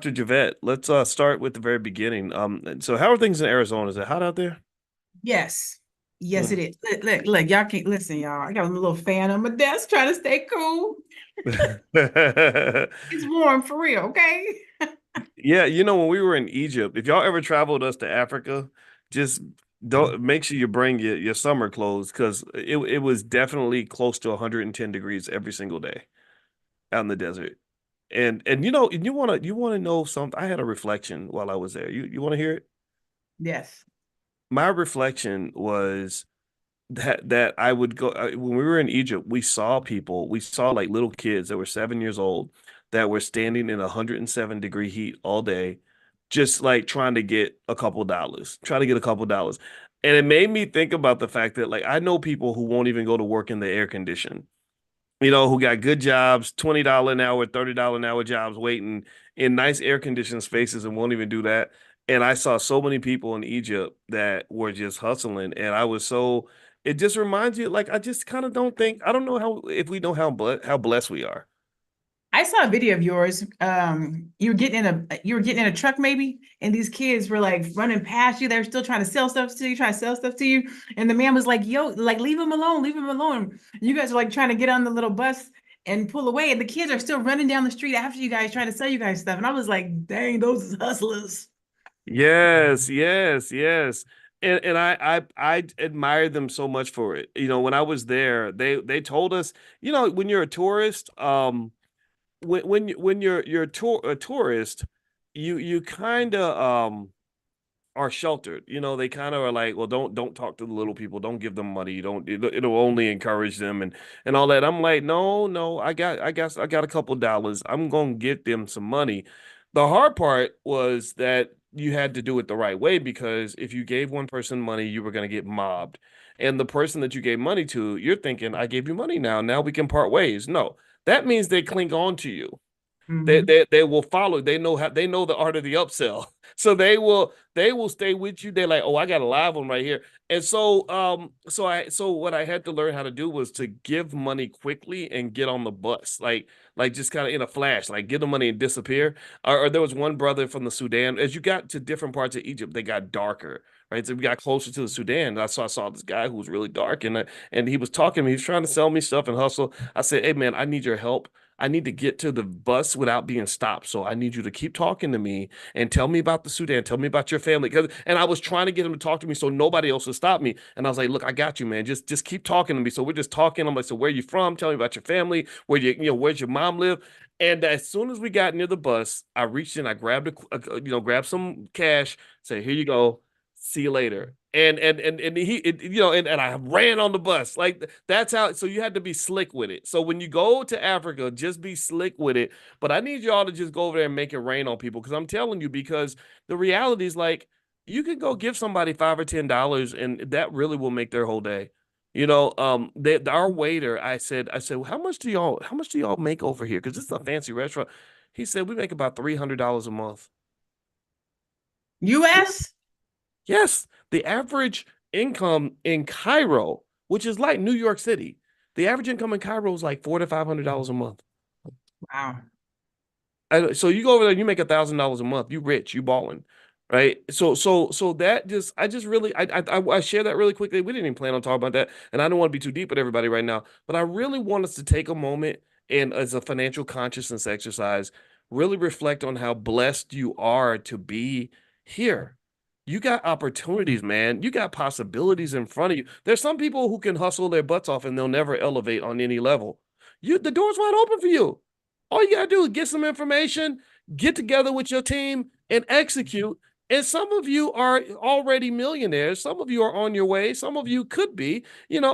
Dr. Javette, let's start with the very beginning. So how are things in Arizona? Is it hot out there? Yes. Yes, it Mm. is. Look, y'all can't listen, y'all. I got a little fan on my desk trying to stay cool. It's warm for real, okay? Yeah, when we were in Egypt, if y'all ever traveled us to Africa, just don't make sure you bring your summer clothes because it was definitely close to 110 degrees every single day out in the desert. And you wanna know something? I had a reflection while I was there. You want to hear it? Yes. My reflection was that I would go when we were in Egypt, we saw like little kids that were 7 years old that were standing in 107-degree heat all day, just like trying to get a couple dollars, trying to get a couple dollars. And it made me think about the fact that like I know people who won't even go to work in the air condition, who got good jobs, $20 an hour, $30 an hour jobs waiting in nice air conditioned spaces and won't even do that. And I saw so many people in Egypt that were just hustling. And it just reminds you, like, I just kind of don't think, I don't know if we know how blessed we are. I saw a video of yours. You were getting in a truck maybe, and these kids were like running past you. They were still trying to sell stuff to you, trying to sell stuff to you. And the man was like, "Yo, like leave him alone, leave him alone." You guys are like trying to get on the little bus and pull away, and the kids are still running down the street after you guys trying to sell you guys stuff. And I was like, "Dang, those hustlers." Yes, yes, yes. And I admire them so much for it. When I was there, they told us, when you're a tourist, when a tourist, you kind of are sheltered. They kind of are like, well, don't talk to the little people, don't give them money, you don't it'll only encourage them and all that. I'm like, no, no, I got a couple dollars. I'm gonna get them some money. The hard part was that you had to do it the right way because if you gave one person money, you were gonna get mobbed. And the person that you gave money to, you're thinking, I gave you money now we can part ways. No, that means they cling on to you. Mhm. They will follow. They know the art of the upsell. So they will stay with you. They're like, oh, I got a live one right here. And so what I had to learn how to do was to give money quickly and get on the bus. Like just kind of in a flash, like give the money and disappear. Or there was one brother from the Sudan. As you got to different parts of Egypt, they got darker. Right. So we got closer to the Sudan. I saw this guy who was really dark and he was talking to me. He was trying to sell me stuff and hustle. I said, hey man, I need your help. I need to get to the bus without being stopped. So I need you to keep talking to me and tell me about the Sudan. Tell me about your family. And I was trying to get him to talk to me so nobody else would stop me. And I was like, look, I got you, man. Just keep talking to me. So we're just talking. I'm like, so where are you from? Tell me about your family. Where's your mom live? And as soon as we got near the bus, I reached in, I grabbed grabbed some cash, say, here you go. See you later. And and I ran on the bus. Like that's how, so you had to be slick with it. So when you go to Africa, just be slick with it. But I need y'all to just go over there and make it rain on people because I'm telling you, because the reality is like you can go give somebody $5 or $10 and that really will make their whole day. Our waiter, I said, well, how much do y'all make over here? Because this is a fancy restaurant. He said we make about $300 a month. US? Yes, the average income in Cairo, which is like New York City, the average income in Cairo is like $400 to $500 a month. Wow. So you go over there, and you make $1,000 a month. You rich, you balling, right? So that just, I just really, I share that really quickly. We didn't even plan on talking about that, and I don't want to be too deep with everybody right now, but I really want us to take a moment and, as a financial consciousness exercise, really reflect on how blessed you are to be here. You got opportunities, man. You got possibilities in front of you. There's some people who can hustle their butts off and they'll never elevate on any level. The door's wide open for you. All you gotta do is get some information, get together with your team, and execute. And some of you are already millionaires. Some of you are on your way. Some of you could be.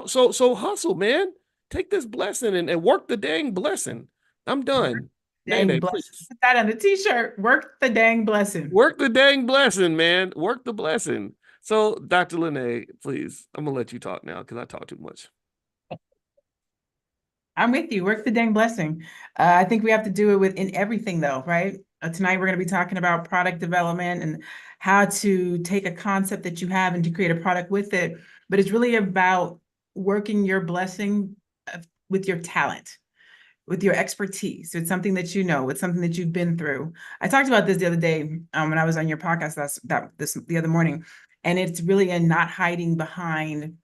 So hustle, man. Take this blessing and work the dang blessing. I'm done. Nay, Dang nay, blessing. please. Put that on the t-shirt. Work the dang blessing. Work the dang blessing, man. Work the blessing. So, Dr. Lene, please, I'm gonna let you talk now because I talk too much. I'm with you. Work the dang blessing. I think we have to do it within everything, though, right? Tonight, we're going to be talking about product development and how to take a concept that you have and to create a product with it. But it's really about working your blessing with your talent, with your expertise, with something that you know, with something that you've been through. I talked about this the other day when I was on your podcast the other morning, and it's really in not hiding behind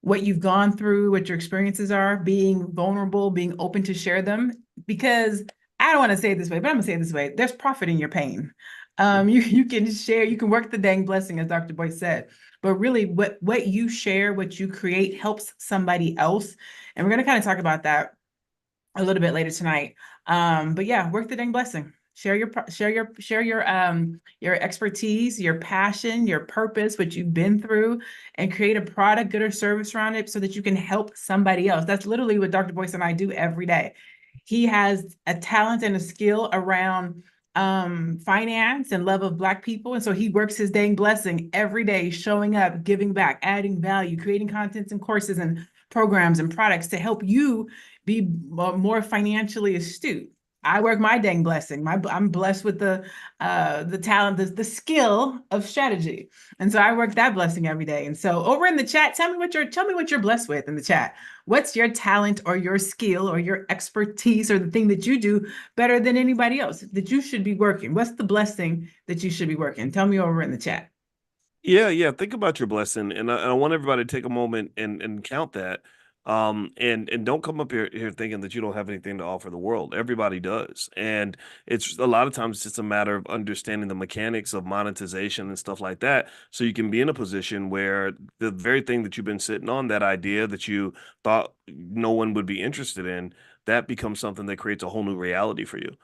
what you've gone through, what your experiences are, being vulnerable, being open to share them. Because I don't want to say it this way, but I'm gonna say it this way: there's profit in your pain. You can share, you can work the dang blessing, as Dr. Boyce said. But really, what you share, what you create, helps somebody else. And we're gonna kind of talk about that a little bit later tonight. But yeah, work the dang blessing. Share your expertise, your passion, your purpose, what you've been through, and create a product, good or service around it so that you can help somebody else. That's literally what Dr. Boyce and I do every day. He has a talent and a skill around finance and love of Black people. And so he works his dang blessing every day, showing up, giving back, adding value, creating contents and courses and programs and products to help you be more financially astute. I work my dang blessing. I'm blessed with the talent, the skill of strategy, and so I work that blessing every day. And so over in the chat, tell me what you're blessed with in the chat. What's your talent or your skill or your expertise or the thing that you do better than anybody else that you should be working? What's the blessing that you should be working? Tell me over in the chat. Yeah. Think about your blessing, and I want everybody to take a moment and count that. And don't come up here thinking that you don't have anything to offer the world. Everybody does, and it's a lot of times just a matter of understanding the mechanics of monetization and stuff like that, so you can be in a position where the very thing that you've been sitting on, that idea that you thought no one would be interested in, that becomes something that creates a whole new reality for you.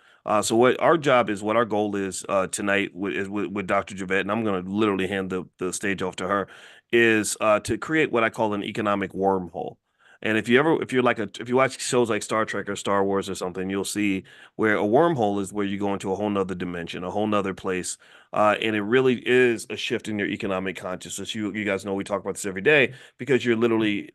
So what our job is, what our goal is tonight with Dr. Javette, and I'm going to literally hand the stage off to her, is to create what I call an economic wormhole. And if you watch shows like Star Trek or Star Wars or something, you'll see where a wormhole is where you go into a whole nother dimension, a whole nother place. And it really is a shift in your economic consciousness. You guys know we talk about this every day because you're literally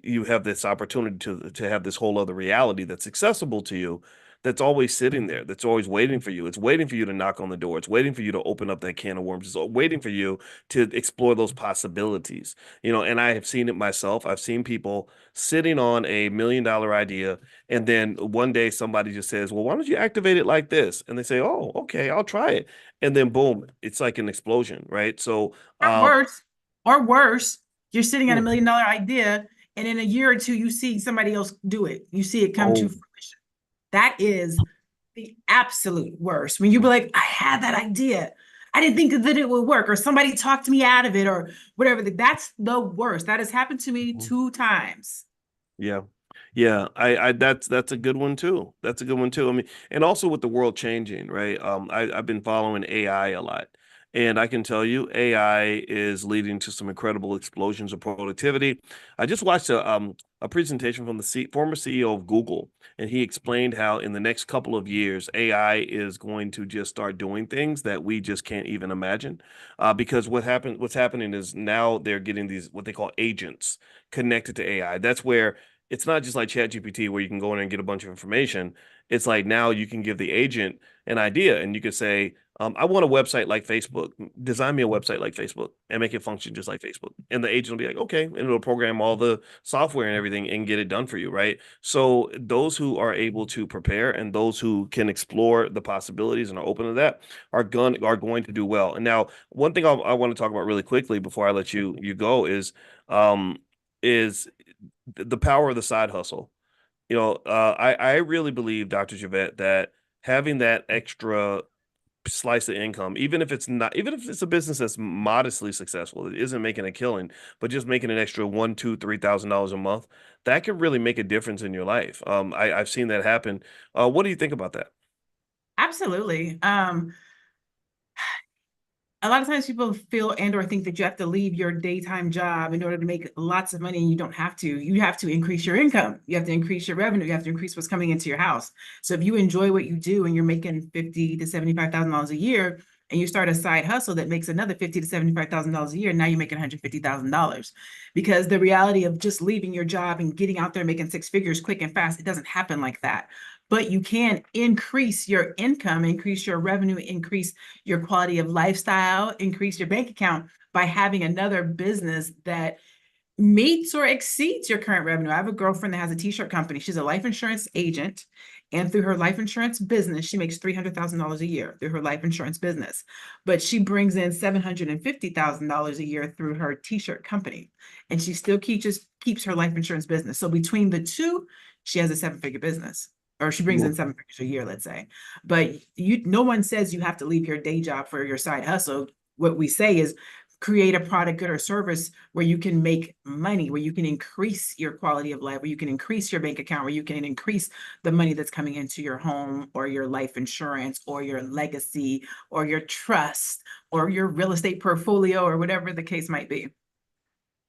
you have this opportunity to have this whole other reality that's accessible to you, that's always sitting there, that's always waiting for you. It's waiting for you to knock on the door. It's waiting for you to open up that can of worms. It's waiting for you to explore those possibilities. And I have seen it myself. I've seen people sitting on $1 million idea, and then one day somebody just says, well, why don't you activate it like this? And they say, oh, okay, I'll try it. And then boom, it's like an explosion, right? So Or worse, you're sitting on hmm, $1 million idea, and in a year or two, you see somebody else do it. You see it come to oh, fruition. That is the absolute worst. When you be like, I had that idea. I didn't think that it would work, or somebody talked me out of it, or whatever. That's the worst. That has happened to me 2 times. yeah. Yeah, I that's a good one too. That's a good one too. I mean, and also with the world changing, right? I've been following AI a lot, and I can tell you, AI is leading to some incredible explosions of productivity. I just watched a presentation from the former CEO of Google, and he explained how in the next couple of years, AI is going to just start doing things that we just can't even imagine. Because what's happening is now they're getting these what they call agents connected to AI. That's where it's not just like ChatGPT where you can go in and get a bunch of information. It's like now you can give the agent an idea and you could say, I want a website like Facebook. Design me a website like Facebook and make it function just like Facebook. And the agent will be like, okay, and it'll program all the software and everything and get it done for you, right? So those who are able to prepare and those who can explore the possibilities and are open to that are going to do well. And now, one thing I want to talk about really quickly before I let you go um, is the power of the side hustle. I really believe, Dr. Javette, that having that extra slice of income, even if it's a business that's modestly successful, it isn't making a killing, but just making an extra one, two, $3,000 a month, that could really make a difference in your life. I've seen that happen. What do you think about that? Absolutely. A lot of times people feel and or think that you have to leave your daytime job in order to make lots of money, and you don't have to. You have to increase your income. You have to increase your revenue. You have to increase what's coming into your house. So if you enjoy what you do and you're making $50,000 to $75,000 a year, and you start a side hustle that makes another $50,000 to $75,000 a year, now you're making $150,000. Because the reality of just leaving your job and getting out there making six figures quick and fast, it doesn't happen like that. But you can increase your income, increase your revenue, increase your quality of lifestyle, increase your bank account by having another business that meets or exceeds your current revenue. I have a girlfriend that has a t-shirt company. She's a life insurance agent, And through her life insurance business, she makes $300,000 a year through her life insurance business. But she brings in $750,000 a year through her t-shirt company. And she still keeps her life insurance business. So between the two, she has a seven-figure business. Or she brings in Well, 7 figures a year, let's say. But no one says you have to leave your day job for your side hustle. What we say is create a product, good, or service where you can make money, where you can increase your quality of life, where you can increase your bank account, where you can increase the money that's coming into your home or your life insurance or your legacy or your trust or your real estate portfolio or whatever the case might be.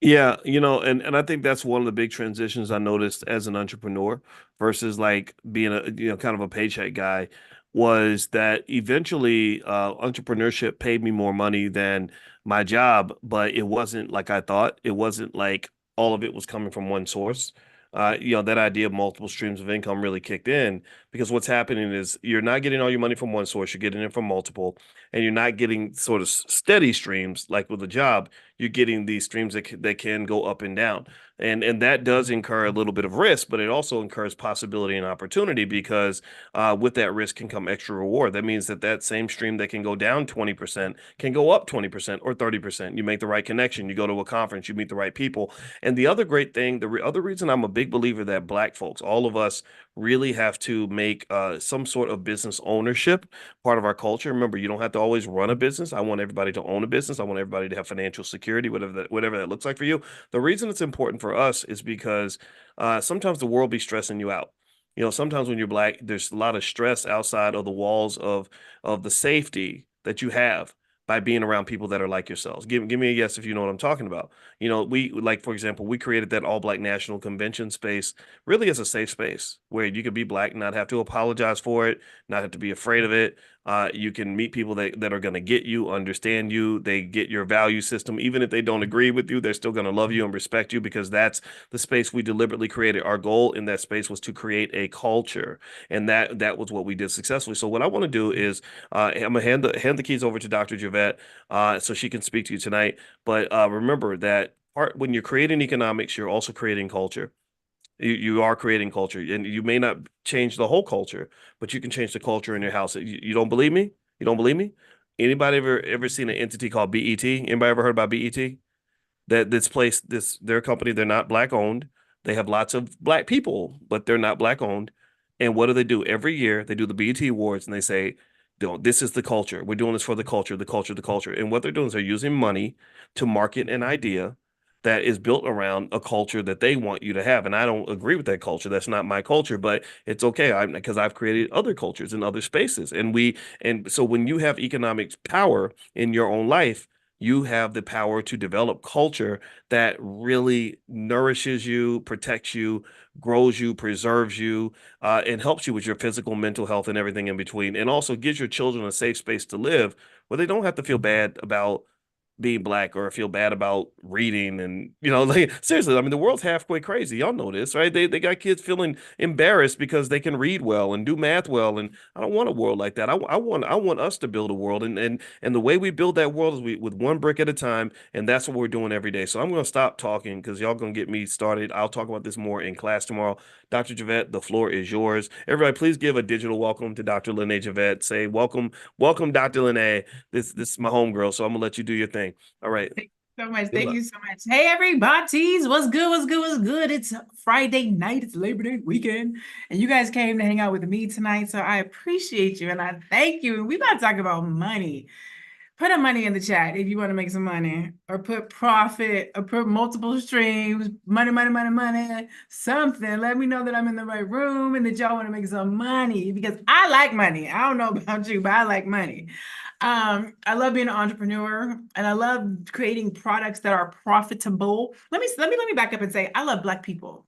yeah, and I think that's one of the big transitions I noticed as an entrepreneur versus like being a kind of a paycheck guy was that eventually entrepreneurship paid me more money than my job, but it wasn't like I thought. It wasn't like all of it was coming from one source. That idea of multiple streams of income really kicked in because what's happening is you're not getting all your money from one source, you're getting it from multiple, and you're not getting sort of steady streams like with a job. You're getting these streams that can go up and down. And that does incur a little bit of risk, but it also incurs possibility and opportunity because with that risk can come extra reward. That means that same stream that can go down 20% can go up 20% or 30%. You make the right connection, you go to a conference, you meet the right people. And the other great thing, other reason I'm a big believer that Black folks, all of us, really have to make some sort of business ownership part of our culture. Remember, you don't have to always run a business. I want everybody to own a business. I want everybody to have financial security, whatever that looks like for you. The reason it's important for us is because sometimes the world be stressing you out. Sometimes when you're Black, there's a lot of stress outside of the walls of the safety that you have by being around people that are like yourselves. Give me a yes if you know what I'm talking about. We like, for example, we created that all Black national convention space really as a safe space where you could be Black, not have to apologize for it, not have to be afraid of it. You can meet people that are going to get you, understand you, they get your value system. Even if they don't agree with you, they're still going to love you and respect you because that's the space we deliberately created. Our goal in that space was to create a culture, and that was what we did successfully. So what I want to do is I'm gonna hand the keys over to Dr. Javette so she can speak to you tonight. But remember that when you're creating economics, you're also creating culture. You are creating culture, and you may not change the whole culture, but you can change the culture in your house. You don't believe me? You don't believe me? Anybody ever seen an entity called BET? Anybody ever heard about BET? This place, their company, they're not Black owned. They have lots of Black people, but they're not Black owned. And what do? Every year they do the BET Awards and they say, this is the culture. We're doing this for the culture, the culture, the culture. And what they're doing is they're using money to market an idea that is built around a culture that they want you to have. And I don't agree with that culture. That's not my culture, but it's okay because I've created other cultures in other spaces. And so when you have economic power in your own life, you have the power to develop culture that really nourishes you, protects you, grows you, preserves you, and helps you with your physical, mental health, and everything in between. And also gives your children a safe space to live where they don't have to feel bad about being Black or feel bad about reading. And like, seriously, I mean, the world's halfway crazy, y'all know this, right? They got kids feeling embarrassed because they can read well and do math well, and I don't want a world like that. I want us to build a world, and the way we build that world is with one brick at a time, and that's what we're doing every day. So I'm going to stop talking because y'all going to get me started. I'll talk about this more in class tomorrow. Dr. Javette, the floor is yours. Everybody, please give a digital welcome to Dr. Lene Javette. Say welcome, Dr. Lene. This is my homegirl, so I'm gonna let you do your thing. All right. Thank you so much. Good Thank luck. you so much. Hey, everybody. What's good? What's good? What's good? It's Friday night. It's Labor Day weekend. And you guys came to hang out with me tonight. So I appreciate you and I thank you. And we about to talk about money. Put a money in the chat if you want to make some money, or put profit, or put multiple streams, money, money, money, money, something. Let me know that I'm in the right room and that y'all want to make some money because I like money. I don't know about you, but I like money. I love being an entrepreneur and I love creating products that are profitable. Let me back up and say I love Black people.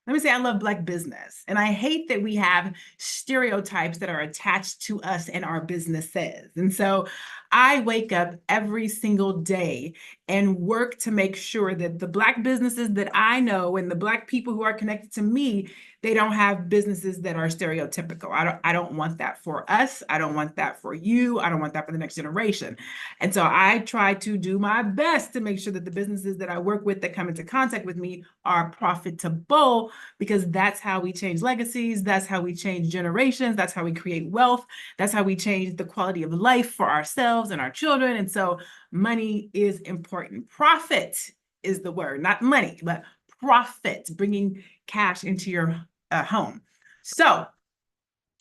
Let me say I love Black business. And I hate that we have stereotypes that are attached to us and our businesses. And so I wake up every single day and work to make sure that the Black businesses that I know and the Black people who are connected to me, they don't have businesses that are stereotypical. I don't want that for us. I don't want that for you. I don't want that for the next generation. And so I try to do my best to make sure that the businesses that I work with that come into contact with me are profitable, because that's how we change legacies. That's how we change generations. That's how we create wealth. That's how we change the quality of life for ourselves and our children. And so money is important. Profit is the word, not money, but profit, bringing cash into your home. So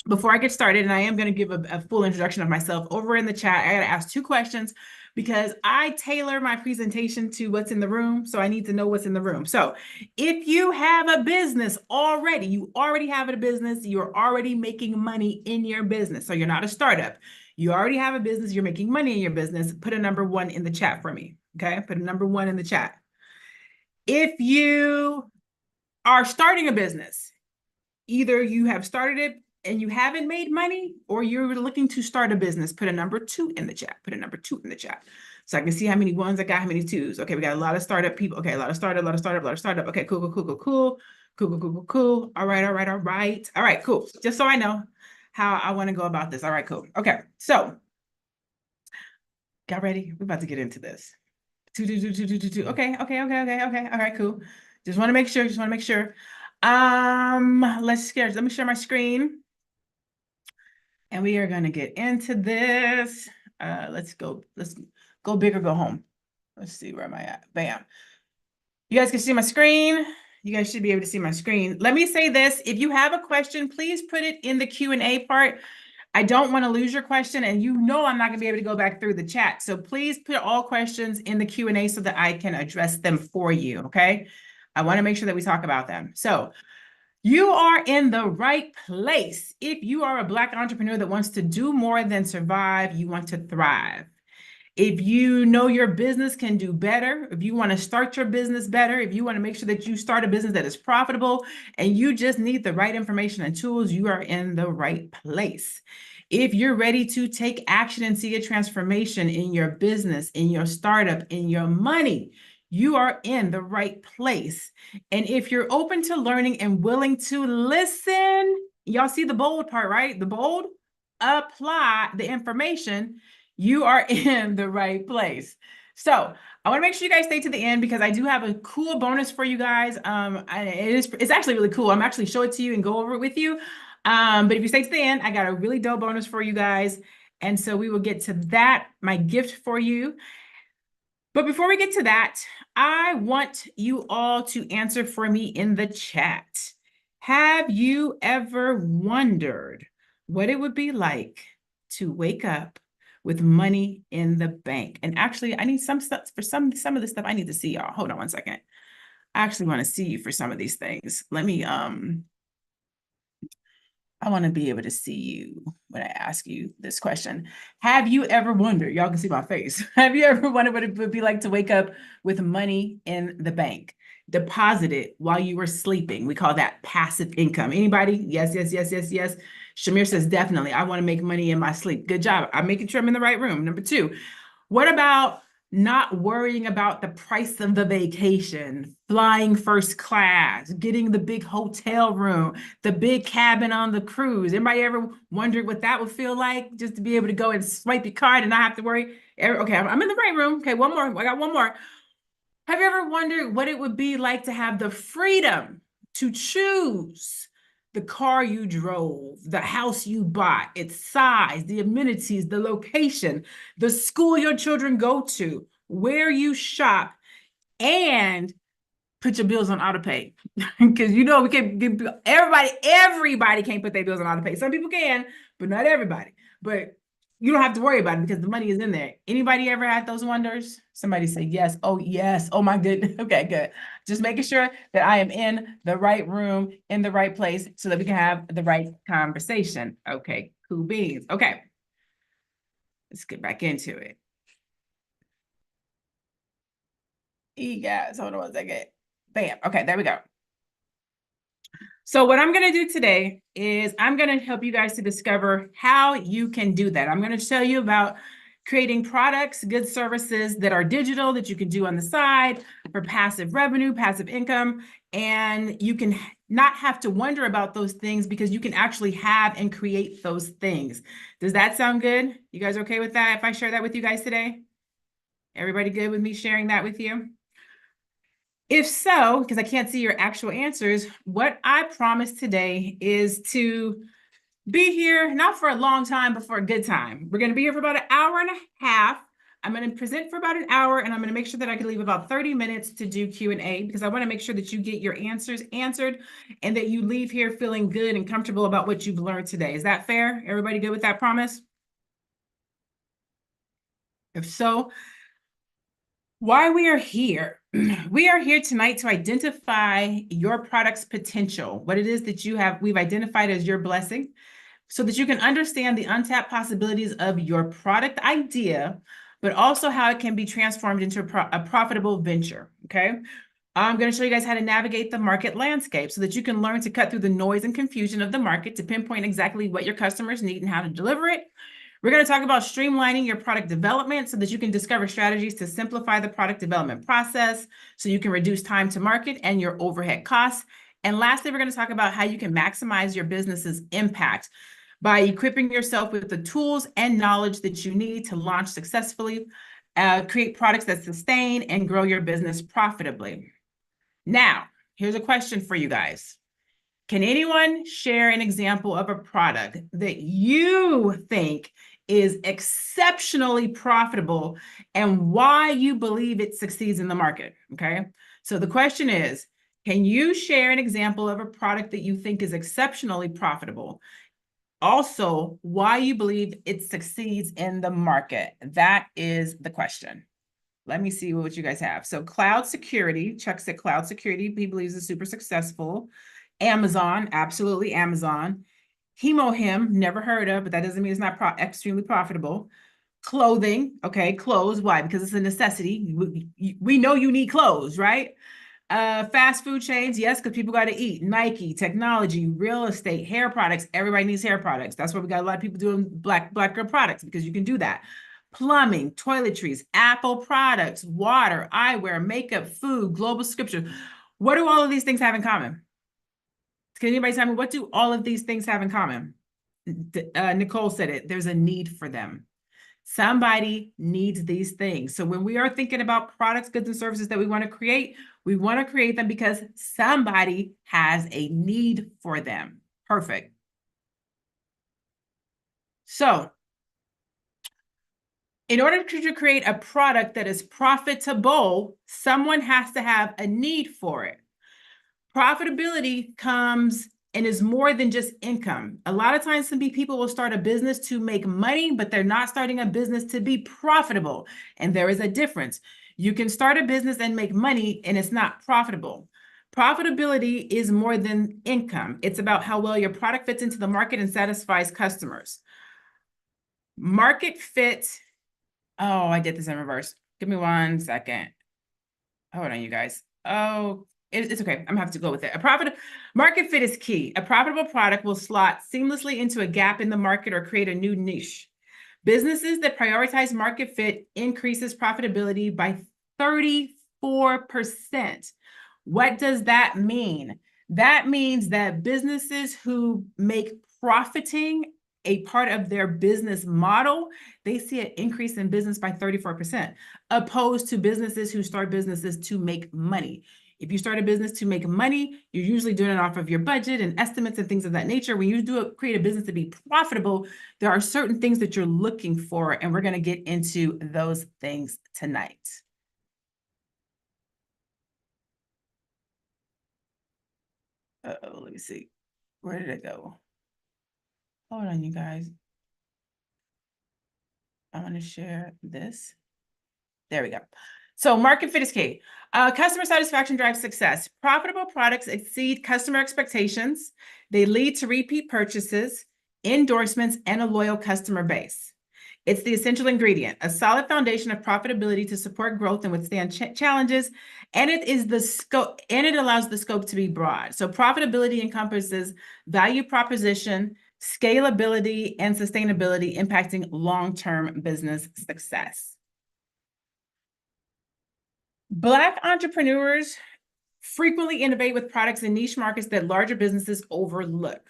before I get started, and I am going to give a full introduction of myself over in the chat, I got to ask 2 questions because I tailor my presentation to what's in the room. So I need to know what's in the room. So if you have a business already, you already have a business, you're already making money in your business. So you're not a startup. You already have a business, you're making money in your business. Put a number 1 in the chat for me. Okay. Put a number 1 in the chat. If you are starting a business, either you have started it and you haven't made money, or you're looking to start a business, put a number 2 in the chat. Put a number 2 in the chat. So I can see how many 1s I got, how many 2s. Okay, we got a lot of startup people. Okay, a lot of startup. Okay, cool. All right, cool. Just so I know how I want to go about this. All right, cool. Okay, so got ready? We're about to get into this. Okay. All right, cool. Just want to make sure. Let me share my screen. And we are going to get into this. Let's go big or go home. Let's see, where am I at? Bam. You guys can see my screen. You guys should be able to see my screen. Let me say this. If you have a question, please put it in the Q&A part. I don't want to lose your question, and you know I'm not going to be able to go back through the chat. So please put all questions in the Q&A so that I can address them for you, okay? I want to make sure that we talk about them. So you are in the right place. If you are a Black entrepreneur that wants to do more than survive, you want to thrive. If you know your business can do better, if you want to start your business better, if you want to make sure that you start a business that is profitable, and you just need the right information and tools, you are in the right place. If you're ready to take action and see a transformation in your business, in your startup, in your money, you are in the right place. And if you're open to learning and willing to listen, y'all see the bold part, right? The bold, apply the information, you are in the right place. So I want to make sure you guys stay to the end, because I do have a cool bonus for you guys. It's actually really cool. I'm actually show it to you and go over it with you. But if you stay to the end, I got a really dope bonus for you guys. And so we will get to that, my gift for you. But before we get to that, I want you all to answer for me in the chat. Have you ever wondered what it would be like to wake up with money in the bank? And actually, I need some stuff for some of this stuff. I need to see y'all. Hold on one second. I actually want to see you for some of these things. Let me I want to be able to see you when I ask you this question. Have you ever wondered, y'all can see my face, have you ever wondered what it would be like to wake up with money in the bank, deposited while you were sleeping? We call that passive income. Anybody? Yes. Shamir says, definitely. I want to make money in my sleep. Good job. I'm making sure I'm in the right room. Number 2, what about not worrying about the price of the vacation, flying first class, getting the big hotel room, the big cabin on the cruise? Anybody ever wondered what that would feel like, just to be able to go and swipe your card and not have to worry? Okay, I'm in the right room. Okay, one more. I got one more. Have you ever wondered what it would be like to have the freedom to choose the car you drove, the house you bought, its size, the amenities, the location, the school your children go to, where you shop, and put your bills on auto pay? Because you know we can't get everybody can't put their bills on auto pay. Some people can, but not everybody. But you don't have to worry about it because the money is in there. Anybody ever had those wonders? Somebody say yes. Oh, yes. Oh, my goodness. Okay, good. Just making sure that I am in the right room, in the right place, so that we can have the right conversation. Okay, cool beans. Okay, let's get back into it. You guys, hold on one second. Bam. Okay, there we go. So what I'm going to do today is I'm going to help you guys to discover how you can do that. I'm going to tell you about creating products, goods, services that are digital that you can do on the side for passive revenue, passive income, and you can not have to wonder about those things because you can actually have and create those things. Does that sound good? You guys okay with that if I share that with you guys today? Everybody good with me sharing that with you? If so, because I can't see your actual answers, what I promise today is to be here, not for a long time, but for a good time. We're going to be here for about an hour and a half. I'm going to present for about an hour, and I'm going to make sure that I can leave about 30 minutes to do Q&A because I want to make sure that you get your answers answered and that you leave here feeling good and comfortable about what you've learned today. Is that fair? Everybody good with that promise? If so, why we are here. We are here tonight to identify your product's potential, what it is that we've identified as your blessing, so that you can understand the untapped possibilities of your product idea, but also how it can be transformed into a profitable venture, okay? I'm going to show you guys how to navigate the market landscape so that you can learn to cut through the noise and confusion of the market to pinpoint exactly what your customers need and how to deliver it. We're going to talk about streamlining your product development so that you can discover strategies to simplify the product development process so you can reduce time to market and your overhead costs. And lastly, we're going to talk about how you can maximize your business's impact by equipping yourself with the tools and knowledge that you need to launch successfully, create products that sustain, and grow your business profitably. Now, here's a question for you guys. Can anyone share an example of a product that you think is exceptionally profitable and why you believe it succeeds in the market? Okay, so the question is, can you share an example of a product that you think is exceptionally profitable? Also, why you believe it succeeds in the market? That is the question. Let me see what you guys have. So cloud security, Chuck said cloud security, he believes is super successful. Amazon, absolutely Amazon. Hemohim, never heard of, but that doesn't mean it's not extremely profitable. Clothing, okay, clothes, why? Because it's a necessity. We know you need clothes, right? Fast food chains, yes, because people got to eat. Nike, technology, real estate, hair products. Everybody needs hair products. That's why we got a lot of people doing black girl products because you can do that. Plumbing, toiletries, Apple products, water, eyewear, makeup, food, global subscription. What do all of these things have in common? Can anybody tell me what do all of these things have in common? Nicole said it. There's a need for them. Somebody needs these things. So when we are thinking about products, goods, and services that we want to create them because somebody has a need for them. Perfect. So in order to create a product that is profitable, someone has to have a need for it. Profitability comes and is more than just income. A lot of times, some people will start a business to make money, but they're not starting a business to be profitable. And there is a difference. You can start a business and make money, and it's not profitable. Profitability is more than income. It's about how well your product fits into the market and satisfies customers. Market fit. Oh, I did this in reverse. Give me 1 second. Hold on, you guys. Oh, it's okay. I'm gonna have to go with it. Market fit is key. A profitable product will slot seamlessly into a gap in the market or create a new niche. Businesses that prioritize market fit increases profitability by 34%. What does that mean? That means that businesses who make profiting a part of their business model, they see an increase in business by 34%, opposed to businesses who start businesses to make money. If you start a business to make money, you're usually doing it off of your budget and estimates and things of that nature. When you create a business to be profitable, there are certain things that you're looking for, and we're going to get into those things tonight. Let me see. Where did it go? Hold on, you guys. I'm going to share this. There we go. So market fit is key. Customer satisfaction drives success. Profitable products exceed customer expectations. They lead to repeat purchases, endorsements, and a loyal customer base. It's the essential ingredient, a solid foundation of profitability to support growth and withstand challenges. And it is the scope, and it allows the scope to be broad. So profitability encompasses value proposition, scalability and sustainability impacting long-term business success. Black entrepreneurs frequently innovate with products in niche markets that larger businesses overlook.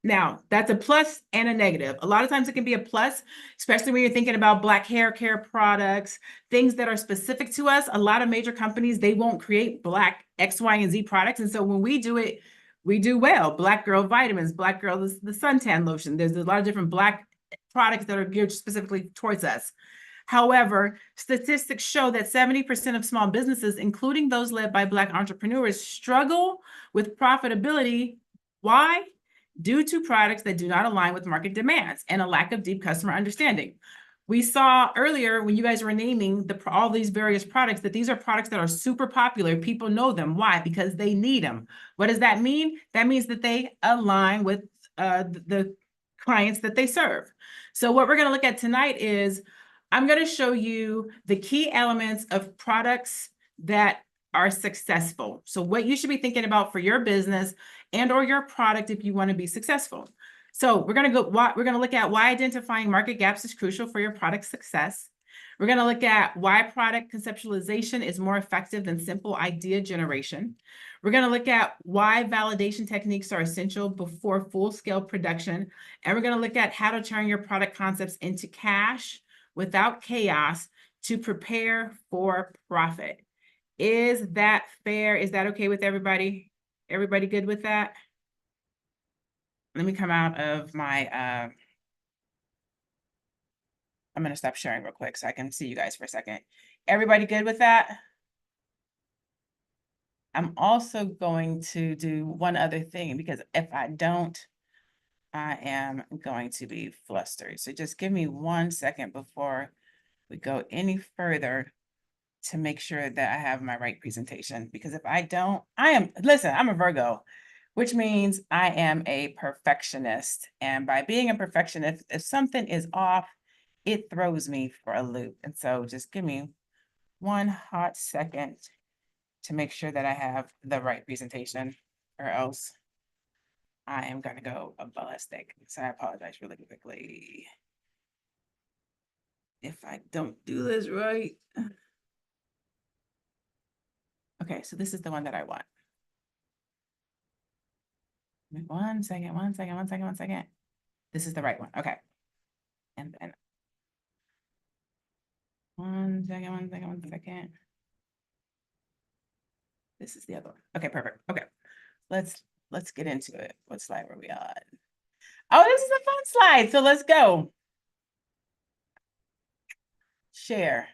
Now, that's a plus and a negative. A lot of times it can be a plus, especially when you're thinking about Black hair care products, things that are specific to us. A lot of major companies, they won't create Black X, Y, and Z products. And so when we do it, we do well. Black girl vitamins, Black girl, the suntan lotion. There's a lot of different Black products that are geared specifically towards us. However, statistics show that 70% of small businesses, including those led by Black entrepreneurs, struggle with profitability. Why? Due to products that do not align with market demands and a lack of deep customer understanding. We saw earlier when you guys were naming all these various products that these are products that are super popular. People know them. Why? Because they need them. What does that mean? That means that they align with the clients that they serve. So what we're going to look at tonight is I'm going to show you the key elements of products that are successful. So what you should be thinking about for your business and or your product if you want to be successful. So we're going to look at why identifying market gaps is crucial for your product success. We're going to look at why product conceptualization is more effective than simple idea generation. We're going to look at why validation techniques are essential before full-scale production. And we're going to look at how to turn your product concepts into cash without chaos to prepare for profit. Is that fair? Is that okay with everybody? Everybody good with that? Let me come out of my, I'm going to stop sharing real quick so I can see you guys for a second. Everybody good with that? I'm also going to do one other thing because if I don't, I am going to be flustered. So just give me 1 second before we go any further to make sure that I have my right presentation. Because if I don't, listen, I'm a Virgo, which means I am a perfectionist. And by being a perfectionist, if something is off, it throws me for a loop. And so just give me 1 hot second to make sure that I have the right presentation, or else I am going to go ballistic. So I apologize really quickly if I don't do this right. Okay, so this is the one that I want. 1 second, 1 second, 1 second, 1 second. This is the right one. Okay. And then 1 second, 1 second, 1 second. This is the other one. Okay, perfect. Okay. Let's get into it. What slide were we on? Oh, this is a fun slide. So let's go. Share.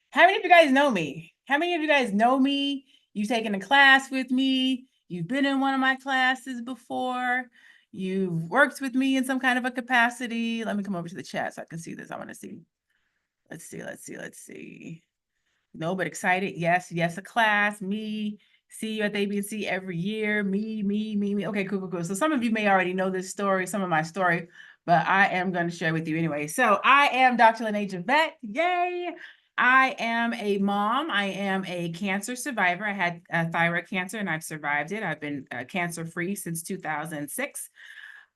How many of you guys know me? How many of you guys know me? You've taken a class with me. You've been in one of my classes before. You've worked with me in some kind of a capacity. Let me come over to the chat so I can see this. I want to see. Let's see. No, but excited. Yes, a class. Me. See you at the ABC every year. Me. Okay, cool. So some of you may already know this story, some of my story, but I am going to share with you anyway. So I am Dr. L Jette. Yay! I am a mom. I am a cancer survivor. I had thyroid cancer and I've survived it. I've been cancer-free since 2006.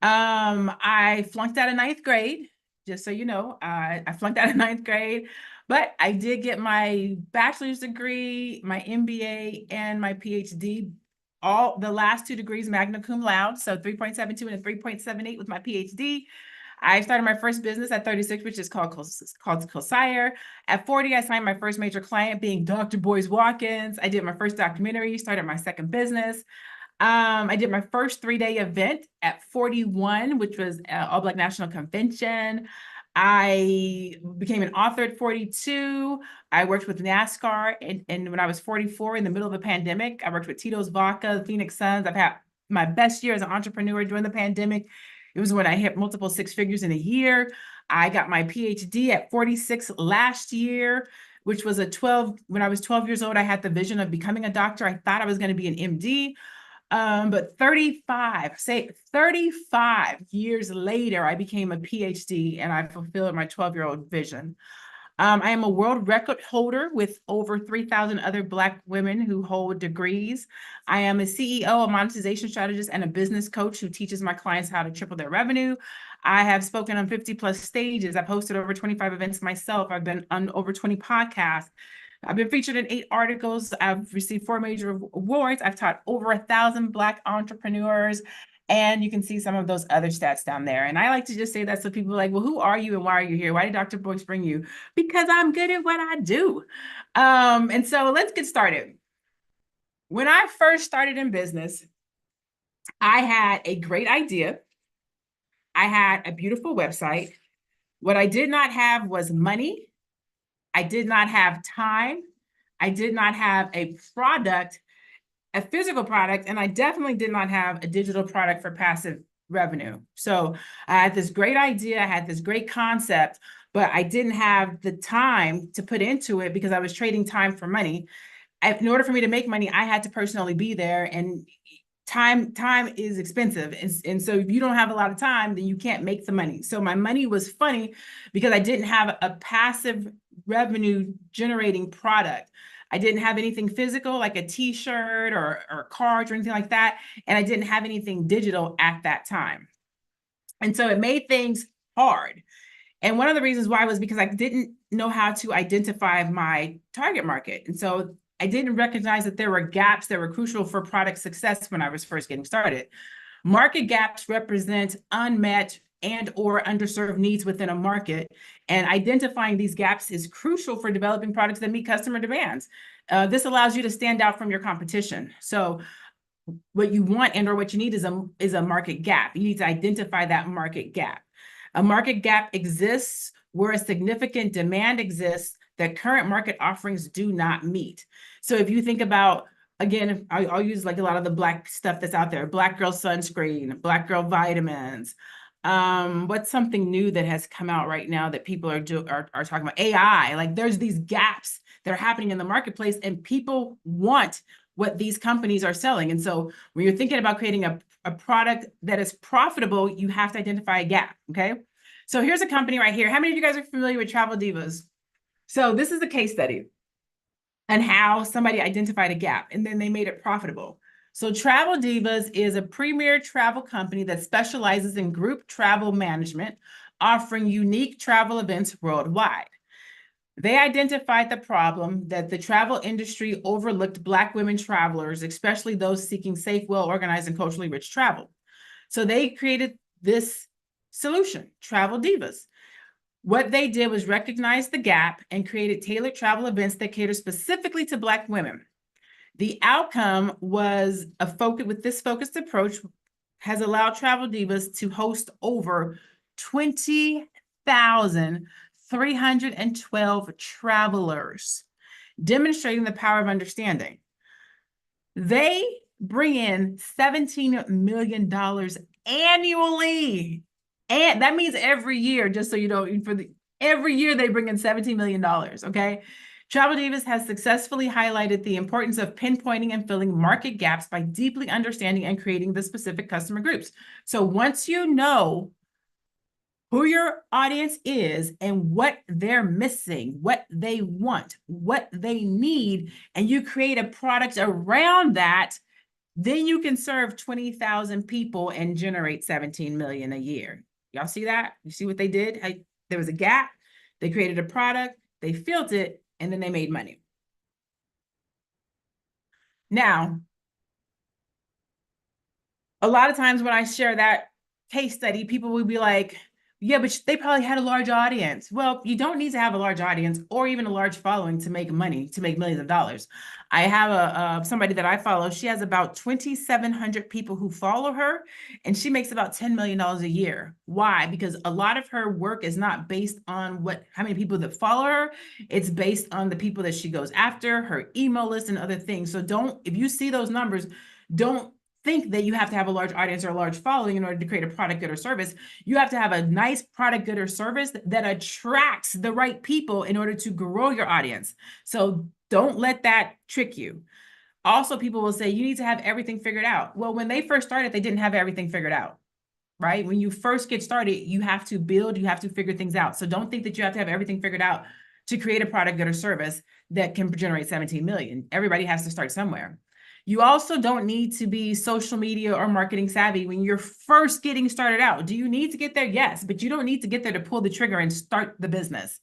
I flunked out of 9th grade, just so you know. I flunked out of 9th grade, but I did get my bachelor's degree, my MBA, and my PhD. All the last 2 degrees magna cum laude, so 3.72 and a 3.78 with my PhD. I started my first business at 36, which is called Cosire. At 40, I signed my first major client, being Dr. Boyce Watkins. I did my first documentary, started my second business. I did my first 3-day event at 41, which was All Black National Convention. I became an author at 42. I worked with NASCAR, and when I was 44, in the middle of a pandemic, I worked with Tito's Vodka, the Phoenix Suns. I've had my best year as an entrepreneur during the pandemic. It was when I hit multiple 6 figures in a year. I got my PhD at 46 last year, which was when I was 12 years old, I had the vision of becoming a doctor. I thought I was going to be an MD. But 35 years later, I became a PhD and I fulfilled my 12-year-old vision. I am a world record holder with over 3,000 other Black women who hold degrees. I am a CEO, a monetization strategist, and a business coach who teaches my clients how to triple their revenue. I have spoken on 50 plus stages. I've hosted over 25 events myself. I've been on over 20 podcasts. I've been featured in 8 articles. I've received 4 major awards. I've taught over 1,000 Black entrepreneurs. And you can see some of those other stats down there. And I like to just say that so people are like, well, who are you and why are you here? Why did Dr. Boyce bring you? Because I'm good at what I do. And so let's get started. When I first started in business, I had a great idea. I had a beautiful website. What I did not have was money. I did not have time. I did not have a product, a physical product, and I definitely did not have a digital product for passive revenue. So I had this great idea, I had this great concept, but I didn't have the time to put into it because I was trading time for money. In order for me to make money, I had to personally be there, and time is expensive. And so if you don't have a lot of time, then you can't make the money. So my money was funny because I didn't have a passive revenue generating product. I didn't have anything physical like a t-shirt or cards or anything like that. And I didn't have anything digital at that time. And so it made things hard. And one of the reasons why was because I didn't know how to identify my target market. And so I didn't recognize that there were gaps that were crucial for product success when I was first getting started. Market gaps represent unmet and or underserved needs within a market. And identifying these gaps is crucial for developing products that meet customer demands. This allows you to stand out from your competition. So what you want and or what you need is a market gap. You need to identify that market gap. A market gap exists where a significant demand exists that current market offerings do not meet. So if you think about, again, I'll use like a lot of the Black stuff that's out there, Black girl sunscreen, Black girl vitamins. What's something new that has come out right now that people are talking about? AI. Like there's these gaps that are happening in the marketplace and people want what these companies are selling. And so when you're thinking about creating a product that is profitable, you have to identify a gap, okay? So here's a company right here. How many of you guys are familiar with Travel Divas? So this is a case study on how somebody identified a gap and then they made it profitable. So Travel Divas is a premier travel company that specializes in group travel management, offering unique travel events worldwide. They identified the problem that the travel industry overlooked Black women travelers, especially those seeking safe, well-organized, and culturally rich travel. So they created this solution, Travel Divas. What they did was recognize the gap and created tailored travel events that cater specifically to Black women. The outcome was a focus with this focused approach has allowed Travel Divas to host over 20,312 travelers, demonstrating the power of understanding. They bring in $17 million annually. And that means every year, just so you know, every year they bring in $17 million, okay? Travel Divas has successfully highlighted the importance of pinpointing and filling market gaps by deeply understanding and creating the specific customer groups. So once you know who your audience is and what they're missing, what they want, what they need, and you create a product around that, then you can serve 20,000 people and generate 17 million a year. Y'all see that? You see what they did? There was a gap. They created a product, they filled it, and then they made money. Now, a lot of times when I share that case study, people will be like, yeah, but they probably had a large audience. Well, you don't need to have a large audience or even a large following to make money, to make millions of dollars. I have somebody that I follow. She has about 2,700 people who follow her, and she makes about $10 million a year. Why? Because a lot of her work is not based on how many people that follow her. It's based on the people that she goes after, her email list and other things. So if you see those numbers, don't think that you have to have a large audience or a large following in order to create a product, good, or service. You have to have a nice product, good, or service that attracts the right people in order to grow your audience. So don't let that trick you. Also, people will say you need to have everything figured out. Well, when they first started, they didn't have everything figured out, right? When you first get started, you have to build, you have to figure things out. So don't think that you have to have everything figured out to create a product, good, or service that can generate 17 million. Everybody has to start somewhere. You also don't need to be social media or marketing savvy when you're first getting started out. Do you need to get there? Yes, but you don't need to get there to pull the trigger and start the business.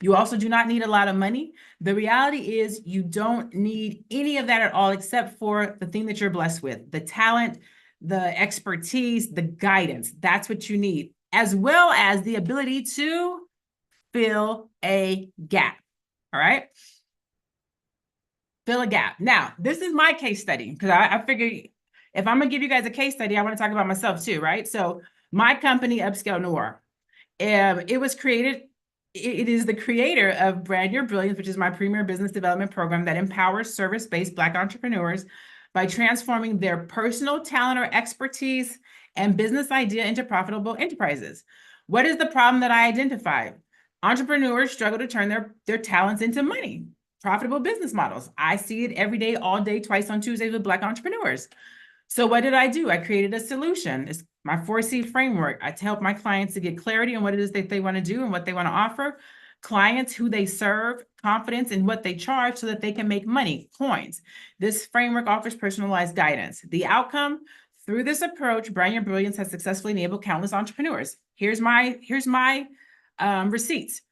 You also do not need a lot of money. The reality is you don't need any of that at all, except for the thing that you're blessed with, the talent, the expertise, the guidance. That's what you need, as well as the ability to fill a gap. All right. Fill a gap. Now, this is my case study because I figured if I'm going to give you guys a case study, I want to talk about myself too, right? So my company, Upscale Noir, it was created, it is the creator of Brand Your Brilliance, which is my premier business development program that empowers service-based Black entrepreneurs by transforming their personal talent or expertise and business idea into profitable enterprises. What is the problem that I identified? Entrepreneurs struggle to turn their talents into money. Profitable business models. I see it every day, all day, twice on Tuesdays with Black entrepreneurs. So what did I do? I created a solution. It's my 4C framework. I help my clients to get clarity on what it is that they want to do and what they want to offer. Clients, who they serve, confidence in what they charge so that they can make money, coins. This framework offers personalized guidance. The outcome, through this approach, Brand Your Brilliance has successfully enabled countless entrepreneurs. Here's my receipts.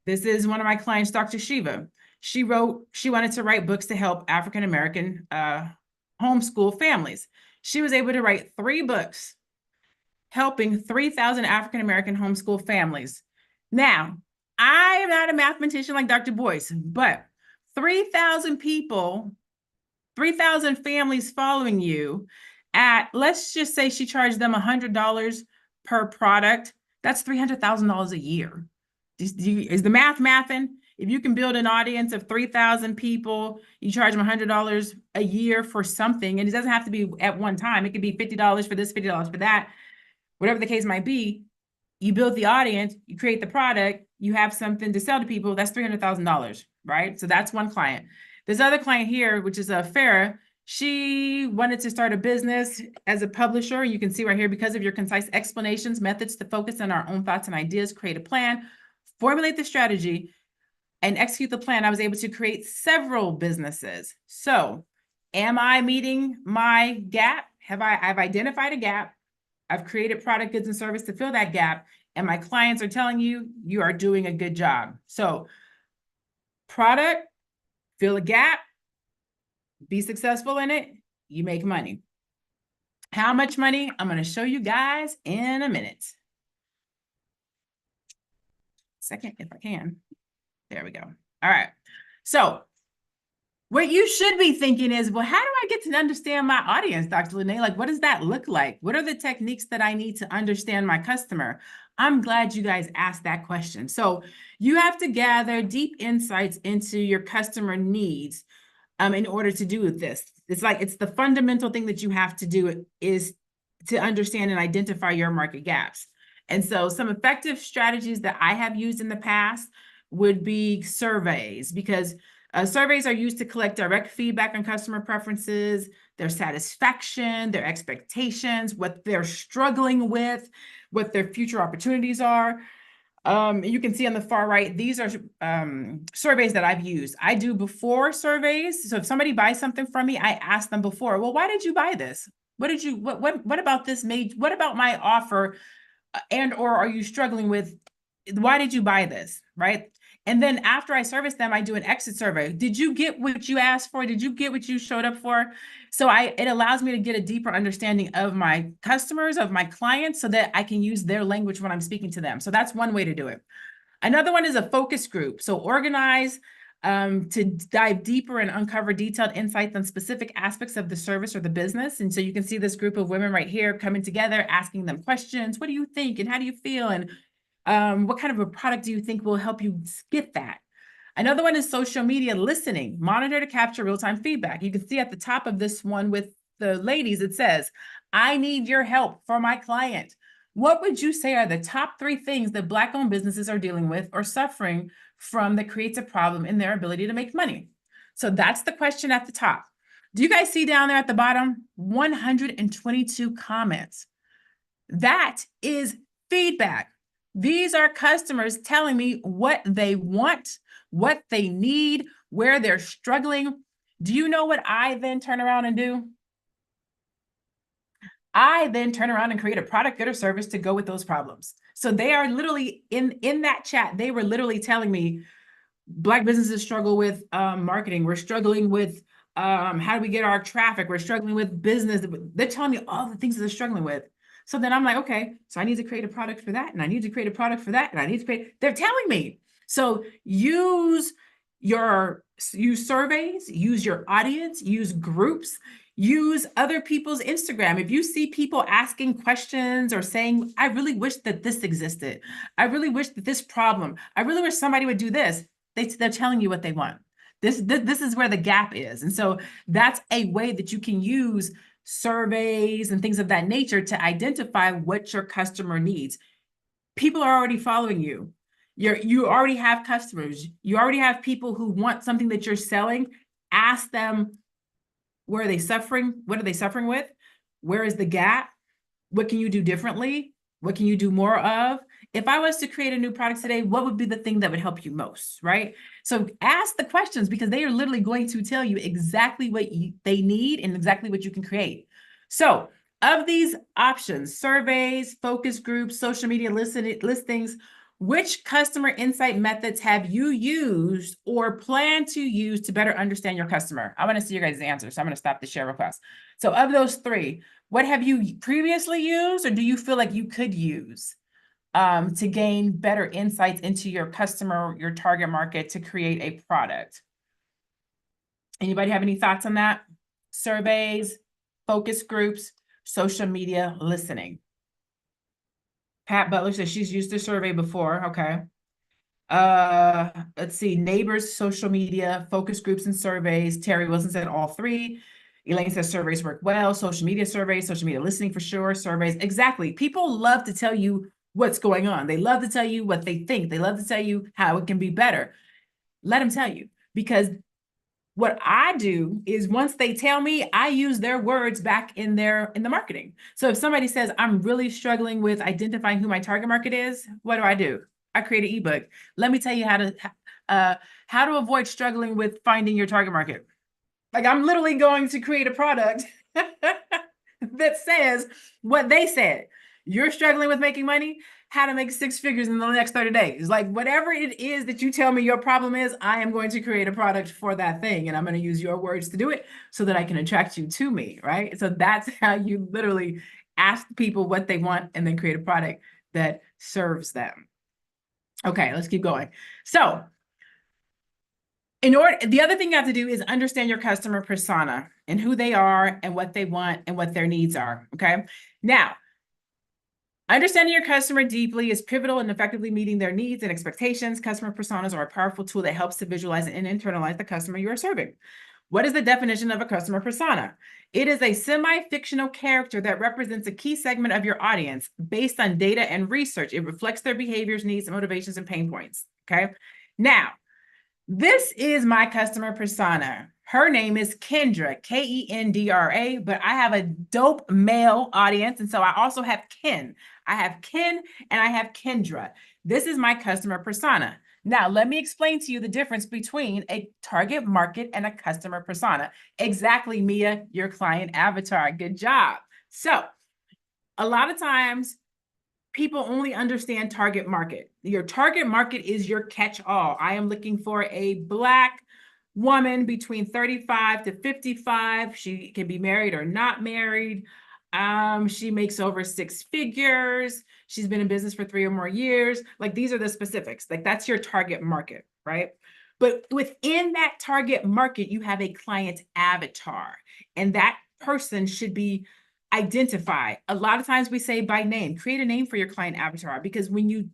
This is one of my clients, Dr. Shiva. She wanted to write books to help African-American homeschool families. She was able to write 3 books helping 3,000 African-American homeschool families. Now, I am not a mathematician like Dr. Boyce, but 3,000 people, 3,000 families following you at, let's just say she charged them $100 per product. That's $300,000 a year. Is the math mathing? If you can build an audience of 3,000 people, you charge them $100 a year for something, and it doesn't have to be at one time. It could be $50 for this, $50 for that, whatever the case might be. You build the audience, you create the product, you have something to sell to people. That's $300,000, right? So that's one client. This other client here, which is Farah, she wanted to start a business as a publisher. You can see right here, because of your concise explanations, methods to focus on our own thoughts and ideas, create a plan, formulate the strategy, and execute the plan. I was able to create several businesses. So am I meeting my gap? I've identified a gap. I've created product, goods, and service to fill that gap. And my clients are telling you, you are doing a good job. So product, fill a gap, be successful in it, you make money. How much money? I'm going to show you guys in a minute. Second, if I can. There we go. All right. So what you should be thinking is, well, how do I get to understand my audience, Dr. Lene? Like, what does that look like? What are the techniques that I need to understand my customer? I'm glad you guys asked that question. So you have to gather deep insights into your customer needs in order to do this. It's the fundamental thing that you have to do is to understand and identify your market gaps. And so some effective strategies that I have used in the past would be surveys, because surveys are used to collect direct feedback on customer preferences, their satisfaction, their expectations, what they're struggling with, what their future opportunities are. You can see on the far right, these are surveys that I've used. I do before surveys. So if somebody buys something from me, I ask them before, well, why did you buy this? What about this what about my offer? And, or are you struggling with, why did you buy this, right? And then after I service them, I do an exit survey. Did you get what you asked for? Did you get what you showed up for? So it allows me to get a deeper understanding of my customers, of my clients, so that I can use their language when I'm speaking to them. So that's one way to do it. Another one is a focus group. So organize to dive deeper and uncover detailed insights on specific aspects of the service or the business. And so you can see this group of women right here coming together, asking them questions. What do you think? And how do you feel? And what kind of a product do you think will help you get that? Another one is social media listening. Monitor to capture real-time feedback. You can see at the top of this one with the ladies, it says, I need your help for my client. What would you say are the top 3 things that Black-owned businesses are dealing with or suffering from that creates a problem in their ability to make money? So that's the question at the top. Do you guys see down there at the bottom? 122 comments. That is feedback. These are customers telling me what they want, what they need, where they're struggling. Do you know what I then turn around and do? I then turn around and create a product, good, or service to go with those problems. So they are literally in that chat, they were literally telling me, Black businesses struggle with marketing. We're struggling with how do we get our traffic? We're struggling with business. They're telling me all the things that they're struggling with. So then I'm like, okay, so I need to create a product for that, and I need to create a product for that, and I need to create. They're telling me. So use surveys, use your audience, use groups, use other people's Instagram. If you see people asking questions or saying, I really wish that this existed. I really wish that this problem, I really wish somebody would do this. They're telling you what they want. This is where the gap is. And so that's a way that you can use surveys and things of that nature to identify what your customer needs. People are already following you. You already have customers. You already have people who want something that you're selling. Ask them, where are they suffering? What are they suffering with? Where is the gap? What can you do differently? What can you do more of? If I was to create a new product today, what would be the thing that would help you most, right? So ask the questions, because they are literally going to tell you exactly what they need and exactly what you can create. So of these options, surveys, focus groups, social media listings, which customer insight methods have you used or plan to use to better understand your customer? I want to see your guys' answers. So I'm going to stop the share request. So of those three, what have you previously used, or do you feel like you could use to gain better insights into your customer, your target market, to create a product? Anybody have any thoughts on that? Surveys, focus groups, social media listening. Pat Butler says she's used the survey before. Okay. Let's see. Neighbors, social media, focus groups, and surveys. Terry Wilson said all three. Elaine says surveys work well. Social media surveys, social media listening for sure. Surveys. Exactly. People love to tell you what's going on. They love to tell you what they think. They love to tell you how it can be better. Let them tell you, because what I do is once they tell me, I use their words back in the marketing. So if somebody says, I'm really struggling with identifying who my target market is, what do? I create an ebook. Let me tell you how to avoid struggling with finding your target market. Like, I'm literally going to create a product that says what they said. You're struggling with making money, how to make 6 figures in the next 30 days. Like, whatever it is that you tell me your problem is, I am going to create a product for that thing. And I'm going to use your words to do it so that I can attract you to me, right? So that's how you literally ask people what they want and then create a product that serves them. Okay, let's keep going. So the other thing you have to do is understand your customer persona and who they are and what they want and what their needs are, okay? Now, understanding your customer deeply is pivotal in effectively meeting their needs and expectations. Customer personas are a powerful tool that helps to visualize and internalize the customer you are serving. What is the definition of a customer persona? It is a semi-fictional character that represents a key segment of your audience based on data and research. It reflects their behaviors, needs, motivations, and pain points, okay? Now, this is my customer persona. Her name is Kendra, Kendra, but I have a dope male audience. And so I also have Ken. I have Ken and I have Kendra. This is my customer persona. Now, let me explain to you the difference between a target market and a customer persona. Exactly, Mia, your client avatar. Good job. So a lot of times, people only understand target market. Your target market is your catch-all. I am looking for a Black woman between 35 to 55. She can be married or not married. She makes over 6 figures. She's been in business for 3 or more years. Like, these are the specifics. Like, that's your target market, right? But within that target market, you have a client avatar, and that person should be identify. A lot of times we say by name. Create a name for your client avatar, because when you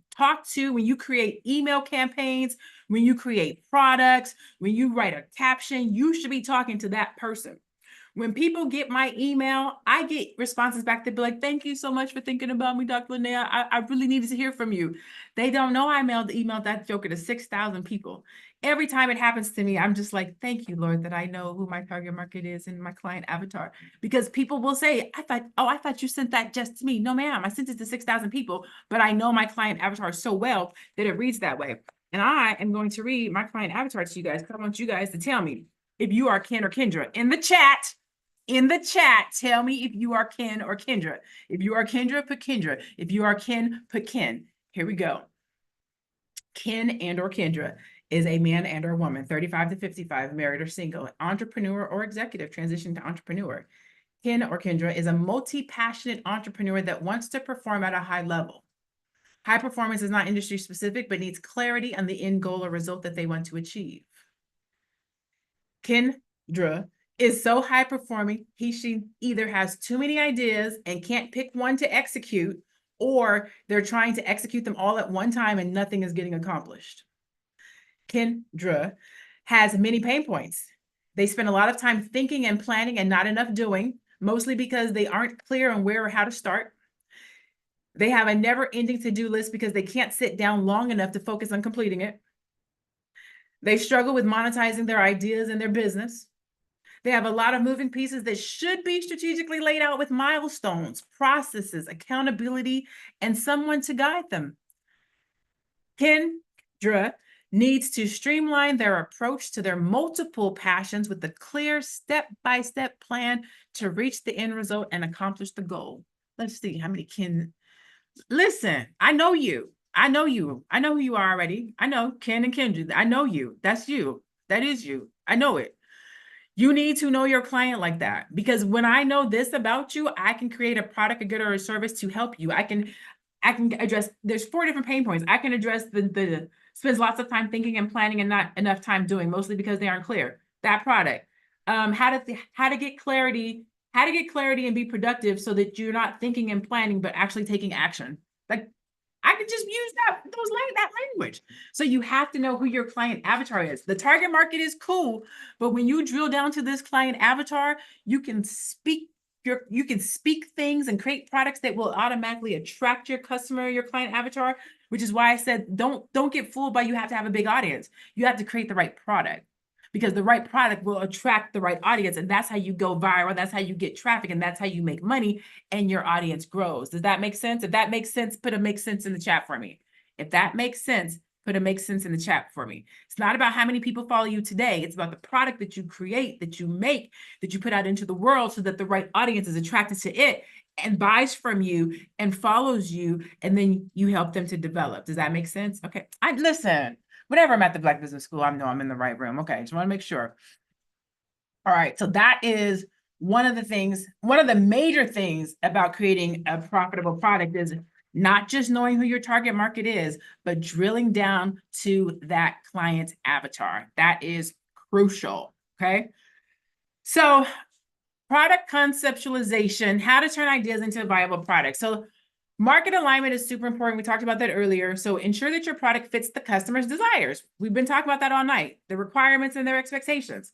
create email campaigns, when you create products, when you write a caption, you should be talking to that person. When people get my email, I get responses back that be like, thank you so much for thinking about me, Dr. Linnea. I really needed to hear from you. They don't know I emailed that joker to 6,000 people. Every time it happens to me, I'm just like, thank you, Lord, that I know who my target market is and my client avatar. Because people will say, I thought you sent that just to me. No, ma'am, I sent it to 6,000 people, but I know my client avatar so well that it reads that way. And I am going to read my client avatar to you guys because I want you guys to tell me if you are Ken or Kendra. In the chat, tell me if you are Ken or Kendra. If you are Kendra, put Kendra. If you are Ken, put Ken. Here we go. Ken and or Kendra is a man and or woman, 35 to 55, married or single, entrepreneur or executive, transition to entrepreneur. Ken or Kendra is a multi-passionate entrepreneur that wants to perform at a high level. High performance is not industry specific, but needs clarity on the end goal or result that they want to achieve. Kendra is so high performing, she either has too many ideas and can't pick one to execute, or they're trying to execute them all at one time and nothing is getting accomplished. Kendra has many pain points. They spend a lot of time thinking and planning and not enough doing, mostly because they aren't clear on where or how to start. They have a never-ending to-do list because they can't sit down long enough to focus on completing it. They struggle with monetizing their ideas and their business. They have a lot of moving pieces that should be strategically laid out with milestones, processes, accountability, and someone to guide them. Kendra needs to streamline their approach to their multiple passions with a clear step-by-step plan to reach the end result and accomplish the goal. Let's see how many Ken. Listen, I know you. I know you. I know who you are already. I know Ken and Kendra. I know you. That's you. That is you. I know it. You need to know your client like that, because when I know this about you, I can create a product, a good, or a service to help you. I can address, there's 4 different pain points. I can address the spends lots of time thinking and planning and not enough time doing, mostly because they aren't clear. That product, how to get clarity and be productive so that you're not thinking and planning, but actually taking action. Like, I could just use that language. So you have to know who your client avatar is. The target market is cool, but when you drill down to this client avatar, you can speak things and create products that will automatically attract your customer, your client avatar, which is why I said don't get fooled by you have to have a big audience. You have to create the right product, because the right product will attract the right audience, and that's how you go viral. That's how you get traffic, and that's how you make money and your audience grows. Does that make sense? If that makes sense, put a "makes sense" in the chat for me. If that makes sense, put a "makes sense" in the chat for me. It's not about how many people follow you today. It's about the product that you create, that you make, that you put out into the world so that the right audience is attracted to it and buys from you and follows you, and then you help them to develop. Does that make sense? Okay, listen. Whenever I'm at the Black Business School, I know I'm in the right room. Okay, just want to make sure. All right, so that is one of the major things about creating a profitable product is not just knowing who your target market is, but drilling down to that client's avatar. That is crucial, okay? So product conceptualization, how to turn ideas into a viable product. So market alignment is super important. We talked about that earlier. So ensure that your product fits the customer's desires. We've been talking about that all night, the requirements and their expectations.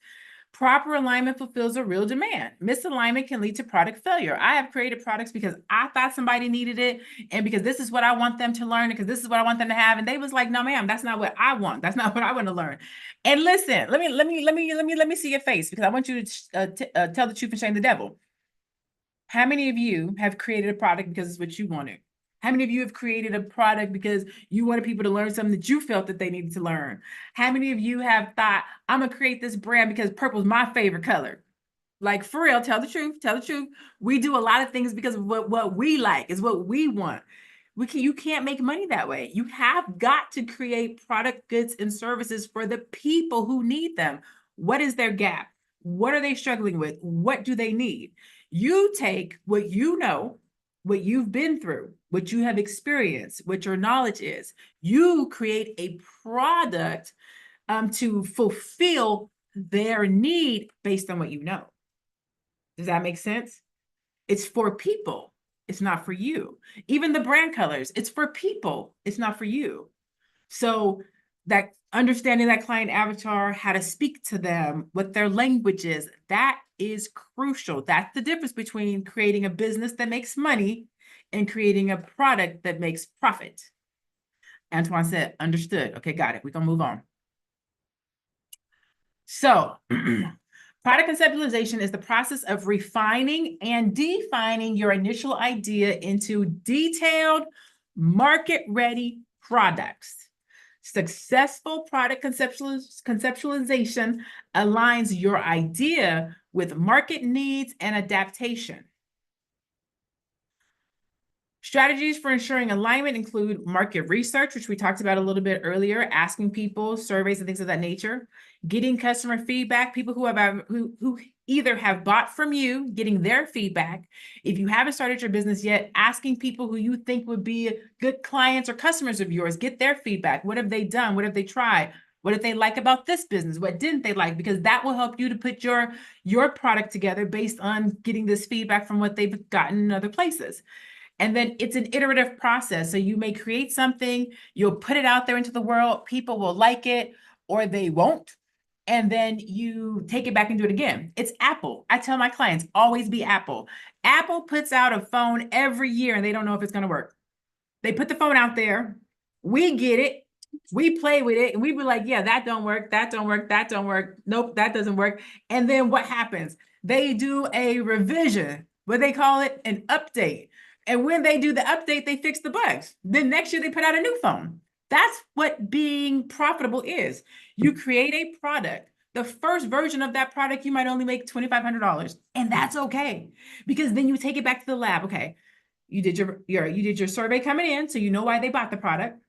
Proper alignment fulfills a real demand. Misalignment can lead to product failure. I have created products because I thought somebody needed it, and because this is what I want them to learn, because this is what I want them to have, and they was like, "No, ma'am, that's not what I want. That's not what I want to learn." And listen, let me see your face, because I want you to tell the truth and shame the devil. How many of you have created a product because it's what you wanted? How many of you have created a product because you wanted people to learn something that you felt that they needed to learn? How many of you have thought, I'm gonna create this brand because purple is my favorite color? Like, for real, tell the truth, tell the truth. We do a lot of things because of what we like, is what we want. You can't make money that way. You have got to create product, goods, and services for the people who need them. What is their gap? What are they struggling with? What do they need? You take what you know, what you've been through, what you have experienced, what your knowledge is. You create a product to fulfill their need based on what you know. Does that make sense? It's for people. It's not for you. Even the brand colors, it's for people. It's not for you. So that understanding that client avatar, how to speak to them, what their language is, that is crucial. That's the difference between creating a business that makes money and creating a product that makes profit. Antoine said, understood. Okay, got it. We're going to move on. So product conceptualization is the process of refining and defining your initial idea into detailed, market-ready products. Successful product conceptualization aligns your idea with market needs and adaptation. Strategies for ensuring alignment include market research, which we talked about a little bit earlier, asking people, surveys, and things of that nature, getting customer feedback, people who either have bought from you, getting their feedback. If you haven't started your business yet, asking people who you think would be good clients or customers of yours, get their feedback. What have they done? What have they tried? What did they like about this business? What didn't they like? Because that will help you to put your product together based on getting this feedback from what they've gotten in other places. And then it's an iterative process. So you may create something, you'll put it out there into the world, people will like it or they won't. And then you take it back and do it again. It's Apple. I tell my clients, always be Apple. Apple puts out a phone every year and they don't know if it's going to work. They put the phone out there. We get it. We play with it and we be like, yeah, that don't work. That don't work. That don't work. Nope, that doesn't work. And then what happens? They do a revision. What they call it? An update. And when they do the update, they fix the bugs. Then next year they put out a new phone. That's what being profitable is. You create a product. The first version of that product, you might only make $2,500, and that's okay, because then you take it back to the lab. Okay, you did your survey coming in, so you know why they bought the product,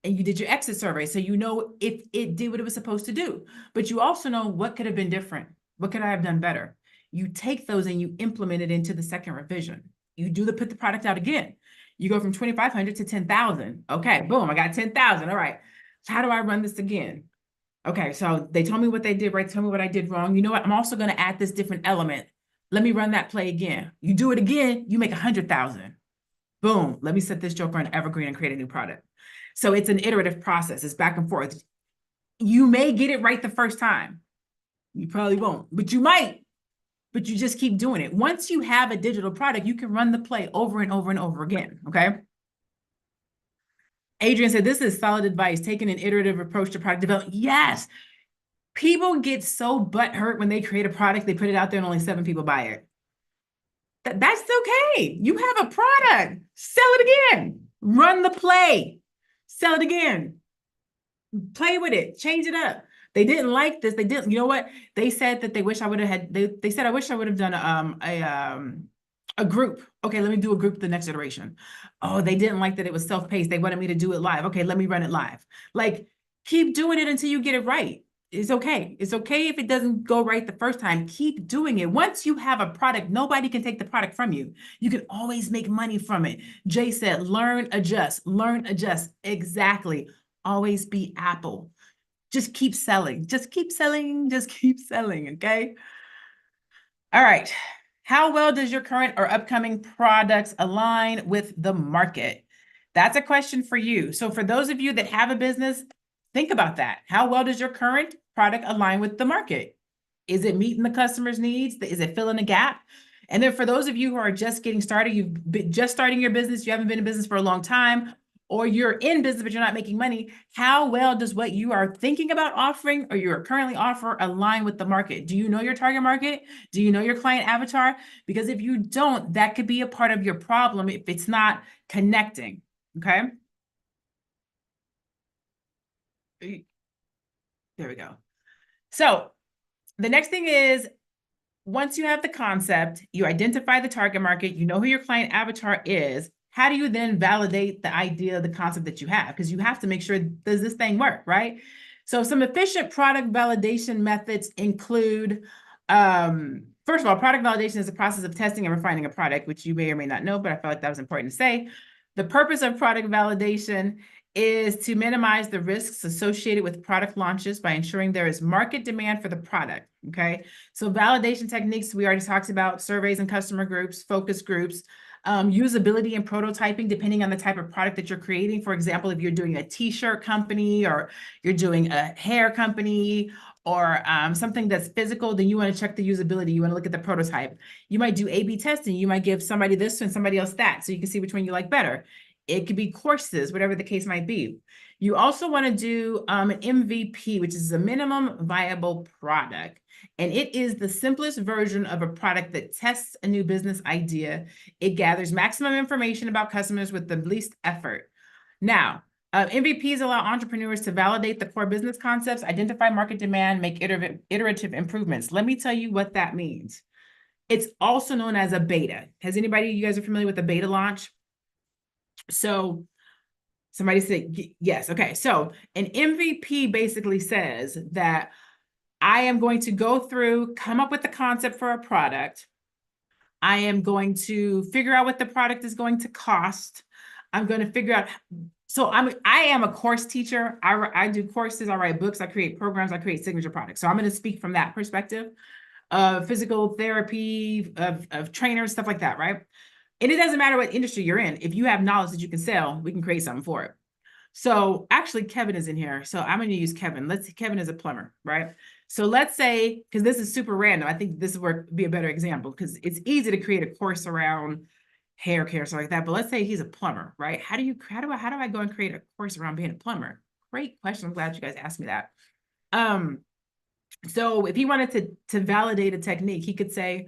and you did your exit survey, so you know if it did what it was supposed to do. But you also know what could have been different. What could I have done better? You take those and you implement it into the second revision. You put the product out again. You go from 2,500 to 10,000. Okay, boom, I got 10,000. All right, so how do I run this again? Okay, so they told me what they did right, tell me what I did wrong. You know what? I'm also going to add this different element. Let me run that play again. You do it again, you make 100,000. Boom, let me set this joker on evergreen and create a new product. So it's an iterative process. It's back and forth. You may get it right the first time. You probably won't, but you might. But you just keep doing it. Once you have a digital product, you can run the play over and over and over again, okay? Adrian said, this is solid advice, taking an iterative approach to product development. Yes, people get so butthurt when they create a product, they put it out there and only 7 people buy it. That's okay. You have a product, sell it again, run the play, sell it again, play with it, change it up. They didn't like this. They didn't, you know what? They said that they wish I would have had, they said, I wish I would have done a group. Okay, let me do a group the next iteration. Oh, they didn't like that it was self-paced. They wanted me to do it live. Okay, let me run it live. Like, keep doing it until you get it right. It's okay. It's okay if it doesn't go right the first time. Keep doing it. Once you have a product, nobody can take the product from you. You can always make money from it. Jay said, learn, adjust, learn, adjust. Exactly. Always be Apple. Just keep selling, just keep selling, just keep selling, okay? All right. How well does your current or upcoming products align with the market? That's a question for you. So for those of you that have a business, think about that. How well does your current product align with the market? Is it meeting the customer's needs? Is it filling a gap? And then for those of you who are just getting started, you've been just starting your business, you haven't been in business for a long time, or you're in business, but you're not making money, how well does what you are thinking about offering or you're currently offer align with the market? Do you know your target market? Do you know your client avatar? Because if you don't, that could be a part of your problem if it's not connecting, okay? There we go. So the next thing is, once you have the concept, you identify the target market, you know who your client avatar is, how do you then validate the idea, the concept that you have? Because you have to make sure, does this thing work, right? So some efficient product validation methods include, first of all, product validation is a process of testing and refining a product, which you may or may not know, but I felt like that was important to say. The purpose of product validation is to minimize the risks associated with product launches by ensuring there is market demand for the product, okay? So validation techniques, we already talked about surveys and customer groups, focus groups, usability and prototyping, depending on the type of product that you're creating. For example, if you're doing a t-shirt company or you're doing a hair company or something that's physical, then you want to check the usability. You want to look at the prototype. You might do A/B testing. You might give somebody this and somebody else that, so you can see which one you like better. It could be courses, whatever the case might be. You also want to do an MVP, which is a minimum viable product. And it is the simplest version of a product that tests a new business idea. It gathers maximum information about customers with the least effort. Now, MVPs allow entrepreneurs to validate the core business concepts, identify market demand, make iterative improvements. Let me tell you what that means. It's also known as a beta. Has anybody, you guys are familiar with a beta launch? So somebody said yes. Okay. So an MVP basically says that I am going to go through, come up with the concept for a product. I am going to figure out what the product is going to cost. I'm going to figure out. So I am a course teacher. I do courses, I write books, I create programs, I create signature products. So I'm going to speak from that perspective of physical therapy, of trainers, stuff like that, right? And it doesn't matter what industry you're in. If you have knowledge that you can sell, we can create something for it. So actually Kevin is in here. So I'm going to use Kevin. Kevin is a plumber, right? So let's say, because this is super random, I think this would be a better example because it's easy to create a course around hair care, stuff like that. But let's say he's a plumber, right? How do I go and create a course around being a plumber? Great question. I'm glad you guys asked me that. So if he wanted to validate a technique, he could say,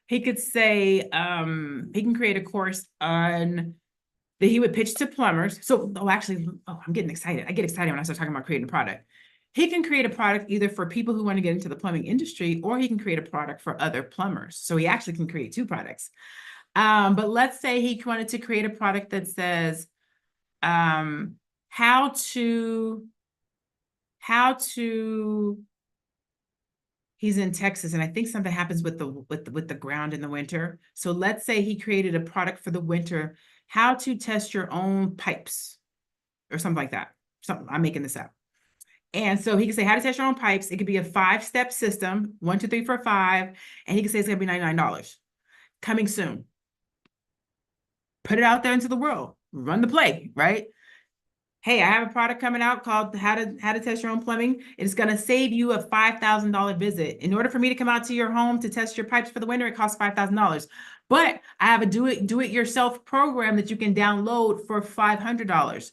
he can create a course on that he would pitch to plumbers. So, I'm getting excited. I get excited when I start talking about creating a product. He can create a product either for people who want to get into the plumbing industry, or he can create a product for other plumbers. So he actually can create two products. But let's say he wanted to create a product that says, how to, he's in Texas, and I think something happens with the ground in the winter. So let's say he created a product for the winter, how to test your own pipes or something like that. I'm making this up. And so he can say how to test your own pipes. It could be a 5-step system, 1, 2, 3, 4, 5. And he can say it's gonna be $99. Coming soon. Put it out there into the world. Run the play, right? Hey, I have a product coming out called how to test your own plumbing. It's going to save you a $5,000 visit. In order for me to come out to your home to test your pipes for the winter, it costs $5,000. But I have a do it yourself program that you can download for $500.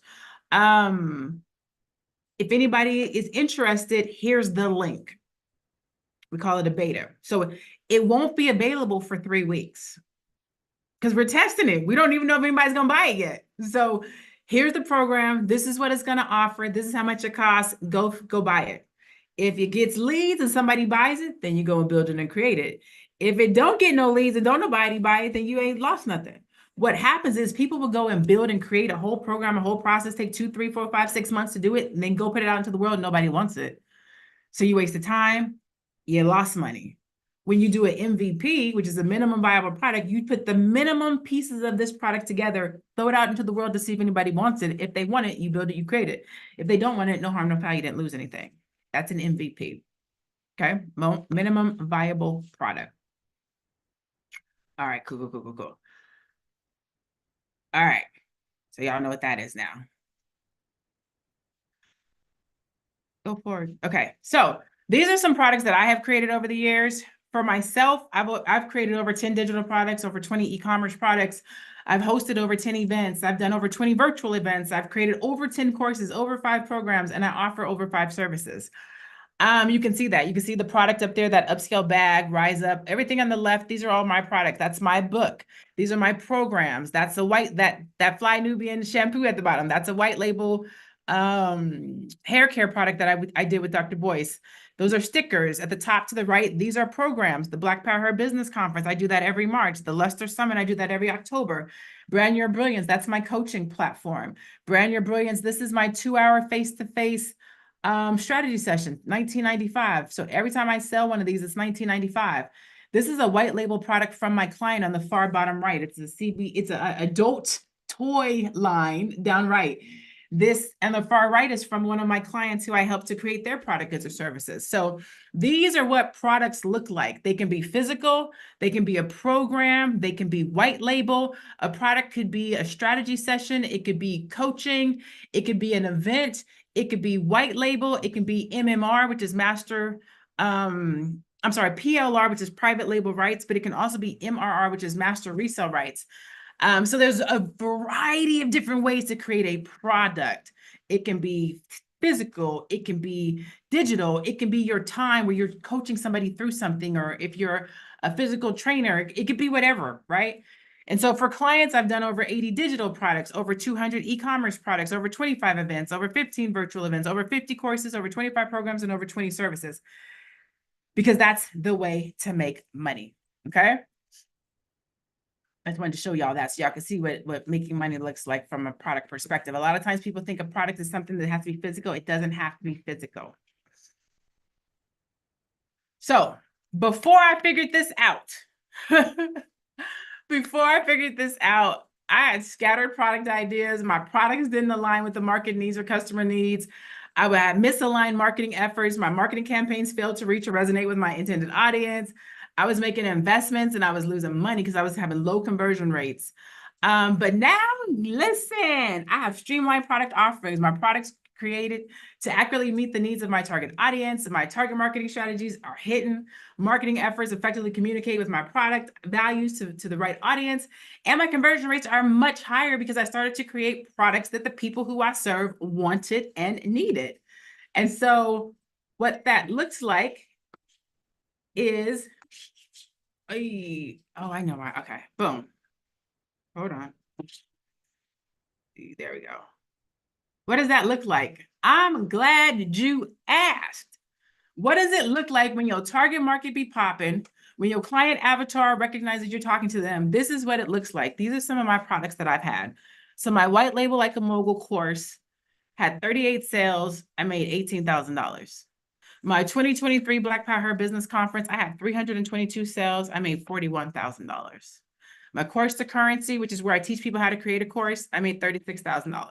If anybody is interested, here's the link. We call it a beta. So it won't be available for 3 weeks because we're testing it. We don't even know if anybody's going to buy it yet. So here's the program. This is what it's going to offer. This is how much it costs. Go buy it. If it gets leads and somebody buys it, then you go and build it and create it. If it don't get no leads and don't nobody buy it, then you ain't lost nothing. What happens is people will go and build and create a whole program, a whole process, take 2, 3, 4, 5, 6 months to do it, and then go put it out into the world. Nobody wants it. So you wasted time, you lost money. When you do an MVP, which is a minimum viable product, you put the minimum pieces of this product together, throw it out into the world to see if anybody wants it. If they want it, you build it, you create it. If they don't want it, no harm, no foul, you didn't lose anything. That's an MVP. Okay, minimum viable product. All right, cool. All right, so y'all know what that is now. Go forward. Okay, so these are some products that I have created over the years. For myself, I've created over 10 digital products, over 20 e-commerce products. I've hosted over 10 events. I've done over 20 virtual events. I've created over 10 courses, over 5 programs, and I offer over 5 services. You can see that. You can see the product up there, that upscale bag, Rise Up, everything on the left. These are all my products. That's my book. These are my programs. That's a that Fly Nubian shampoo at the bottom. That's a white label hair care product that I did with Dr. Boyce. Those are stickers. At the top to the right, these are programs. The Black Power Hair Business Conference, I do that every March. The Luster Summit, I do that every October. Brand Your Brilliance, that's my coaching platform. Brand Your Brilliance, this is my 2-hour face-to-face strategy session, $19.95. So every time I sell one of these, it's $19.95. This is a white label product from my client on the far bottom right. It's it's an adult toy line down right. This and the far right is from one of my clients who I helped to create their product, goods, or services. So these are what products look like. They can be physical, they can be a program, they can be white label. A product could be a strategy session, it could be coaching, it could be an event, it could be white label, it can be MMR, which is PLR, which is private label rights, but it can also be MRR, which is master resale rights. So there's a variety of different ways to create a product. It can be physical, it can be digital, it can be your time where you're coaching somebody through something, or if you're a physical trainer, it could be whatever, right? And so for clients, I've done over 80 digital products, over 200 e-commerce products, over 25 events, over 15 virtual events, over 50 courses, over 25 programs, and over 20 services, because that's the way to make money, okay? I just wanted to show y'all that so y'all can see what making money looks like from a product perspective. A lot of times people think a product is something that has to be physical. It doesn't have to be physical. So before I figured this out, I had scattered product ideas. My products didn't align with the market needs or customer needs. I had misaligned marketing efforts. My marketing campaigns failed to reach or resonate with my intended audience. I was making investments and I was losing money because I was having low conversion rates. But now, listen, I have streamlined product offerings. My products created to accurately meet the needs of my target audience. My target marketing strategies are hidden. Marketing efforts effectively communicate with my product values to the right audience. And my conversion rates are much higher because I started to create products that the people who I serve wanted and needed. And so what that looks like is, oh, I know why. Okay, boom. Hold on. There we go. What does that look like? I'm glad you asked. What does it look like when your target market be popping, when your client avatar recognizes you're talking to them? This is what it looks like. These are some of my products that I've had. So my white label like a mogul course had 38 sales. I made $18,000. My 2023 Black Power Business Conference, I had 322 sales. I made $41,000. My course to currency, which is where I teach people how to create a course, I made $36,000.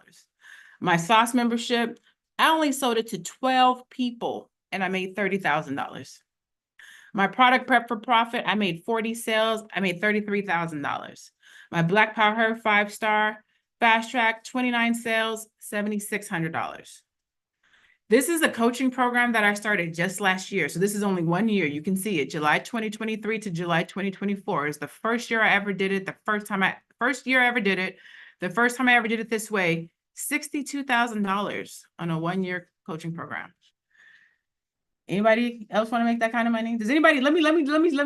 My sauce membership, I only sold it to 12 people and I made $30,000. My product prep for profit, I made 40 sales. I made $33,000. My Black Power 5-star fast track, 29 sales, $7,600. This is a coaching program that I started just last year. So this is only 1 year. You can see it. July 2023 to July 2024 is the first year I ever did it. The first year I ever did it. The first time I ever did it this way, $62,000 on a 1-year coaching program. Anybody else want to make that kind of money? Does anybody, let me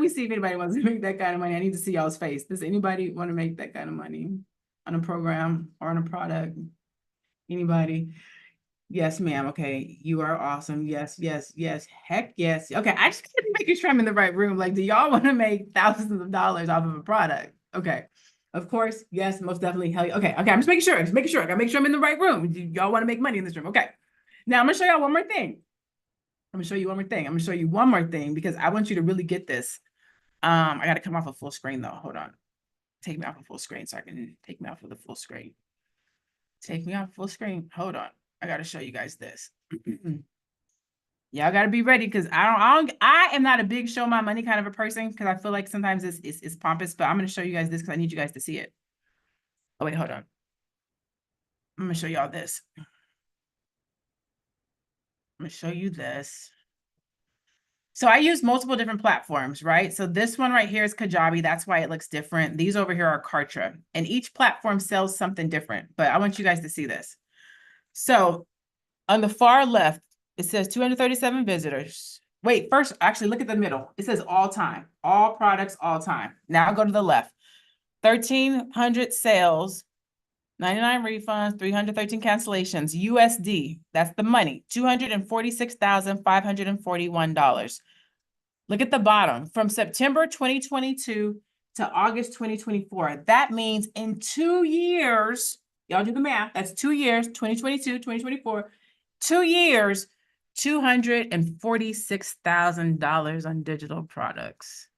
see if anybody wants to make that kind of money. I need to see y'all's face. Does anybody want to make that kind of money on a program or on a product? Anybody? Yes, ma'am. Okay. You are awesome. Yes, yes, yes. Heck yes. Okay. I just gotta make sure I'm in the right room. Like, do y'all want to make thousands of dollars off of a product? Okay. Of course. Yes, most definitely. Hell yeah. Okay. Okay. I'm just making sure. I gotta make sure I'm in the right room. Y'all want to make money in this room. Okay. Now I'm gonna show y'all one more thing. I'm gonna show you one more thing because I want you to really get this. I gotta come off of full screen though. Hold on. Take me off of full screen so I can take me off of the full screen. Take me off full screen. Hold on. I got to show you guys this. Y'all got to be ready because I am not a big show my money kind of a person because I feel like sometimes it's pompous, but I'm going to show you guys this because I need you guys to see it. Oh, wait, hold on. I'm going to show y'all this. I'm going to show you this. So I use multiple different platforms, right? So this one right here is Kajabi. That's why it looks different. These over here are Kartra. And each platform sells something different, but I want you guys to see this. So on the far left, it says 237 visitors. Wait, first, actually look at the middle. It says all time, all products, all time. Now go to the left. 1,300 sales, 99 refunds, 313 cancellations, USD. That's the money, $246,541. Look at the bottom. From September 2022 to August 2024. That means in 2 years, y'all do the math. That's 2 years, 2022, 2024, 2 years, $246,000 on digital products.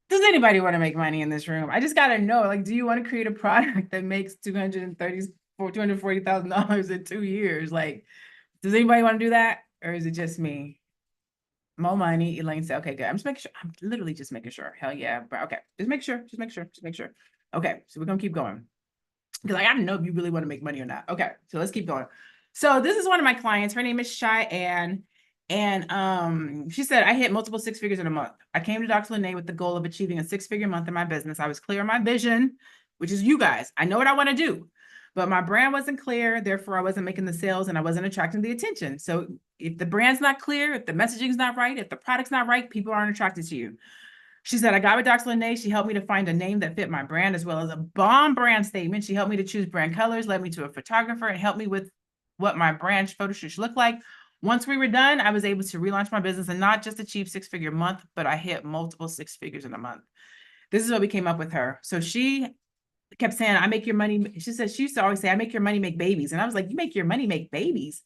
Does anybody want to make money in this room? I just got to know, like, do you want to create a product that makes $240,000 in 2 years? Like, does anybody want to do that? Or is it just me? More money. Elaine said, okay, good. I'm just making sure. I'm literally just making sure. Hell yeah. But okay. Just make sure. Okay. So we're going to keep going. Because I got to know if you really want to make money or not. Okay. So let's keep going. So this is one of my clients. Her name is Cheyenne. And she said, I hit multiple 6 figures in a month. I came to Dr. Lene with the goal of achieving a 6-figure month in my business. I was clear on my vision, which is you guys. I know what I want to do, but my brand wasn't clear. Therefore, I wasn't making the sales and I wasn't attracting the attention. So if the brand's not clear, if the messaging's not right, if the product's not right, people aren't attracted to you. She said, I got with Dr. Lene. She helped me to find a name that fit my brand as well as a bomb brand statement. She helped me to choose brand colors, led me to a photographer, and helped me with what my brand photo shoot should look like. Once we were done, I was able to relaunch my business and not just achieve 6-figure month, but I hit multiple 6 figures in a month. This is what we came up with her. So she kept saying, I make your money. She said, she used to always say, I make your money make babies. And I was like, you make your money make babies?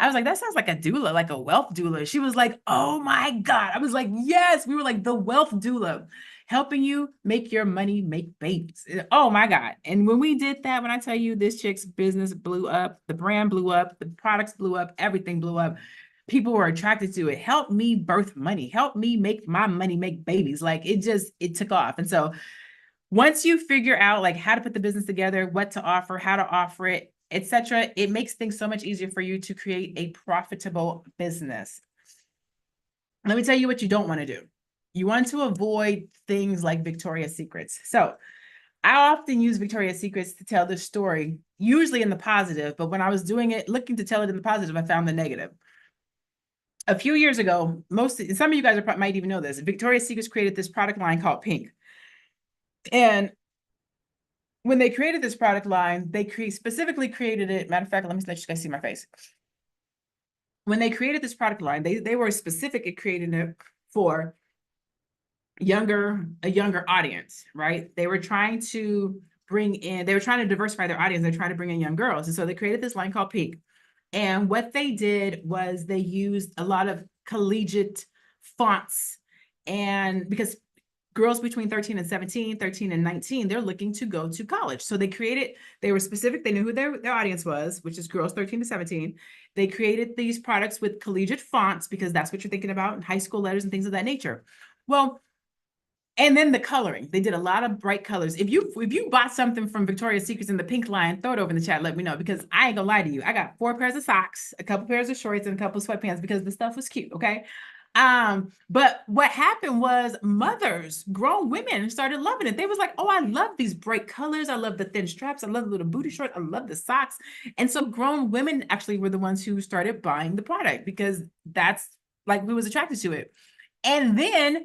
I was like, that sounds like a doula, like a wealth doula. She was like, oh my God. I was like, yes. We were like the wealth doula, helping you make your money make babies. Oh my God. And when we did that, when I tell you this chick's business blew up, the brand blew up, the products blew up, everything blew up. People were attracted to it. Help me birth money. Help me make my money make babies. Like it took off. And so once you figure out like how to put the business together, what to offer, how to offer it, etc., it makes things so much easier for you to create a profitable business. Let me tell you what you don't want to do. You want to avoid things like Victoria's Secrets. So I often use Victoria's Secrets to tell this story, usually in the positive, but when I was doing it, looking to tell it in the positive, I found the negative. A few years ago, some of you guys might even know this, Victoria's Secrets created this product line called Pink. And when they created this product line, they specifically created it. Matter of fact, let me let you guys see my face. When they created this product line, they were specific at creating it for a younger audience, right? They were trying to diversify their audience. They're trying to bring in young girls. And so they created this line called Pink. And what they did was they used a lot of collegiate fonts. And because girls between 13 and 17, 13 and 19, they're looking to go to college. So they were specific. They knew who their audience was, which is girls 13 to 17. They created these products with collegiate fonts because that's what you're thinking about in high school letters and things of that nature. Well, and then the coloring. They did a lot of bright colors. If you bought something from Victoria's Secrets in the pink line, throw it over in the chat. Let me know, because I ain't gonna lie to you. I got 4 pairs of socks, a couple pairs of shorts, and a couple of sweatpants because the stuff was cute. Okay. But what happened was mothers, grown women, started loving it. They was like, oh, I love these bright colors. I love the thin straps. I love the little booty shorts. I love the socks. And so grown women actually were the ones who started buying the product because that's like, we was attracted to it. And then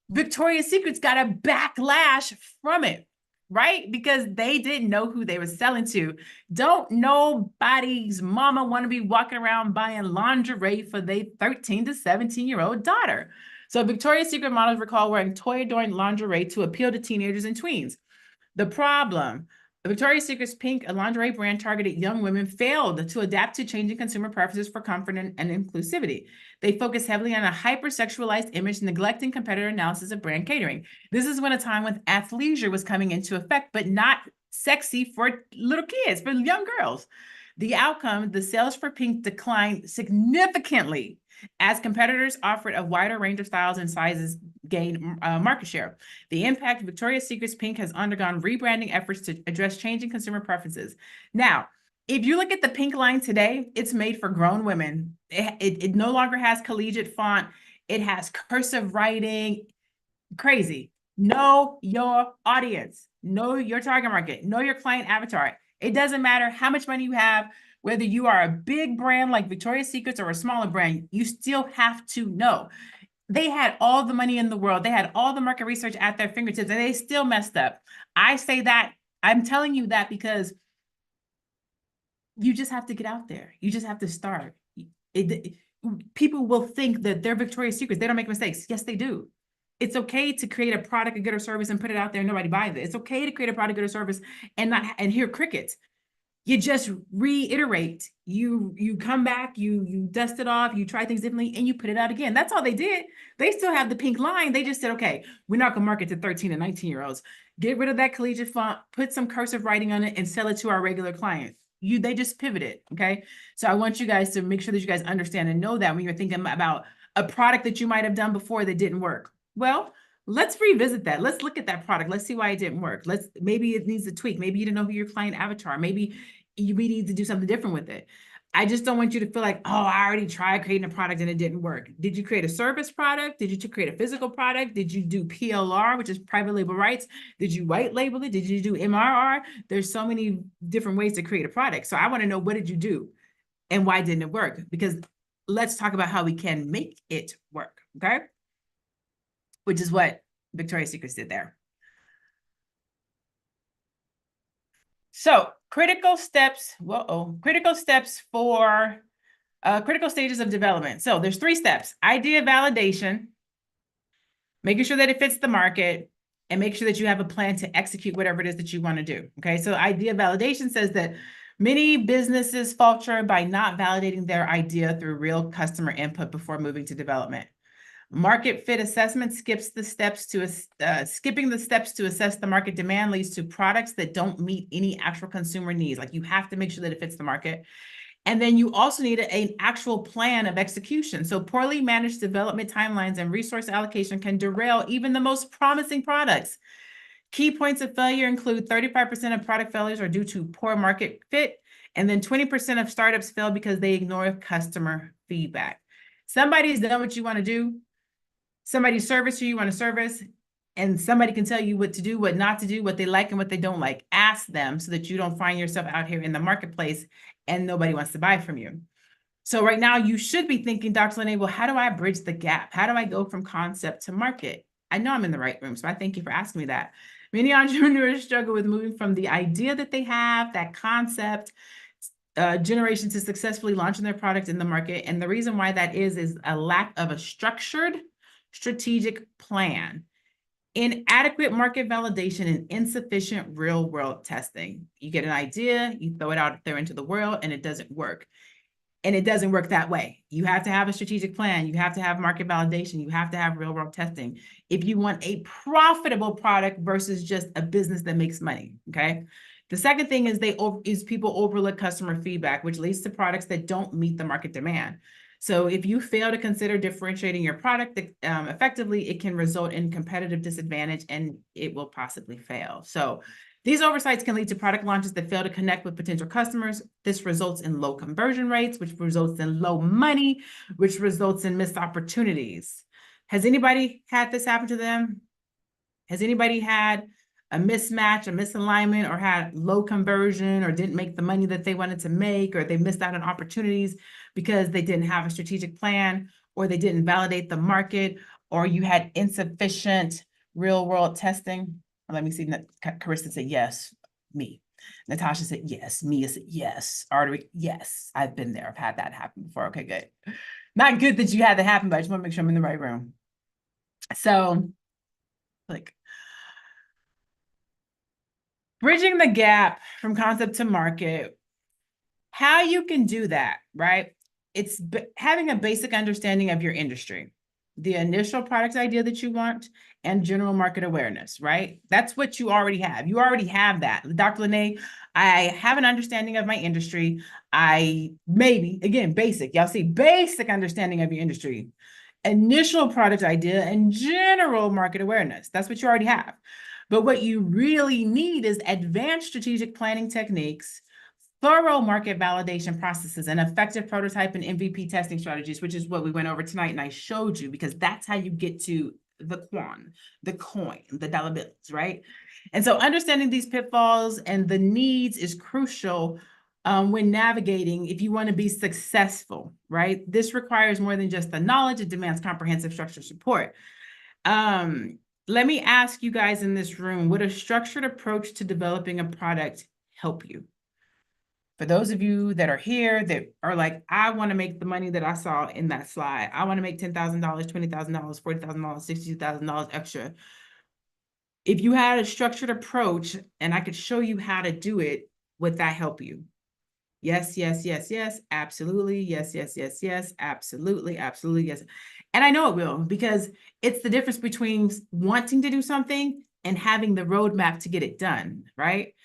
Victoria's Secrets got a backlash from it, right? Because they didn't know who they were selling to. Don't nobody's mama want to be walking around buying lingerie for their 13 to 17-year-old daughter. So Victoria's Secret models recall wearing toy-adorned lingerie to appeal to teenagers and tweens. The problem, Victoria's Secret's Pink, a lingerie brand targeted young women, failed to adapt to changing consumer preferences for comfort and inclusivity. They focused heavily on a hypersexualized image, neglecting competitor analysis of brand catering. This is when a time when athleisure was coming into effect, but not sexy for little kids, for young girls. The outcome, the sales for Pink declined significantly as competitors offered a wider range of styles and sizes gained market share. The impact, Victoria's Secret's Pink has undergone rebranding efforts to address changing consumer preferences. Now, if you look at the Pink line today, it's made for grown women. It no longer has collegiate font. It has cursive writing. Crazy. Know your audience. Know your target market. Know your client avatar. It doesn't matter how much money you have, whether you are a big brand like Victoria's Secrets or a smaller brand, you still have to know. They had all the money in the world. They had all the market research at their fingertips, and they still messed up. I say that, I'm telling you that because you just have to get out there. You just have to start. People will think that they're Victoria's Secrets. They don't make mistakes. Yes, they do. It's okay to create a product, a good or service, and put it out there and nobody buys it. It's okay to create a product, good or service, and hear crickets. You just reiterate. You come back, you dust it off, you try things differently, and you put it out again. That's all they did. They still have the Pink line. They just said, okay, we're not gonna market to 13 and 19-year-olds. Get rid of that collegiate font, put some cursive writing on it, and sell it to our regular clients. They just pivoted. Okay. So I want you guys to make sure that you guys understand and know that when you're thinking about a product that you might have done before that didn't work. Well, let's revisit that. Let's look at that product. Let's see why it didn't work. Maybe it needs a tweak. Maybe you didn't know who your client avatar. Maybe we need to do something different with it. I just don't want you to feel like, oh, I already tried creating a product and it didn't work. Did you create a service product? Did you create a physical product? Did you do PLR, which is private label rights? Did you white label it? Did you do MRR? There's so many different ways to create a product. So I want to know, what did you do and why didn't it work? Because let's talk about how we can make it work. Okay. Which is what Victoria's Secret did there. So critical steps, critical steps for critical stages of development. So there's 3 steps: idea validation, making sure that it fits the market, and make sure that you have a plan to execute whatever it is that you want to do. Okay, so idea validation says that many businesses falter by not validating their idea through real customer input before moving to development. Market fit assessment skipping the steps to assess the market demand leads to products that don't meet any actual consumer needs. Like, you have to make sure that it fits the market. And then you also need an actual plan of execution. So poorly managed development timelines and resource allocation can derail even the most promising products. Key points of failure include 35% of product failures are due to poor market fit, and then 20% of startups fail because they ignore customer feedback. Somebody's done what you want to do. Somebody service who you want to service, and somebody can tell you what to do, what not to do, what they like and what they don't like. Ask them so that you don't find yourself out here in the marketplace and nobody wants to buy from you. So right now you should be thinking, Dr. Lene, well, how do I bridge the gap? How do I go from concept to market? I know I'm in the right room, so I thank you for asking me that. Many entrepreneurs struggle with moving from the idea that they have, that concept, generation, to successfully launching their product in the market. And the reason why that is a lack of a structured strategic plan, inadequate market validation, and insufficient real-world testing. You get an idea, you throw it out there into the world, and it doesn't work. And it doesn't work that way. You have to have a strategic plan. You have to have market validation. You have to have real-world testing if you want a profitable product versus just a business that makes money, okay? The second thing is people overlook customer feedback, which leads to products that don't meet the market demand. So if you fail to consider differentiating your product effectively, it can result in competitive disadvantage and it will possibly fail. So these oversights can lead to product launches that fail to connect with potential customers. This results in low conversion rates, which results in low money, which results in missed opportunities. Has anybody had this happen to them? Has anybody had a mismatch, a misalignment, or had low conversion, or didn't make the money that they wanted to make, or they missed out on opportunities because they didn't have a strategic plan, or they didn't validate the market, or you had insufficient real-world testing? Let me see. Carissa said yes, me. Natasha said yes. Mia said yes. Artery, yes. I've been there. I've had that happen before. Okay, good. Not good that you had that happen, but I just want to make sure I'm in the right room. So, like, bridging the gap from concept to market, how you can do that, right? It's having a basic understanding of your industry, the initial product idea that you want, and general market awareness, right? That's what you already have. You already have that. Dr. Lene, I have an understanding of my industry. Again, basic. Y'all see, basic understanding of your industry, initial product idea, and general market awareness. That's what you already have. But what you really need is advanced strategic planning techniques, thorough market validation processes, and effective prototype and MVP testing strategies, which is what we went over tonight and I showed you, because that's how you get to the coin, the dollar bills, right? And so understanding these pitfalls and the needs is crucial when navigating if you want to be successful, right? This requires more than just the knowledge. It demands comprehensive structured support. Let me ask you guys in this room, would a structured approach to developing a product help you? For those of you that are here that are like, I want to make the money that I saw in that slide. I want to make $10,000, $20,000, $40,000, $62,000 extra. If you had a structured approach and I could show you how to do it, would that help you? Yes, yes, yes, yes, absolutely. Yes, yes, yes, yes, absolutely, absolutely, yes. And I know it will, because it's the difference between wanting to do something and having the roadmap to get it done, right?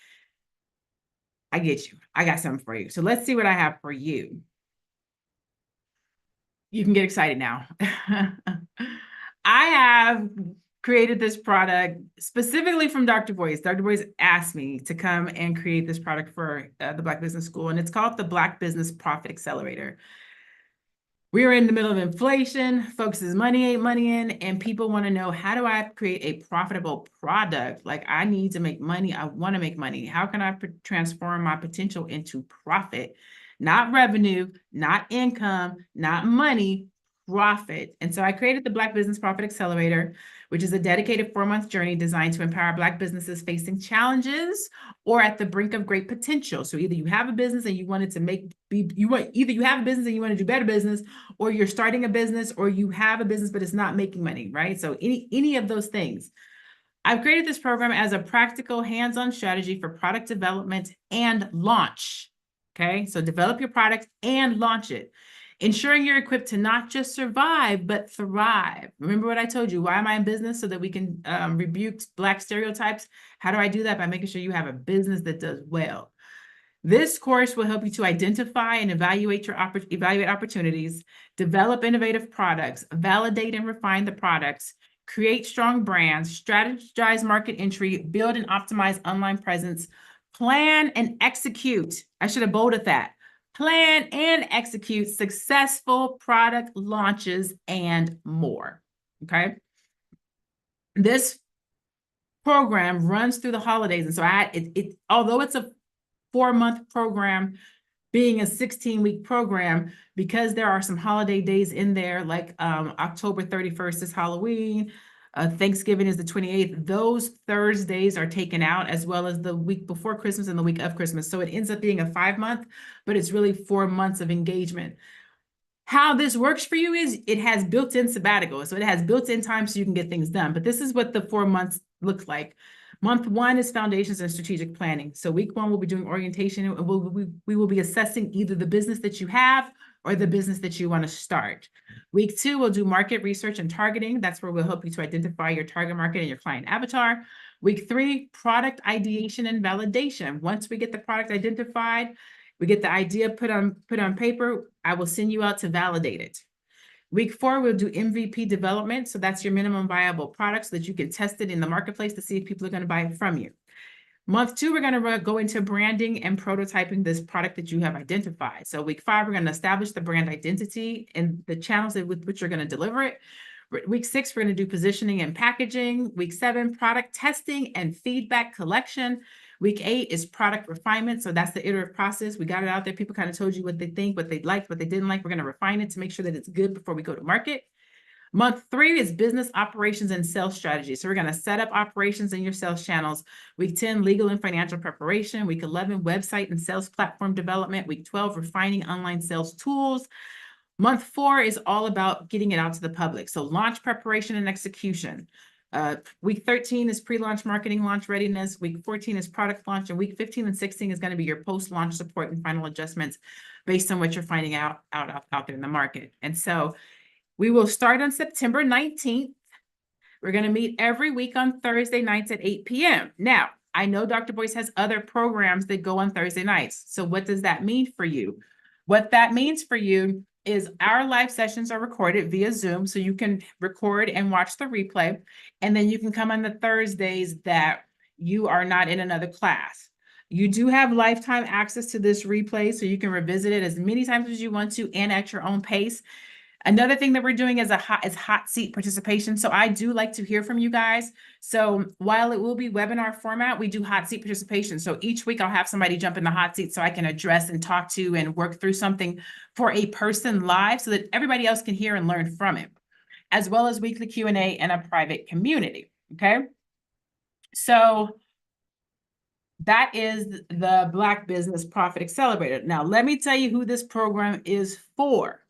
I get you. I got something for you. So let's see what I have for you. You can get excited now. I have created this product specifically from Dr. Boyce. Dr. Boyce asked me to come and create this product for the Black Business School, and it's called the Black Business Profit Accelerator. We're in the middle of inflation, folks' money ain't money in, and people want to know, how do I create a profitable product? Like, I need to make money. I want to make money. How can I transform my potential into profit? Not revenue, not income, not money, profit. And so I created the Black Business Profit Accelerator, which is a dedicated 4-month journey designed to empower Black businesses facing challenges or at the brink of great potential. So either you have a business and you wanted to either you have a business and you want to do better business, or you're starting a business, or you have a business, but it's not making money, right? So any of those things. I've created this program as a practical hands-on strategy for product development and launch. Okay, so develop your product and launch it, ensuring you're equipped to not just survive, but thrive. Remember what I told you, why am I in business? So that we can rebuke Black stereotypes. How do I do that? By making sure you have a business that does well. This course will help you to identify and evaluate opportunities, develop innovative products, validate and refine the products, create strong brands, strategize market entry, build and optimize online presence, plan and execute. I should have bolded that. Plan and execute successful product launches and more. Okay. This program runs through the holidays. And so although it's a 4-month program, being a 16-week program, because there are some holiday days in there, like October 31st is Halloween, Thanksgiving is the 28th. Those Thursdays are taken out, as well as the week before Christmas and the week of Christmas. So it ends up being a 5-month, but it's really 4 months of engagement. How this works for you is it has built-in sabbatical. So it has built-in time so you can get things done. But this is what the 4 months looks like. Month 1 is foundations and strategic planning. So week 1, we'll be doing orientation, and we will be assessing either the business that you have or the business that you want to start. Week 2, we'll do market research and targeting. That's where we'll help you to identify your target market and your client avatar. Week 3, product ideation and validation. Once we get the product identified, we get the idea put on paper, I will send you out to validate it. Week 4, we'll do MVP development. So that's your minimum viable product so that you can test it in the marketplace to see if people are going to buy it from you. Month 2, we're going to go into branding and prototyping this product that you have identified. So week 5, we're going to establish the brand identity and the channels with which you're going to deliver it. Week 6, we're going to do positioning and packaging. Week 7, product testing and feedback collection. Week 8 is product refinement. So that's the iterative process. We got it out there. People kind of told you what they think, what they liked, what they didn't like. We're going to refine it to make sure that it's good before we go to market. Month 3 is business operations and sales strategy. So we're going to set up operations in your sales channels. Week 10, legal and financial preparation. Week 11, website and sales platform development. Week 12, refining online sales tools. Month 4 is all about getting it out to the public. So launch preparation and execution. Week 13 is pre-launch marketing, launch readiness. Week 14 is product launch. And week 15 and 16 is going to be your post-launch support and final adjustments based on what you're finding out there in the market. And so we will start on September 19th. We're going to meet every week on Thursday nights at 8 p.m. Now, I know Dr. Boyce has other programs that go on Thursday nights. So what does that mean for you? What that means for you is our live sessions are recorded via Zoom, so you can record and watch the replay, and then you can come on the Thursdays that you are not in another class. You do have lifetime access to this replay, so you can revisit it as many times as you want to and at your own pace. Another thing that we're doing is hot seat participation. So I do like to hear from you guys. So while it will be webinar format, we do hot seat participation. So each week I'll have somebody jump in the hot seat so I can address and talk to and work through something for a person live so that everybody else can hear and learn from it, as well as weekly Q&A and a private community. Okay. So that is the Black Business Profit Accelerator. Now, let me tell you who this program is for.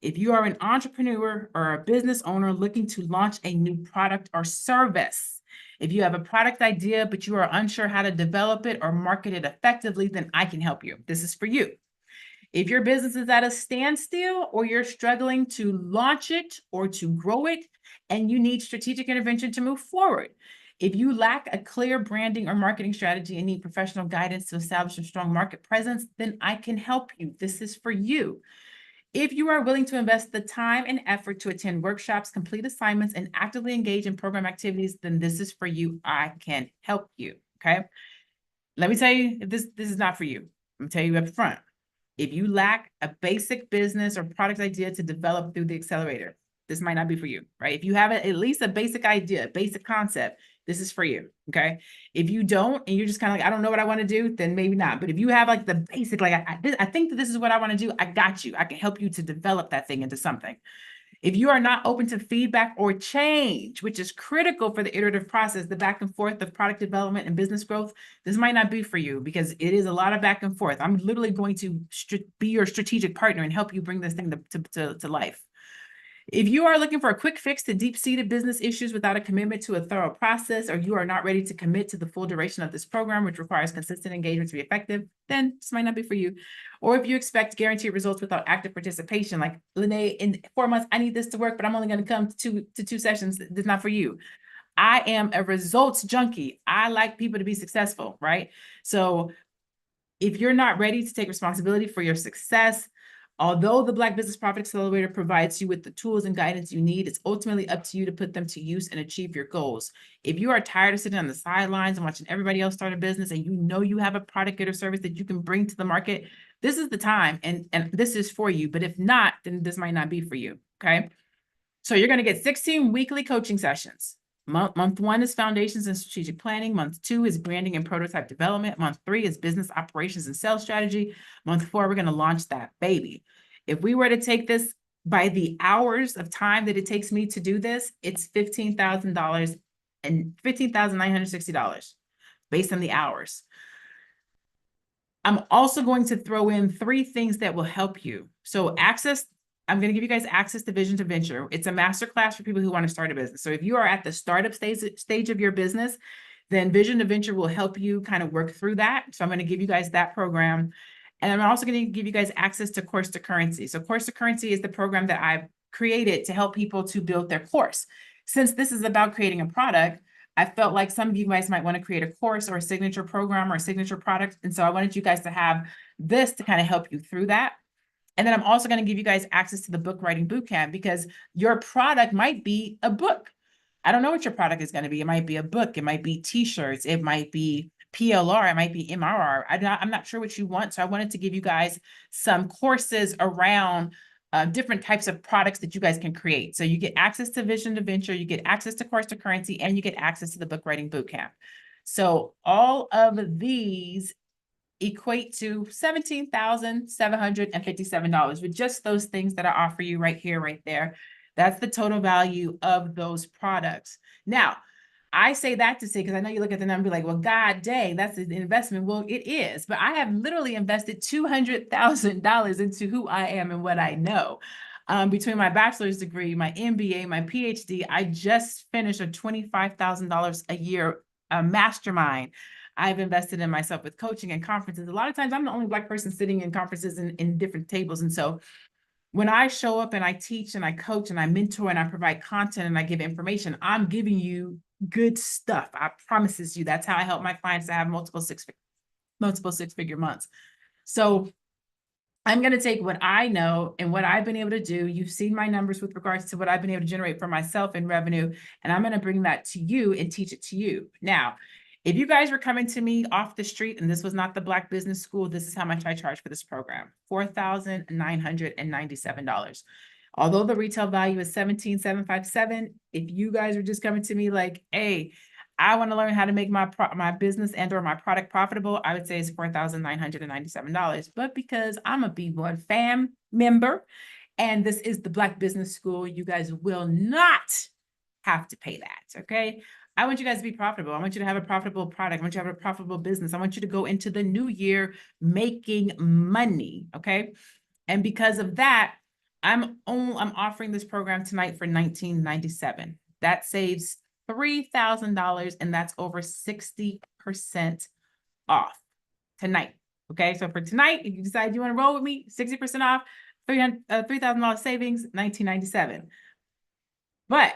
If you are an entrepreneur or a business owner looking to launch a new product or service, if you have a product idea, but you are unsure how to develop it or market it effectively, then I can help you. This is for you. If your business is at a standstill or you're struggling to launch it or to grow it, and you need strategic intervention to move forward. If you lack a clear branding or marketing strategy and need professional guidance to establish a strong market presence, then I can help you. This is for you. If you are willing to invest the time and effort to attend workshops, complete assignments, and actively engage in program activities, then this is for you. I can help you, okay? Let me tell you, if this is not for you. I'm gonna tell you up front. If you lack a basic business or product idea to develop through the accelerator, this might not be for you, right? If you have at least a basic idea, basic concept, this is for you, okay? If you don't, and you're just kind of like, I don't know what I want to do, then maybe not. But if you have like the basic, like, I think that this is what I want to do, I got you. I can help you to develop that thing into something. If you are not open to feedback or change, which is critical for the iterative process, the back and forth of product development and business growth, this might not be for you because it is a lot of back and forth. I'm literally going to be your strategic partner and help you bring this thing to life. If you are looking for a quick fix to deep-seated business issues without a commitment to a thorough process, or you are not ready to commit to the full duration of this program, which requires consistent engagement to be effective, then this might not be for you. Or if you expect guaranteed results without active participation, like, Lene, in 4 months, I need this to work, but I'm only going to come to two sessions. This is not for you. I am a results junkie. I like people to be successful, right? So if you're not ready to take responsibility for your success, although the Black Business Profit Accelerator provides you with the tools and guidance you need, it's ultimately up to you to put them to use and achieve your goals. If you are tired of sitting on the sidelines and watching everybody else start a business, and you know you have a product or service that you can bring to the market, this is the time, and this is for you. But if not, then this might not be for you, okay? So you're going to get 16 weekly coaching sessions. Month 1 is foundations and strategic planning. Month 2 is branding and prototype development. Month 3 is business operations and sales strategy. Month 4, we're going to launch that baby. If we were to take this by the hours of time that it takes me to do this, it's $15,000 and $15,960 based on the hours. I'm also going to throw in 3 things that will help you. So I'm going to give you guys access to Vision to Venture. It's a masterclass for people who want to start a business. So if you are at the startup stage of your business, then Vision to Venture will help you kind of work through that. So I'm going to give you guys that program. And I'm also going to give you guys access to Course to Currency. So Course to Currency is the program that I've created to help people to build their course. Since this is about creating a product, I felt like some of you guys might want to create a course or a signature program or a signature product. And so I wanted you guys to have this to kind of help you through that. And then I'm also going to give you guys access to the book writing bootcamp, because your product might be a book. I don't know what your product is going to be. It might be a book. It might be t-shirts. It might be PLR. It might be MRR. I'm not sure what you want. So I wanted to give you guys some courses around different types of products that you guys can create. So you get access to Vision to Venture, you get access to Course to Currency, and you get access to the book writing bootcamp. So all of these equate to $17,757 with just those things that I offer you right here, right there. That's the total value of those products. Now, I say that to say, because I know you look at the number like, well, God dang, that's an investment. Well, it is, but I have literally invested $200,000 into who I am and what I know. Between my bachelor's degree, my MBA, my PhD, I just finished a $25,000 a year mastermind. I've invested in myself with coaching and conferences. A lot of times I'm the only Black person sitting in conferences in different tables. And so when I show up and I teach and I coach and I mentor and I provide content and I give information, I'm giving you good stuff. I promises you. That's how I help my clients to have multiple six-figure months. So I'm going to take what I know and what I've been able to do. You've seen my numbers with regards to what I've been able to generate for myself in revenue, and I'm going to bring that to you and teach it to you. Now, if you guys were coming to me off the street and this was not the Black Business School, this is how much I charge for this program: $4,997. Although the retail value is $17,757, if you guys are just coming to me like, hey, I want to learn how to make my business and or my product profitable, I would say it's $4,997. But because I'm a B1 fam member and this is the Black Business School, you guys will not have to pay that, okay? I want you guys to be profitable. I want you to have a profitable product. I want you to have a profitable business. I want you to go into the new year making money, okay? And because of that, I'm offering this program tonight for $1997. That saves $3,000, and that's over 60% off tonight, okay? So for tonight, if you decide you want to roll with me, 60% off, $3,000 savings, $1997. But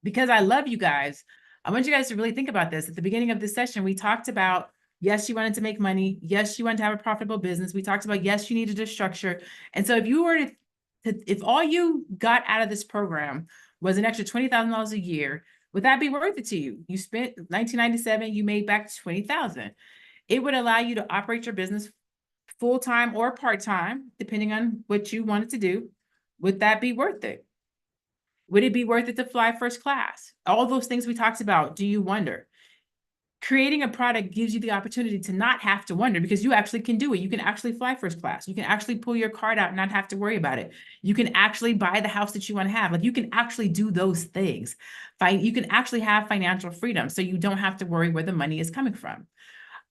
because I love you guys, I want you guys to really think about this. At the beginning of this session, we talked about, yes, you wanted to make money. Yes, you wanted to have a profitable business. We talked about, yes, you needed a structure. And so if you were if all you got out of this program was an extra $20,000 a year, would that be worth it to you? You spent $1997, you made back $20,000. It would allow you to operate your business full-time or part-time, depending on what you wanted to do. Would that be worth it? Would it be worth it to fly first class? All those things we talked about, do you wonder? Creating a product gives you the opportunity to not have to wonder, because you actually can do it. You can actually fly first class. You can actually pull your card out and not have to worry about it. You can actually buy the house that you want to have. Like, you can actually do those things. You can actually have financial freedom, so you don't have to worry where the money is coming from.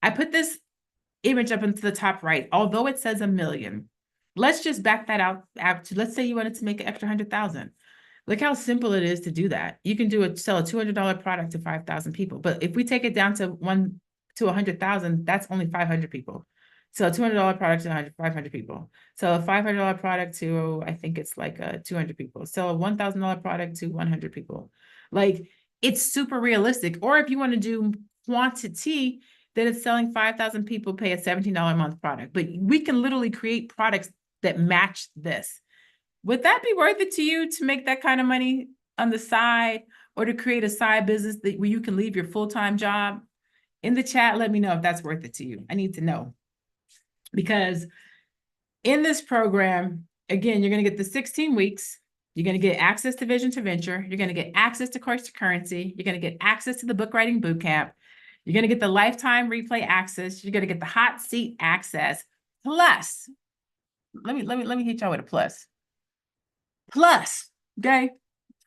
I put this image up into the top right. Although it says 1 million, let's just back that out to, let's say you wanted to make an extra 100,000. Look how simple it is to do that. You can sell a $200 product to 5,000 people. But if we take it down to 100,000, that's only 500 people. So a $200 product to 500 people. So a $500 product to, I think it's like 200 people. So a $1,000 product to 100 people. Like, it's super realistic. Or if you want to do quantity, then it's selling 5,000 people, pay a $17 a month product. But we can literally create products that match this. Would that be worth it to you to make that kind of money on the side, or to create a side business where you can leave your full-time job? In the chat, let me know if that's worth it to you. I need to know. Because in this program, again, you're going to get the 16 weeks. You're going to get access to Vision to Venture. You're going to get access to Course to Currency. You're going to get access to the book writing bootcamp. You're going to get the lifetime replay access. You're going to get the hot seat access. Plus, let me hit y'all with a plus. Plus, okay?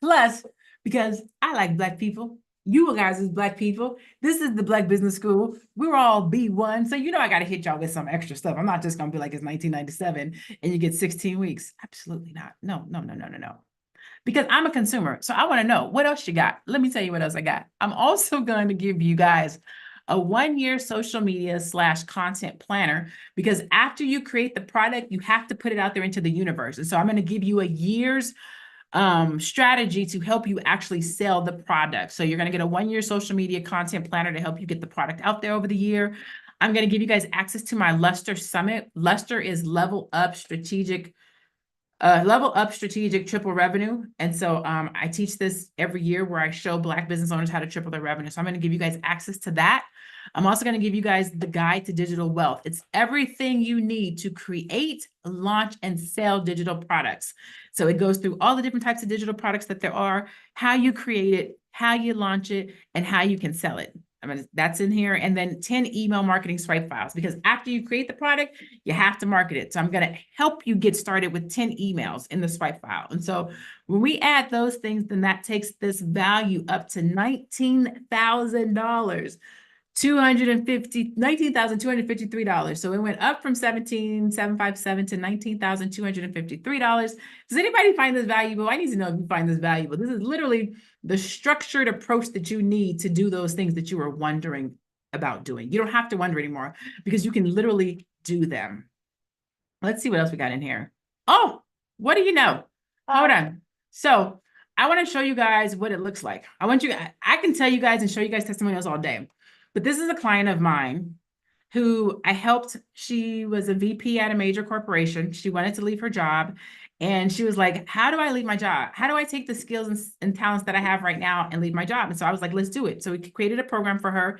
Plus, because I like Black people. You guys is Black people. This is the Black Business School. We're all B1. So, I got to hit y'all with some extra stuff. I'm not just going to be like, it's 1997 and you get 16 weeks. Absolutely not. No. Because I'm a consumer. So I want to know, what else you got? Let me tell you what else I got. I'm also going to give you guys a 1-year social media / content planner, because after you create the product, you have to put it out there into the universe. And so I'm going to give you a year's strategy to help you actually sell the product. So you're going to get a 1-year social media content planner to help you get the product out there over the year. I'm going to give you guys access to my Luster Summit. Luster is level up strategic triple revenue. And so I teach this every year, where I show Black business owners how to triple their revenue. So I'm going to give you guys access to that. I'm also going to give you guys the guide to digital wealth. It's everything you need to create, launch, and sell digital products. So it goes through all the different types of digital products that there are, how you create it, how you launch it, and how you can sell it. I mean, that's in here. And then 10 email marketing swipe files, because after you create the product, you have to market it. So I'm going to help you get started with 10 emails in the swipe file. And so when we add those things, then that takes this value up to $19,253. So it went up from $17,757 to $19,253. Does anybody find this valuable? I need to know if you find this valuable. This is literally the structured approach that you need to do those things that you were wondering about doing. You don't have to wonder anymore, because you can literally do them. Let's see what else we got in here. Oh, what do you know? Hold on. So I want to show you guys what it looks like. I can tell you guys and show you guys testimonials all day. But this is a client of mine who I helped. She was a VP at a major corporation. She wanted to leave her job. And she was like, how do I leave my job? How do I take the skills and talents that I have right now and leave my job? And so I was like, let's do it. So we created a program for her.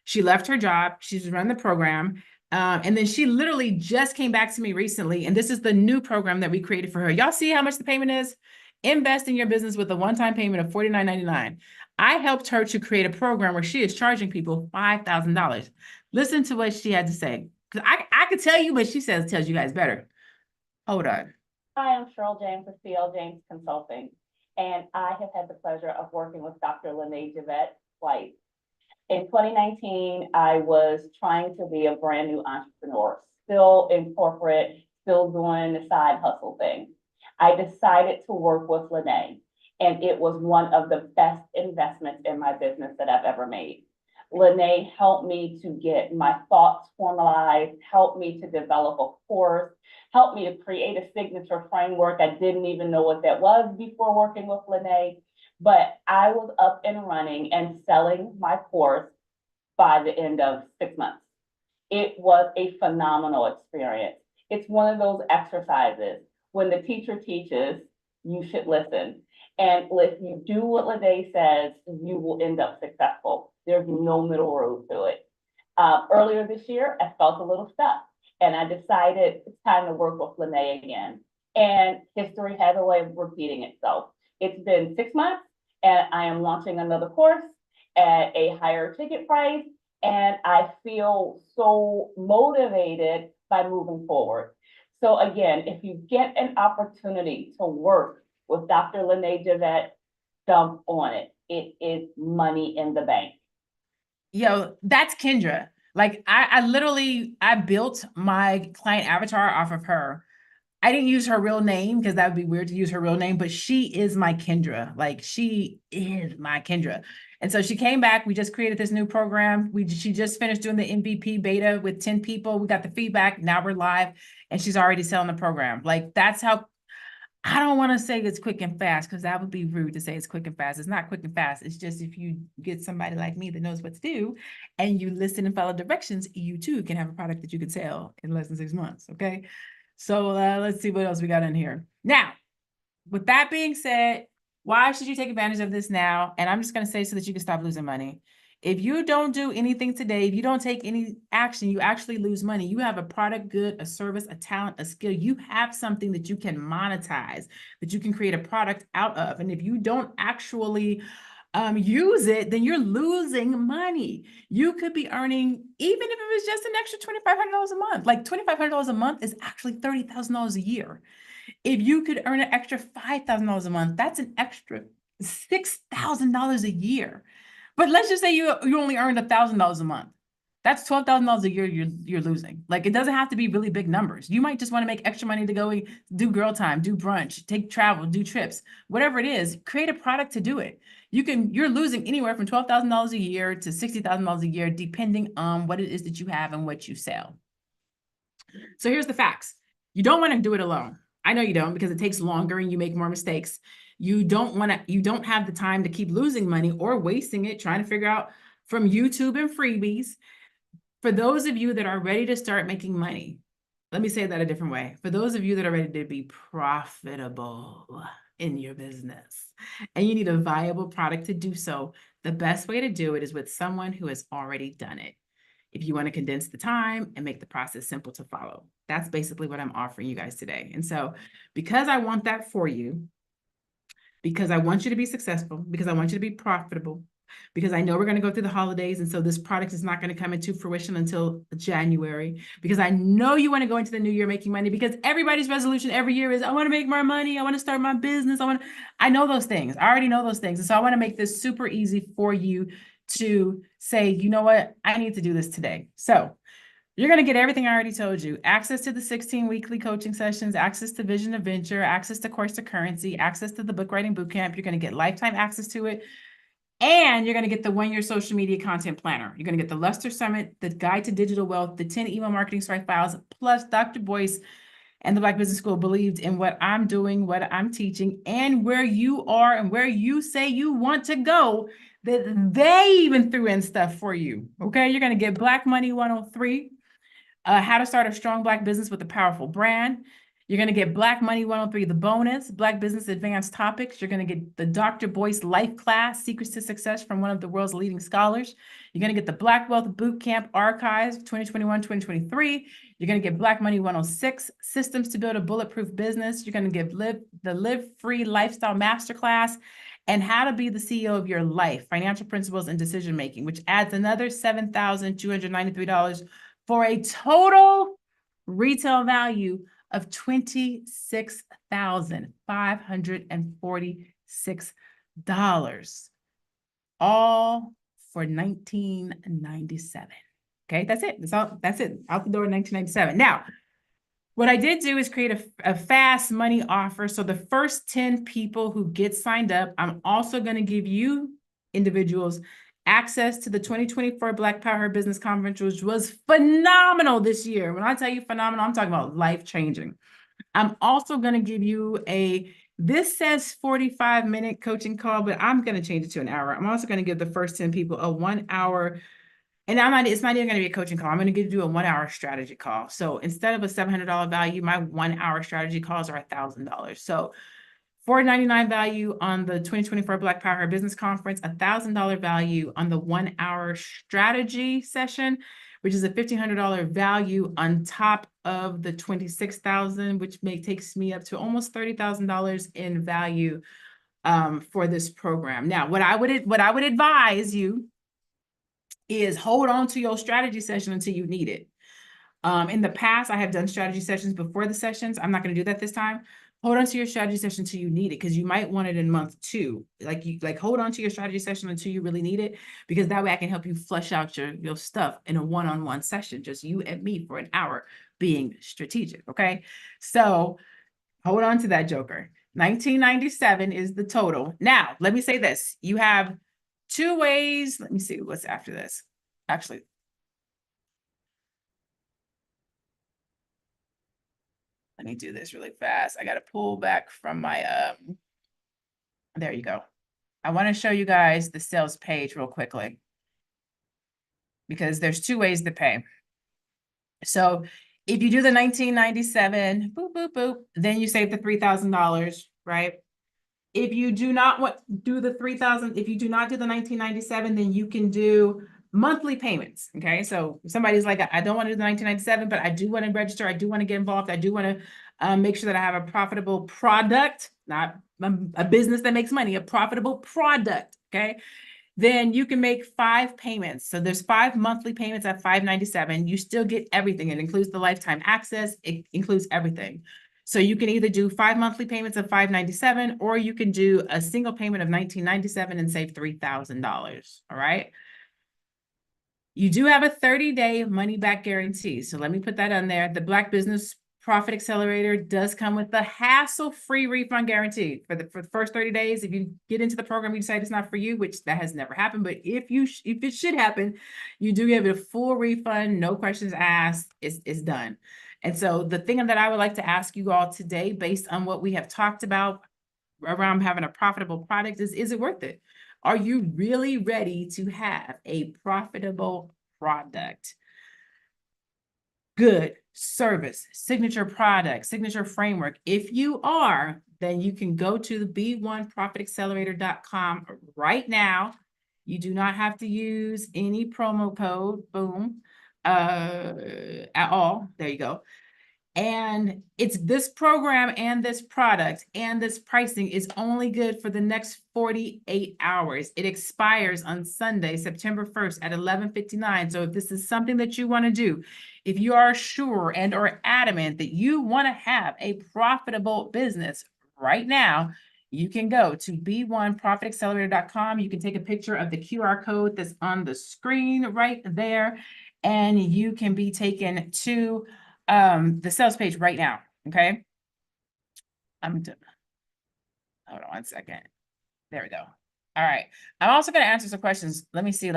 She left her job. She's run the program. And then she literally just came back to me recently. And this is the new program that we created for her. Y'all see how much the payment is? Invest in your business with a one-time payment of $49.99. I helped her to create a program where she is charging people $5,000. Listen to what she had to say. Because I could tell you, but she tells you guys better. Hold on. Hi, I'm Cheryl James with CL James Consulting, and I have had the pleasure of working with Dr. L Jette twice. In 2019, I was trying to be a brand new entrepreneur, still in corporate, still doing the side hustle thing. I decided to work with Lene, and it was one of the best investments in my business that I've ever made. Lene helped me to get my thoughts formalized, helped me to develop a course, helped me to create a signature framework. I didn't even know what that was before working with Lene, but I was up and running and selling my course by the end of 6 months. It was a phenomenal experience. It's one of those exercises. When the teacher teaches, you should listen. And if you do what Lene says, you will end up successful. There's no middle road to it. Earlier this year, I felt a little stuck, and I decided it's time to work with Lene again. And history has a way of repeating itself. It's been 6 months, and I am launching another course at a higher ticket price, and I feel so motivated by moving forward. So again, if you get an opportunity to work with Dr. Lene Jevette, dump on it. It is money in the bank. Yo, that's Kendra. Like I built my client avatar off of her. I didn't use her real name because that would be weird to use her real name, but she is my Kendra. Like she is my Kendra. And so she came back. We just created this new program. She just finished doing the MVP beta with 10 people. We got the feedback. Now we're live and she's already selling the program. Like that's how, I don't want to say it's quick and fast because that would be rude to say it's quick and fast. It's not quick and fast. It's just if you get somebody like me that knows what to do and you listen and follow directions, you too can have a product that you could sell in less than 6 months. Okay. So let's see what else we got in here. Now, with that being said, why should you take advantage of this now? And I'm just going to say so that you can stop losing money. If you don't do anything today, if you don't take any action, you actually lose money. You have a product, good, a service, a talent, a skill. You have something that you can monetize, that you can create a product out of. And if you don't actually use it, then you're losing money. You could be earning, even if it was just an extra $2,500 a month, like $2,500 a month is actually $30,000 a year. If you could earn an extra $5,000 a month, that's an extra $6,000 a year. But let's just say you only earned $1,000 a month. That's $12,000 a year you're losing. Like it doesn't have to be really big numbers. You might just want to make extra money to go do girl time, do brunch, take travel, do trips, whatever it is, create a product to do it. You're losing anywhere from $12,000 a year to $60,000 a year, depending on what it is that you have and what you sell. So here's the facts. You don't want to do it alone. I know you don't because it takes longer and you make more mistakes. You don't have the time to keep losing money or wasting it trying to figure out from YouTube and freebies. For those of you that are ready to start making money, let me say that a different way. For those of you that are ready to be profitable in your business and you need a viable product to do so, the best way to do it is with someone who has already done it. If you want to condense the time and make the process simple to follow, that's basically what I'm offering you guys today. And so because I want that for you, because I want you to be successful, because I want you to be profitable, because I know we're going to go through the holidays. And so this product is not going to come into fruition until January, because I know you want to go into the new year making money, because everybody's resolution every year is, I want to make more money. I want to start my business. I know those things. I already know those things. And so I want to make this super easy for you to say, you know what, I need to do this today. So you're going to get everything I already told you: access to the 16 weekly coaching sessions, access to Vision to Venture, access to Course to Currency, access to the book writing bootcamp. You're going to get lifetime access to it. And you're going to get the 1-year social media content planner. You're going to get the Luster Summit, the Guide to Digital Wealth, the 10 email marketing strike files, plus Dr. Boyce and the Black Business School believed in what I'm doing, what I'm teaching, and where you are and where you say you want to go, that they even threw in stuff for you. Okay, you're going to get Black Money 103, how to start a strong Black business with a powerful brand. You're going to get Black Money 103, the bonus, Black Business Advanced Topics. You're going to get the Dr. Boyce Life Class, Secrets to Success from one of the world's leading scholars. You're going to get the Black Wealth Bootcamp Archives 2021-2023. You're going to get Black Money 106, Systems to Build a Bulletproof Business. You're going to get the Live Free Lifestyle Masterclass and How to Be the CEO of Your Life, Financial Principles and Decision Making, which adds another $7,293 for a total retail value of $26,546, all for $19.97. Okay, that's it. That's it. Out the door in $19.97. Now, what I did do is create a fast money offer. So the first 10 people who get signed up, I'm also going to give you individuals access to the 2024 Black Power Business Conference, which was phenomenal this year. When I tell you phenomenal, I'm talking about life-changing. I'm also going to give you this says 45-minute coaching call, but I'm going to change it to an hour. I'm also going to give the first 10 people a 1 hour, and it's not even going to be a coaching call. I'm going to do a 1 hour strategy call. So instead of a $700 value, my 1 hour strategy calls are $1,000. So $499 value on the 2024 Black Power Business Conference, $1,000 value on the 1 hour strategy session, which is a $1,500 value on top of the $26,000, which takes me up to almost $30,000 in value for this program. Now, what I would advise you is hold on to your strategy session until you need it. In the past, I have done strategy sessions before the sessions. I'm not going to do that this time. Hold on to your strategy session until you need it, because you might want it in month 2. Like hold on to your strategy session until you really need it, because that way I can help you flesh out your stuff in a one-on-one session, just you and me for an hour being strategic. Okay. So hold on to that joker. 1997 is the total. Now, let me say this. You have 2 ways. Let me see what's after this. Actually, let me do this really fast. I got to pull back from my, there you go. I want to show you guys the sales page real quickly, because there's 2 ways to pay. So if you do the 1997, boop, boop, boop, then you save the $3,000, right? If you do not want do the 3,000, if you do not do the 1997, then you can do monthly payments. Okay. So somebody's like, I don't want to do the 1997, but I do want to register. I do want to get involved. I do want to make sure that I have a profitable product, not a business that makes money, a profitable product. Okay. Then you can make 5 payments. So there's 5 monthly payments at $597. You still get everything. It includes the lifetime access. It includes everything. So you can either do 5 monthly payments of $597, or you can do a single payment of $1997 and save $3,000. All right. You do have a 30-day money back guarantee. So let me put that on there. The Black Business Profit Accelerator does come with the hassle-free refund guarantee for the first 30 days. If you get into the program, you decide it's not for you, which that has never happened, but if it should happen, you do give it a full refund, no questions asked. It's done. And so the thing that I would like to ask you all today, based on what we have talked about around having a profitable product, is it worth it? Are you really ready to have a profitable product? Good service, signature product, signature framework. If you are, then you can go to the b1profitaccelerator.com right now. You do not have to use any promo code, boom, at all. There you go. And it's this program and this product and this pricing is only good for the next 48 hours. It expires on Sunday, September 1st at 11:59. So if this is something that you want to do, if you are sure and or adamant that you want to have a profitable business right now, you can go to b1profitaccelerator.com. You can take a picture of the QR code that's on the screen right there, and you can be taken to the sales page right now. Okay. Hold on one second. There we go. All right. I'm also going to answer some questions. Let me see. Who's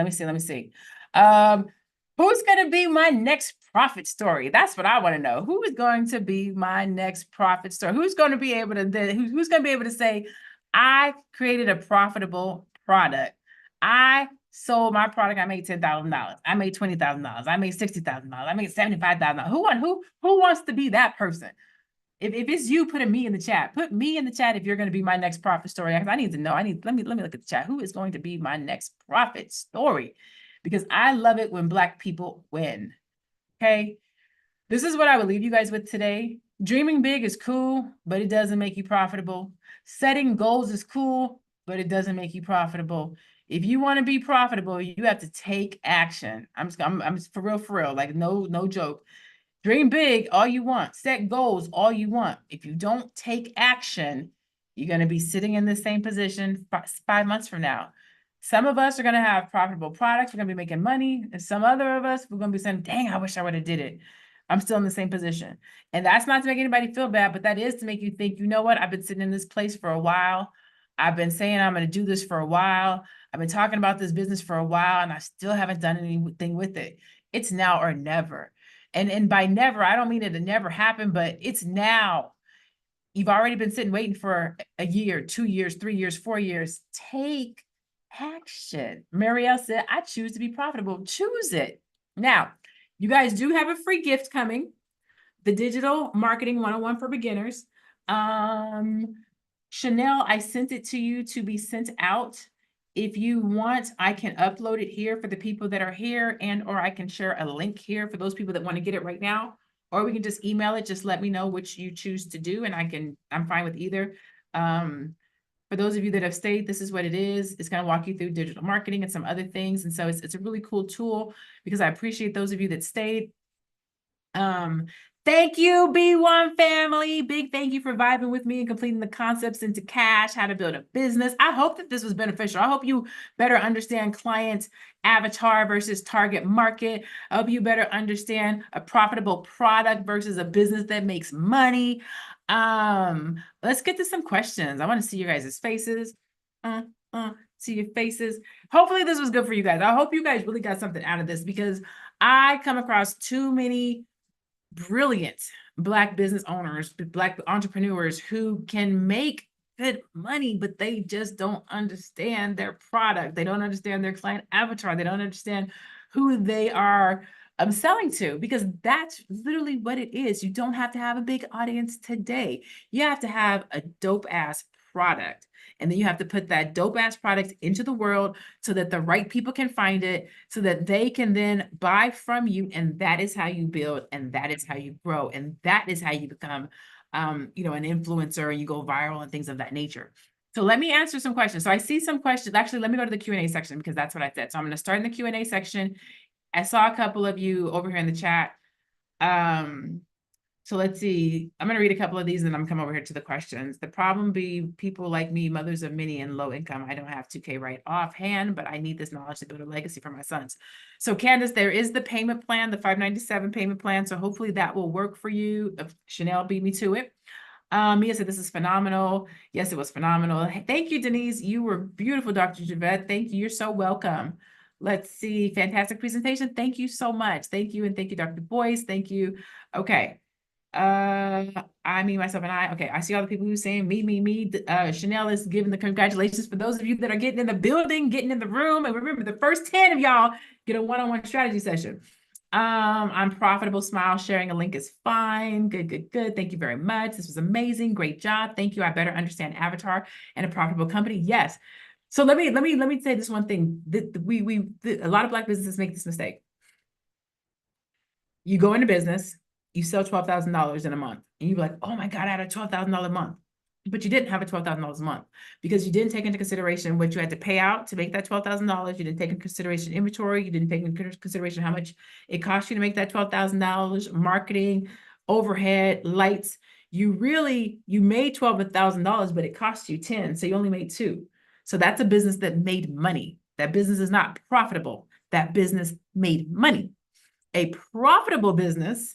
going to be my next profit story? That's what I want to know. Who is going to be my next profit story? Who's going to be able to, who's going to be able to say, I created a profitable product. I sold my product. I made $10,000. I made $20,000. I made $60,000. I made $75,000. Who wants to be that person? If it's you, put a me in the chat. Put me in the chat if you're going to be my next profit story. Because I need to know. Let me look at the chat. Who is going to be my next profit story? Because I love it when Black people win. Okay. This is what I would leave you guys with today. Dreaming big is cool, but it doesn't make you profitable. Setting goals is cool, but it doesn't make you profitable. If you want to be profitable, you have to take action. I'm for real, like no joke. Dream big all you want. Set goals all you want. If you don't take action, you're going to be sitting in the same position 5 months from now. Some of us are going to have profitable products. We're going to be making money. And some other of us, we're going to be saying, dang, I wish I would have did it. I'm still in the same position. And that's not to make anybody feel bad, but that is to make you think, you know what? I've been sitting in this place for a while. I've been saying I'm going to do this for a while. I've been talking about this business for a while, and I still haven't done anything with it. It's now or never. And by never, I don't mean it to never happen, but it's now. You've already been sitting waiting for a year, 2 years, 3 years, 4 years. Take action. Marielle said, I choose to be profitable. Choose it. Now, you guys do have a free gift coming. The Digital Marketing 101 for Beginners. Chanel, I sent it to you to be sent out. If you want, I can upload it here for the people that are here, and or I can share a link here for those people that want to get it right now, or we can just email it. Just let me know which you choose to do, and I'm fine with either. For those of you that have stayed, this is what it is. It's going to walk you through digital marketing and some other things. And so it's a really cool tool because I appreciate those of you that stayed. Thank you, B1 family. Big thank you for vibing with me and completing the concepts into cash, how to build a business. I hope that this was beneficial. I hope you better understand client avatar versus target market. I hope you better understand a profitable product versus a business that makes money. Let's get to some questions. I want to see your guys' faces. See your faces. Hopefully this was good for you guys. I hope you guys really got something out of this because I come across too many brilliant Black business owners, Black entrepreneurs who can make good money, but they just don't understand their product. They don't understand their client avatar. They don't understand who they are selling to, because that's literally what it is. You don't have to have a big audience today. You have to have a dope ass product. And then you have to put that dope ass product into the world so that the right people can find it, so that they can then buy from you. And that is how you build, and that is how you grow. And that is how you become, an influencer and you go viral and things of that nature. So let me answer some questions. So I see some questions. Actually, let me go to the Q&A section because that's what I said. So I'm going to start in the Q&A section. I saw a couple of you over here in the chat. So let's see, I'm going to read a couple of these and I'm come over here to the questions. The problem be people like me, mothers of many and low income. I don't have 2K right offhand, but I need this knowledge to build a legacy for my sons. So Candace, there is the payment plan, the $597 payment plan. So hopefully that will work for you. Chanel beat me to it. Mia said, this is phenomenal. Yes, it was phenomenal. Thank you, Denise. You were beautiful, Dr. Javette. Thank you. You're so welcome. Let's see. Fantastic presentation. Thank you so much. Thank you. And thank you, Dr. Boyce. Thank you. Okay. I, me, myself, and I. Okay, I see all the people who are saying me. Chanel is giving the congratulations for those of you that are getting in the building, getting in the room. And remember, the first 10 of y'all get a one-on-one strategy session. I'm profitable. Smile. Sharing a link is fine. Good. Thank you very much. This was amazing. Great job. Thank you. I better understand avatar and a profitable company. Yes. So let me say this one thing. A lot of Black businesses make this mistake. You go into business, you sell $12,000 in a month, and you're like, oh my God, I had a $12,000 a month. But you didn't have a $12,000 a month because you didn't take into consideration what you had to pay out to make that $12,000. You didn't take into consideration inventory. You didn't take into consideration how much it cost you to make that $12,000, marketing, overhead, lights. You made $12,000, but it cost you 10. So you only made 2. So that's a business that made money. That business is not profitable. That business made money. A profitable business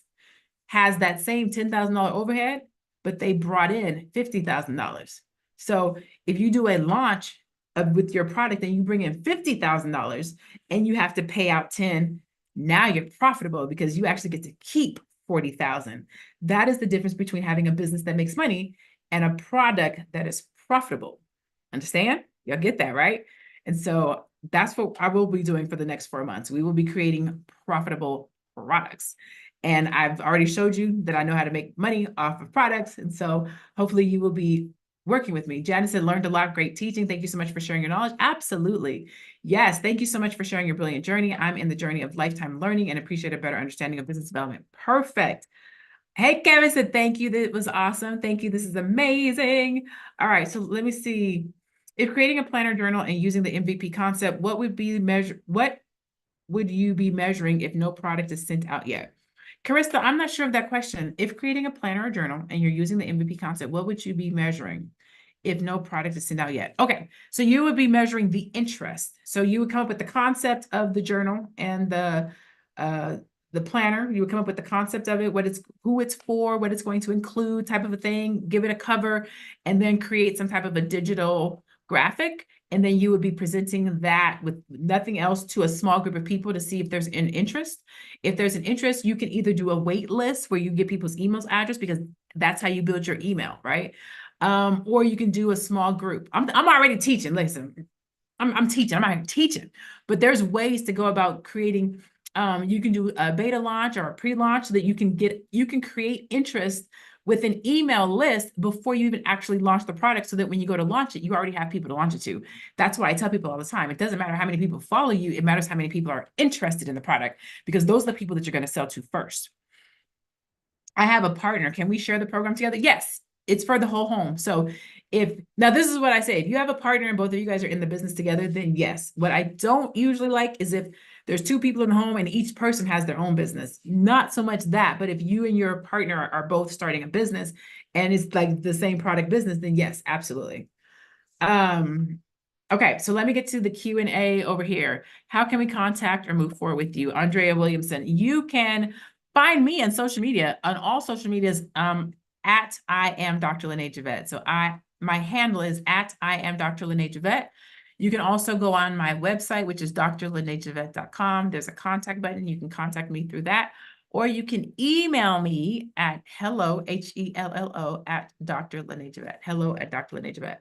has that same $10,000 overhead, but they brought in $50,000. So if you do a launch with your product and you bring in $50,000 and you have to pay out 10, now you're profitable because you actually get to keep 40,000. That is the difference between having a business that makes money and a product that is profitable. Understand? Y'all get that, right? And so that's what I will be doing for the next 4 months. We will be creating profitable products. And I've already showed you that I know how to make money off of products. And so hopefully you will be working with me. Janice said, learned a lot. Great teaching. Thank you so much for sharing your knowledge. Absolutely. Yes. Thank you so much for sharing your brilliant journey. I'm in the journey of lifetime learning and appreciate a better understanding of business development. Perfect. Hey, Kevin said, thank you. That was awesome. Thank you. This is amazing. All right. So let me see. If creating a planner journal and using the MVP concept, what would you be measuring if no product is sent out yet? Carissa, I'm not sure of that question. If creating a planner or journal and you're using the MVP concept, what would you be measuring if no product is sent out yet? Okay, so you would be measuring the interest. So you would come up with the concept of the journal and the planner. You would come up with the concept of it, who it's for, what it's going to include, type of a thing, give it a cover, and then create some type of a digital graphic. And then you would be presenting that with nothing else to a small group of people to see if there's an interest. If there's an interest, you can either do a wait list where you get people's emails address because that's how you build your email, right? Or you can do a small group. I'm already teaching. Listen, I'm teaching. I'm not teaching, but there's ways to go about creating. You can do a beta launch or a pre-launch so that you can create interest with an email list before you even actually launch the product so that when you go to launch it, you already have people to launch it to. That's why I tell people all the time, it doesn't matter how many people follow you, it matters how many people are interested in the product because those are the people that you're going to sell to first. I have a partner. Can we share the program together? Yes, it's for the whole home. So Now this is what I say, if you have a partner and both of you guys are in the business together, then yes. What I don't usually like is if there's two people in the home and each person has their own business. Not so much that, but if you and your partner are both starting a business and it's like the same product business, then yes, absolutely. Okay, so let me get to the Q&A over here. How can we contact or move forward with you? Andrea Williamson, you can find me on social media, on all social medias, at I am Dr. Lene Jevette. So my handle is at I am Dr. Lene Jevette. You can also go on my website, which is drlenejevette.com. There's a contact button. You can contact me through that. Or you can email me at hello, HELLO, at Dr. Lene Jevette. Hello at Dr. Lene Jevette.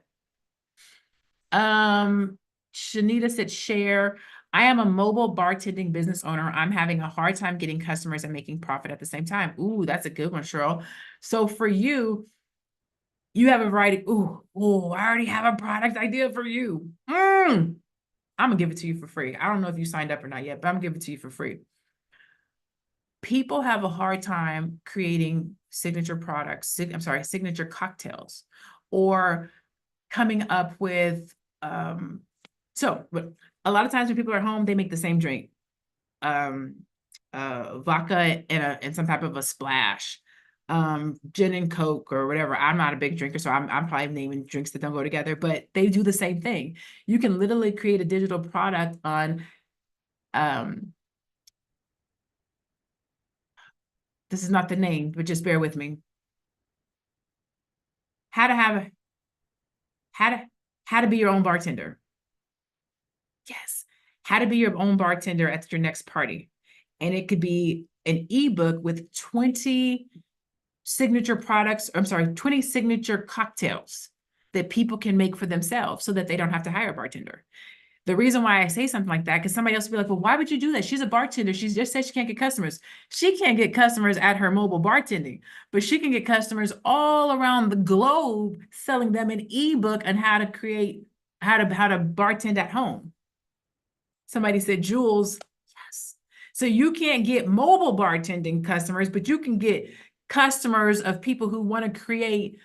Shanita said, share. I am a mobile bartending business owner. I'm having a hard time getting customers and making profit at the same time. Ooh, that's a good one, Cheryl. So for you, you have a variety. Ooh, I already have a product idea for you. I'm gonna give it to you for free. I don't know if you signed up or not yet, but I'm gonna give it to you for free. People have a hard time creating signature products, signature cocktails, or coming up with, but a lot of times when people are home, they make the same drink, vodka and some type of a splash, gin and Coke or whatever. I'm not a big drinker, so I'm probably naming drinks that don't go together, but they do the same thing. You can literally create a digital product on, this is not the name, but just bear with me. How to be your own bartender. Yes. How to be your own bartender at your next party. And it could be an ebook with 20 signature products, 20 signature cocktails that people can make for themselves so that they don't have to hire a bartender. The reason why I say something like that, because somebody else will be like, well, why would you do that? She's a bartender. She just said she can't get customers. She can't get customers at her mobile bartending, but she can get customers all around the globe selling them an ebook on how to bartend at home. Somebody said, Jules, yes. So you can't get mobile bartending customers, but you can get customers of people who want to create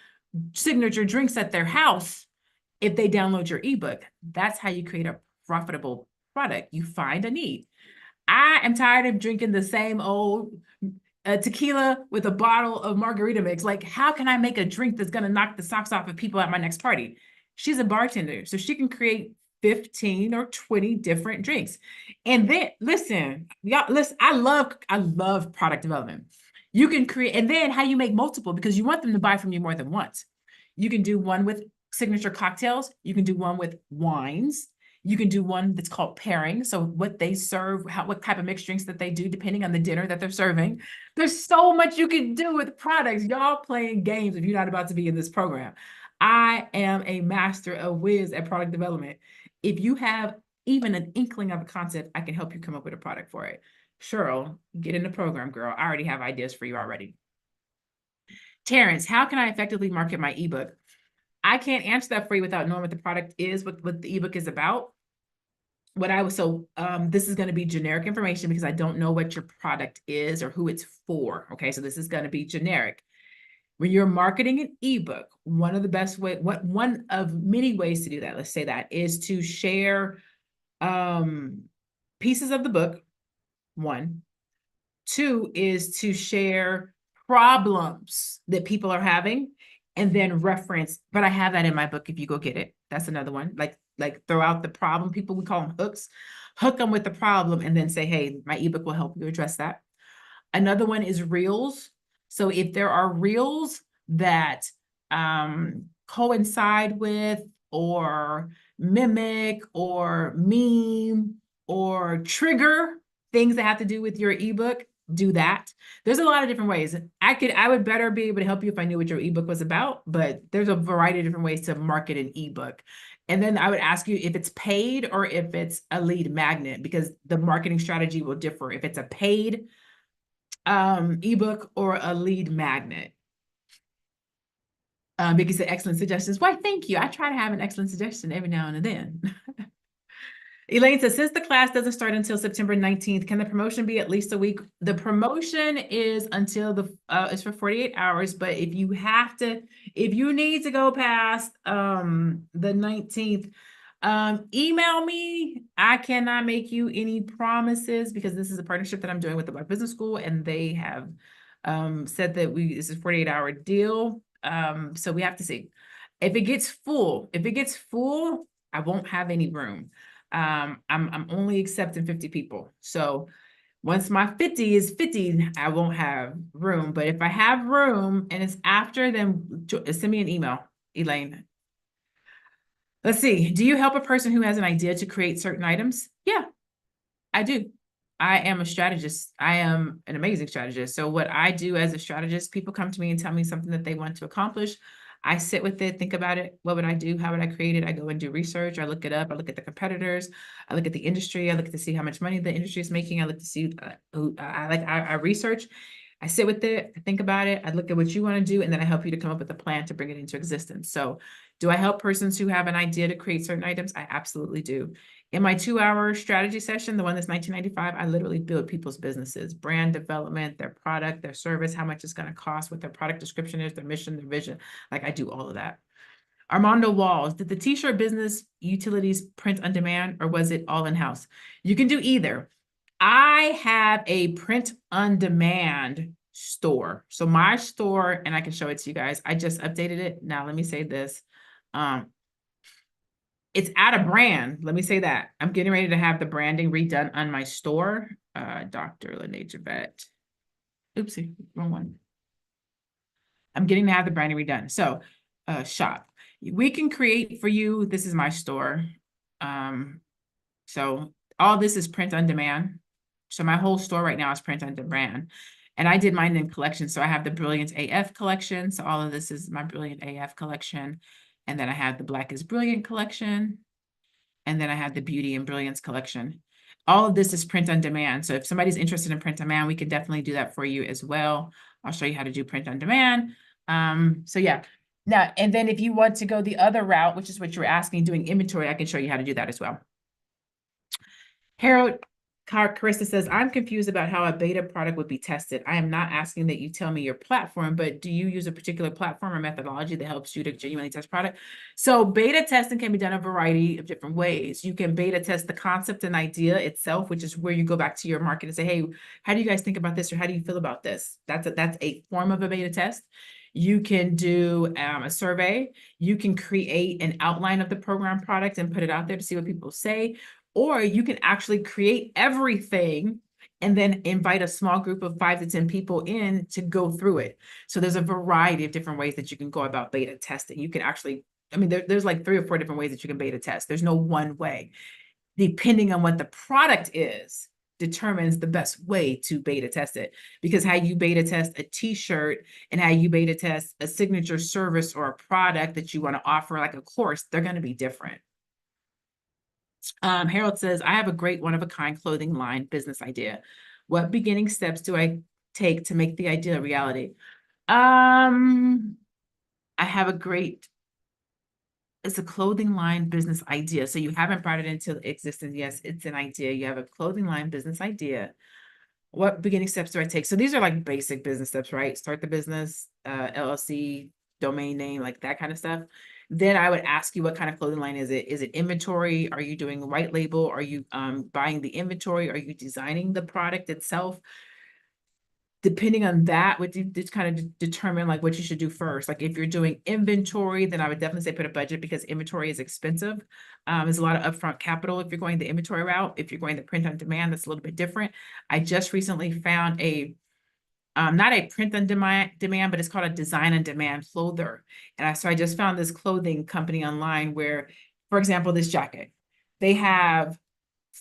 signature drinks at their house if they download your ebook. That's how you create a profitable product. You find a need. I am tired of drinking the same old tequila with a bottle of margarita mix. Like, how can I make a drink that's going to knock the socks off of people at my next party? She's a bartender, so she can create 15 or 20 different drinks. And then listen, I love product development. You can create, and then how you make multiple, because you want them to buy from you more than once. You can do one with signature cocktails. You can do one with wines. You can do one that's called pairing. So what they serve, what type of mixed drinks that they do, depending on the dinner that they're serving. There's so much you can do with products. Y'all playing games if you're not about to be in this program. I am a master of whiz at product development. If you have even an inkling of a concept, I can help you come up with a product for it. Cheryl, get in the program, girl. I already have ideas for you already. Terrence, how can I effectively market my ebook? I can't answer that for you without knowing what the product is, what the ebook is about. This is going to be generic information because I don't know what your product is or who it's for. Okay, so this is going to be generic. When you're marketing an ebook, one of many ways to do that, let's say that, is to share pieces of the book. 1. 2 is to share problems that people are having and then reference, but I have that in my book if you go get it. That's another one. Like throw out the problem. People, we call them hooks. Hook them with the problem and then say, hey, my ebook will help you address that. Another one is reels. So if there are reels that coincide with or mimic or meme or trigger things that have to do with your ebook, do that. There's a lot of different ways. I would better be able to help you if I knew what your ebook was about, but there's a variety of different ways to market an ebook. And then I would ask you if it's paid or if it's a lead magnet, because the marketing strategy will differ if it's a paid ebook or a lead magnet. Because the excellent suggestions. Why, thank you. I try to have an excellent suggestion every now and then. Elaine says, since the class doesn't start until September 19th, can the promotion be at least a week? The promotion is until it's for 48 hours, but if you need to go past the 19th, email me. I cannot make you any promises because this is a partnership that I'm doing with the Black Business School, and they have said that this is a 48-hour deal. So we have to see. If it gets full, I won't have any room. I'm only accepting 50 people. So once my 50 is 50, I won't have room. But if I have room and it's after, then send me an email, Elaine. Let's see. Do you help a person who has an idea to create certain items? Yeah, I do. I am a strategist. I am an amazing strategist. So what I do as a strategist, people come to me and tell me something that they want to accomplish. I sit with it, think about it. What would I do? How would I create it? I go and do research. I look it up. I look at the competitors. I look at the industry. I look to see how much money the industry is making. I look to see I research. I sit with it. I think about it. I look at what you want to do, and then I help you to come up with a plan to bring it into existence. So do I help persons who have an idea to create certain items? I absolutely do. In my 2-hour strategy session, the one that's $19.95, I literally build people's businesses, brand development, their product, their service, how much it's going to cost, what their product description is, their mission, their vision. Like, I do all of that. Armando Walls, did the t-shirt business utilities print on demand, or was it all in-house? You can do either. I have a print on demand store. So my store, and I can show it to you guys. I just updated it. Now, let me say this. It's out of brand. Let me say that. I'm getting ready to have the branding redone on my store. Dr. Lene Javette. Oopsie, wrong one. I'm getting to have the branding redone. So shop. We can create for you. This is my store. So all this is print on demand. So my whole store right now is print on demand. And I did mine in collection. So I have the Brilliant AF collection. So all of this is my Brilliant AF collection. And then I have the Black is Brilliant collection. And then I have the Beauty and Brilliance collection. All of this is print on demand. So if somebody's interested in print on demand, we can definitely do that for you as well. I'll show you how to do print on demand. So yeah. Now, and then if you want to go the other route, which is what you're asking, doing inventory, I can show you how to do that as well. Harold Carissa says, I'm confused about how a beta product would be tested. I am not asking that you tell me your platform, but do you use a particular platform or methodology that helps you to genuinely test product? So beta testing can be done a variety of different ways. You can beta test the concept and idea itself, which is where you go back to your market and say, hey, how do you guys think about this? Or how do you feel about this? That's a form of a beta test. You can do a survey. You can create an outline of the program product and put it out there to see what people say. Or you can actually create everything and then invite a small group of 5 to 10 people in to go through it. So there's a variety of different ways that you can go about beta testing. You can actually, I mean, there's like 3 or 4 different ways that you can beta test. There's no one way. Depending on what the product is, determines the best way to beta test it. Because how you beta test a t-shirt and how you beta test a signature service or a product that you want to offer, like a course, they're going to be different. Harold says, I have a great one-of-a-kind clothing line business idea. What beginning steps do I take to make the idea a reality? I have it's a clothing line business idea. So you haven't brought it into existence. Yes, it's an idea. You have a clothing line business idea. What beginning steps do I take? So these are like basic business steps, right? Start the business, LLC, domain name, like that kind of stuff. Then I would ask you, what kind of clothing line is it? Is it inventory? Are you doing white label? Are you buying the inventory? Are you designing the product itself? Depending on that, would you just kind of determine like what you should do first. Like if you're doing inventory, then I would definitely say put a budget, because inventory is expensive. There's a lot of upfront capital if you're going the inventory route. If you're going the print on demand, that's a little bit different. I just recently found not a print on demand, but it's called a design on demand clother. And so I just found this clothing company online where, for example, this jacket, they have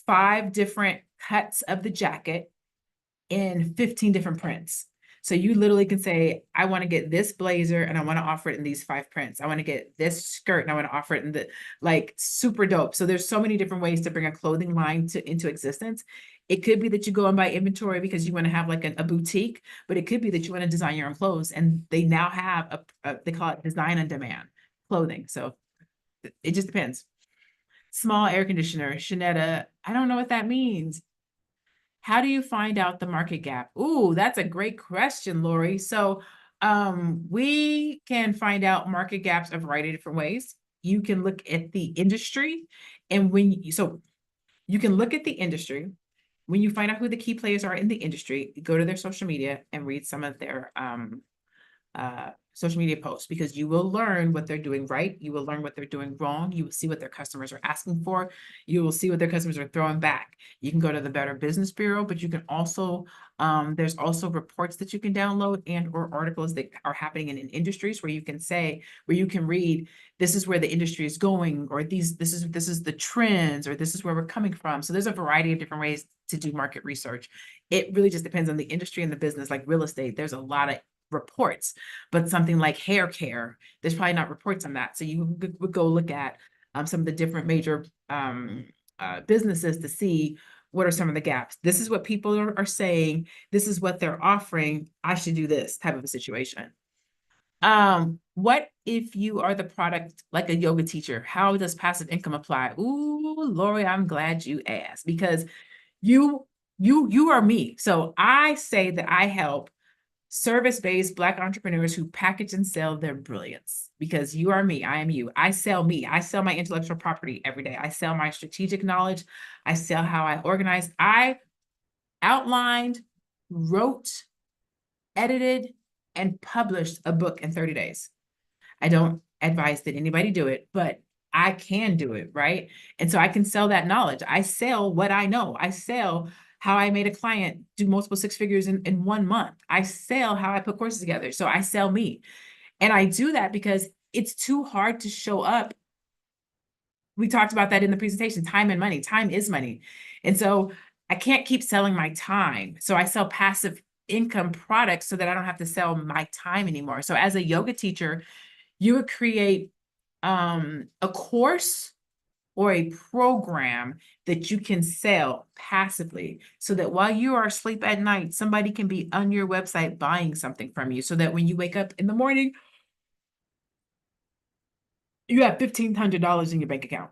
5 different cuts of the jacket in 15 different prints. So you literally can say, I want to get this blazer and I want to offer it in these 5 prints. I want to get this skirt and I want to offer it in the, like, super dope. So there's so many different ways to bring a clothing line into existence. It could be that you go and buy inventory because you want to have like a boutique, but it could be that you want to design your own clothes, and they now have they call it design on demand clothing. So it just depends. Small air conditioner, Shanetta. I don't know what that means. How do you find out the market gap? Ooh, that's a great question, Lori. So we can find out market gaps a variety of different ways. You can look at the industry, and so you can look at the industry. When you find out who the key players are in the industry, go to their social media and read some of their social media posts, because you will learn what they're doing right. You will learn what they're doing wrong. You will see what their customers are asking for. You will see what their customers are throwing back. You can go to the Better Business Bureau, but you can also, there's also reports that you can download and or articles that are happening in industries where you can read, this is where the industry is going, or this is the trends, or this is where we're coming from. So there's a variety of different ways to do market research. It really just depends on the industry and the business. Like real estate, there's a lot of reports, but something like hair care, there's probably not reports on that. So you would go look at some of the different major businesses to see what are some of the gaps. This is what people are saying. This is what they're offering. I should do this type of a situation. What if you are the product like a yoga teacher? How does passive income apply? Ooh, Lori, I'm glad you asked, because you are me. So I say that I help service-based Black entrepreneurs who package and sell their brilliance, because you are me, I am you. I sell me. I sell my intellectual property every day. I sell my strategic knowledge. I sell how I organize. I outlined, wrote, edited, and published a book in 30 days. I don't advise that anybody do it, but I can do it, right? And so I can sell that knowledge. I sell what I know. I sell how I made a client do multiple six figures in 1 month. I sell how I put courses together. So I sell me. And I do that because it's too hard to show up. We talked about that in the presentation, time and money. Time is money. And so I can't keep selling my time. So I sell passive income products so that I don't have to sell my time anymore. So as a yoga teacher, you would create a course or a program that you can sell passively, so that while you are asleep at night, somebody can be on your website buying something from you, so that when you wake up in the morning, you have $1,500 in your bank account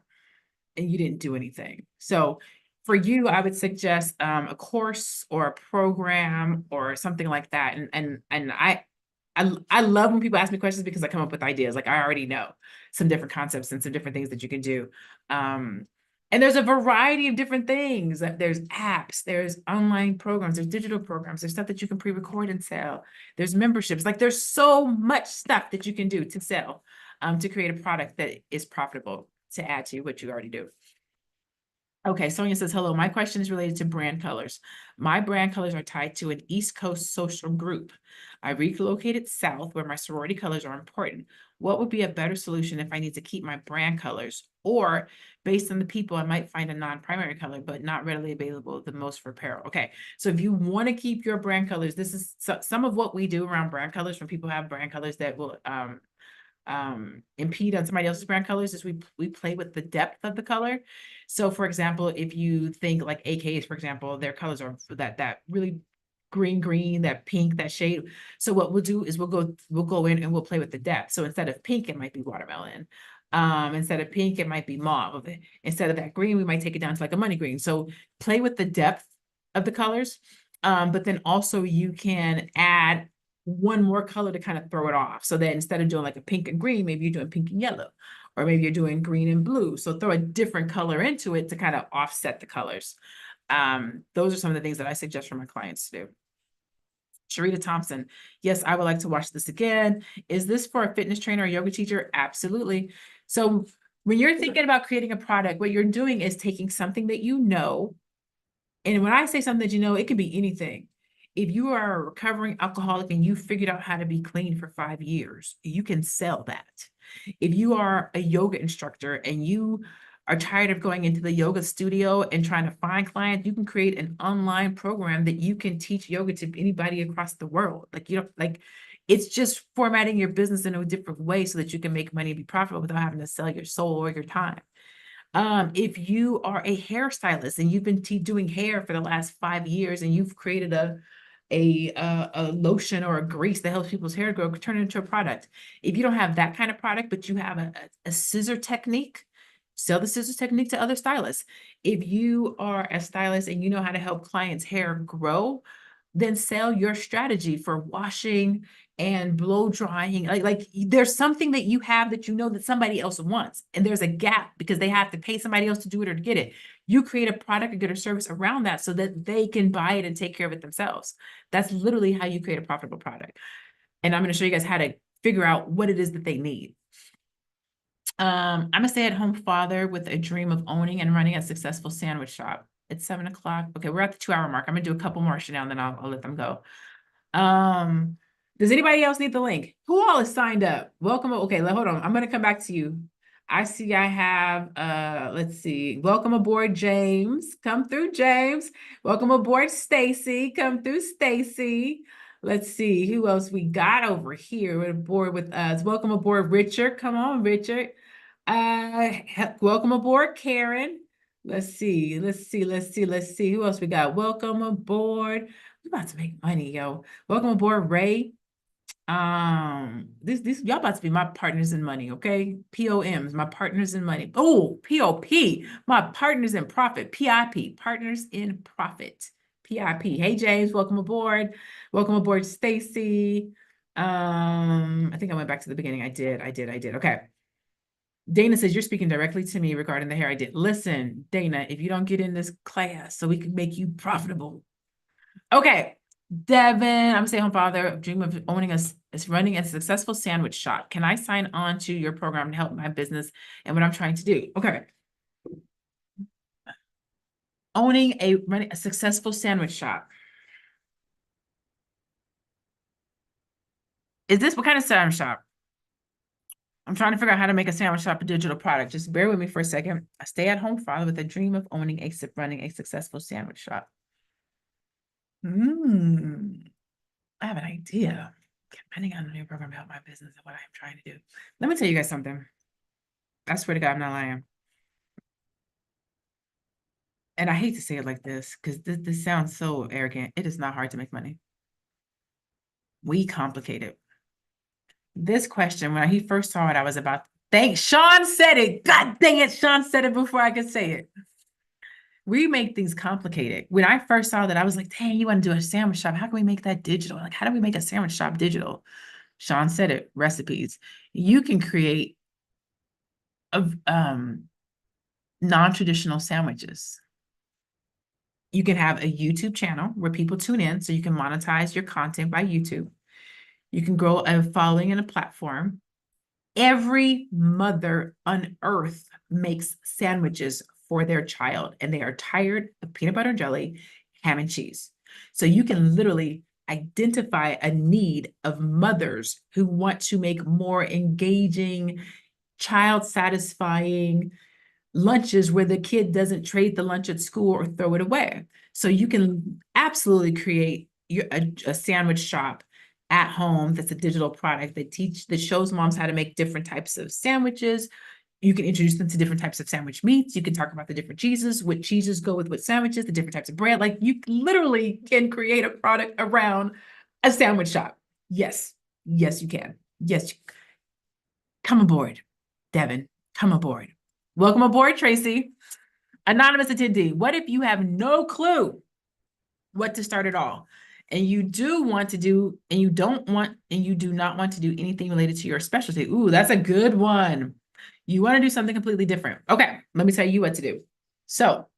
and you didn't do anything. So for you, I would suggest a course or a program or something like that. And I love when people ask me questions, because I come up with ideas. Like I already know some different concepts and some different things that you can do. And there's a variety of different things. There's apps, there's online programs, there's digital programs, there's stuff that you can pre-record and sell. There's memberships. Like there's so much stuff that you can do to sell, to create a product that is profitable to add to what you already do. Okay, Sonia says, hello, my question is related to brand colors. My brand colors are tied to an East Coast social group. I relocated south where my sorority colors are important. What would be a better solution if I need to keep my brand colors? Or based on the people, I might find a non-primary color, but not readily available the most for apparel. Okay, so if you want to keep your brand colors, this is some of what we do around brand colors when people have brand colors that will impede on somebody else's brand colors, is we play with the depth of the color. So for example, if you think like AKs, for example, their colors are that really green, that pink, that shade. So what we'll do is we'll go in and we'll play with the depth. So instead of pink, it might be watermelon. Instead of pink, it might be mauve. Instead of that green, we might take it down to like a money green. So play with the depth of the colors. But then also you can add one more color to kind of throw it off. So that instead of doing like a pink and green, maybe you're doing pink and yellow, or maybe you're doing green and blue. So throw a different color into it to kind of offset the colors. Those are some of the things that I suggest for my clients to do. Sharita Thompson, yes, I would like to watch this again. Is this for a fitness trainer or yoga teacher? Absolutely. So when you're thinking about creating a product, what you're doing is taking something that you know. And when I say something that you know, it could be anything. If you are a recovering alcoholic and you figured out how to be clean for 5 years, you can sell that. If you are a yoga instructor and you are tired of going into the yoga studio and trying to find clients, you can create an online program that you can teach yoga to anybody across the world. Like, you know, like it's just formatting your business in a different way so that you can make money and be profitable without having to sell your soul or your time. If you are a hairstylist and you've been doing hair for the last 5 years and you've created a lotion or a grease that helps people's hair grow, turn it into a product. If you don't have that kind of product, but you have a scissor technique Sell the scissors technique to other stylists. If you are a stylist and you know how to help clients' hair grow, then sell your strategy for washing and blow drying. Like there's something that you have that you know that somebody else wants, and there's a gap because they have to pay somebody else to do it or to get it. You create a product or get a service around that so that they can buy it and take care of it themselves. That's literally how you create a profitable product. And I'm going to show you guys how to figure out what it is that they need. I'm a stay-at-home father with a dream of owning and running a successful sandwich shop. It's 7 o'clock. Okay, we're at the 2-hour mark. I'm gonna do a couple more now, and then I'll let them go. Does anybody else need the link? Who all is signed up? Welcome. Okay, hold on. I'm gonna come back to you. I see I have, let's see. Welcome aboard, James. Come through, James. Welcome aboard, Stacy. Come through, Stacy. Let's see who else we got over here aboard with us. Welcome aboard, Richard. Come on, Richard. Welcome aboard, Karen. Let's see. Who else we got? Welcome aboard. We're about to make money, yo. Welcome aboard, Ray. These y'all about to be my partners in money, okay? POMs, my partners in money. Oh, POP, my partners in profit. PIP, partners in profit. PIP. Hey, James, welcome aboard. Welcome aboard, Stacy. I think I went back to the beginning. I did. Okay. Dana says, you're speaking directly to me regarding the hair I did. Listen, Dana, if you don't get in this class so we can make you profitable. Okay. Devin, I'm a stay-at-home father, dream of running a successful sandwich shop. Can I sign on to your program to help my business and what I'm trying to do? Okay. Running a successful sandwich shop. What kind of sandwich shop? I'm trying to figure out how to make a sandwich shop a digital product. Just bear with me for a second. A stay-at-home father with a dream of running a successful sandwich shop. I have an idea. Depending on the new program to help my business and what I'm trying to do. Let me tell you guys something. I swear to God, I'm not lying. And I hate to say it like this because this sounds so arrogant. It is not hard to make money. We complicate it. This question, when he first saw it, I was about, Sean said it. God dang it. Sean said it before I could say it. We make things complicated. When I first saw that, I was like, dang, you want to do a sandwich shop? How can we make that digital? Like, how do we make a sandwich shop digital? Sean said it, recipes. You can create non-traditional sandwiches. You can have a YouTube channel where people tune in so you can monetize your content by YouTube. You can grow a following and a platform. Every mother on earth makes sandwiches for their child, and they are tired of peanut butter and jelly, ham and cheese. So you can literally identify a need of mothers who want to make more engaging, child-satisfying lunches where the kid doesn't trade the lunch at school or throw it away. So you can absolutely create a sandwich shop at home that's a digital product that shows moms how to make different types of sandwiches. You can introduce them to different types of sandwich meats. You can talk about the different cheeses, what cheeses go with what sandwiches, the different types of bread. Like, you literally can create a product around a sandwich shop. Yes, you can. Yes, come aboard, Devin. Come aboard. Welcome aboard, Tracy. Anonymous attendee, what if you have no clue what to start at all? And you do want to do, and you do not want to do anything related to your specialty. Ooh, that's a good one. You want to do something completely different. Okay, let me tell you what to do. So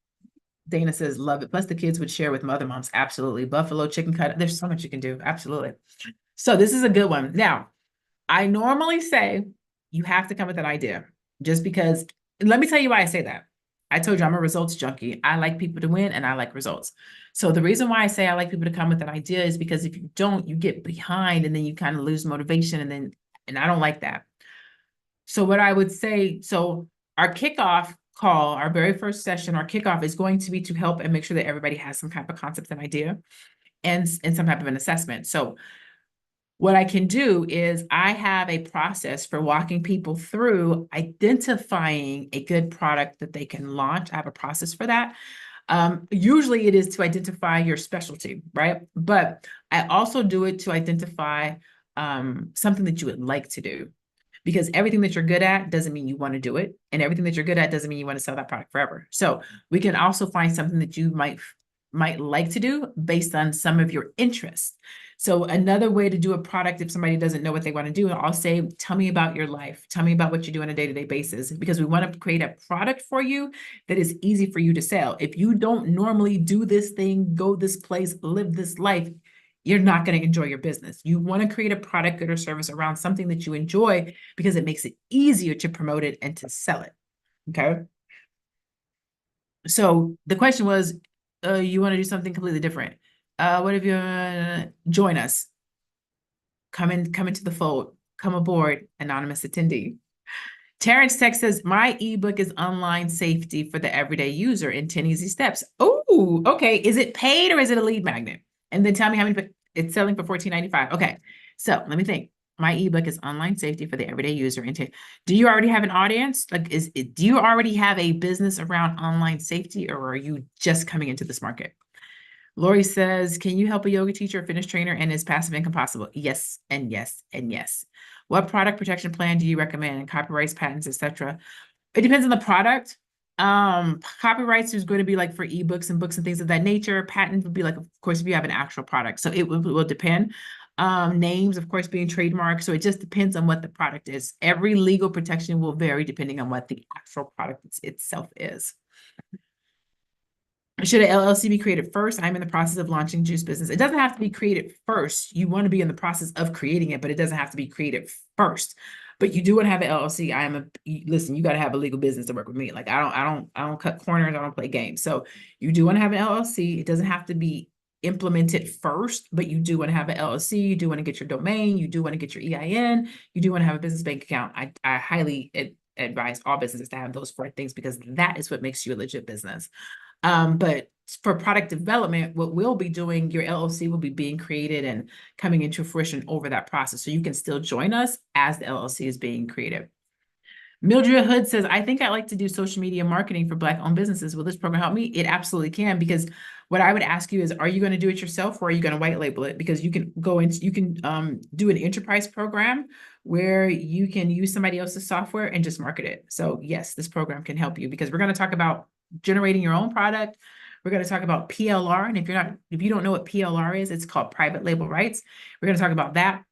Dana says, love it. Plus the kids would share with mother moms. Absolutely. Buffalo chicken cut. There's so much you can do. Absolutely. So this is a good one. Now, I normally say you have to come with an idea just because, let me tell you why I say that. I told you I'm a results junkie. I like people to win and I like results. So the reason why I say I like people to come with an idea is because if you don't, you get behind and then you kind of lose motivation, and I don't like that. So what I would say, so our kickoff call, our very first session, our kickoff is going to be to help and make sure that everybody has some type of concept and idea and some type of an assessment. So what I can do is I have a process for walking people through identifying a good product that they can launch. I have a process for that. Usually it is to identify your specialty, right? But I also do it to identify something that you would like to do. because everything that you're good at doesn't mean you want to do it. And everything that you're good at doesn't mean you want to sell that product forever. So we can also find something that you might like to do based on some of your interests. So another way to do a product, if somebody doesn't know what they want to do, I'll say, tell me about your life. Tell me about what you do on a day-to-day basis, because we want to create a product for you that is easy for you to sell. If you don't normally do this thing, go this place, live this life, you're not going to enjoy your business. You want to create a product, good, or service around something that you enjoy because it makes it easier to promote it and to sell it. Okay. So the question was, you want to do something completely different. What if you join us? Come into the fold, come aboard, anonymous attendee. Terrence Tech says, my ebook is online safety for the everyday user in 10 easy steps. Oh, okay. Is it paid or is it a lead magnet? And then tell me how many, it's selling for $14.95. Okay. So let me think. My ebook is online safety for the everyday user. Do you already have an audience? Like, do you already have a business around online safety, or are you just coming into this market? Lori says, can you help a yoga teacher or fitness trainer, and is passive income possible? Yes, and yes, and yes. What product protection plan do you recommend? Copyrights, patents, etc. It depends on the product. Copyrights is going to be like for ebooks and books and things of that nature. Patent would be like, of course, if you have an actual product. So it will depend. Names, of course, being trademarked. So it just depends on what the product is. Every legal protection will vary depending on what the actual product itself is. Should an LLC be created first? I'm in the process of launching juice business. It doesn't have to be created first. You want to be in the process of creating it, but it doesn't have to be created first. But you do want to have an LLC. Listen, you got to have a legal business to work with me. Like I don't cut corners. I don't play games. So you do want to have an LLC. It doesn't have to be implemented first, but you do want to have an LLC. You do want to get your domain. You do want to get your EIN. You do want to have a business bank account. I highly advise all businesses to have those 4 things, because that is what makes you a legit business. But for product development, what we'll be doing, your LLC will be being created and coming into fruition over that process. So you can still join us as the LLC is being created. Mildred Hood says, I think I like to do social media marketing for Black-owned businesses. Will this program help me? It absolutely can, because what I would ask you is, are you going to do it yourself, or are you going to white label it? Because you can go into, you can do an enterprise program where you can use somebody else's software and just market it. So yes, this program can help you, because we're going to talk about generating your own product. We're going to talk about PLR. And if you don't know what PLR is, it's called private label rights. We're going to talk about that,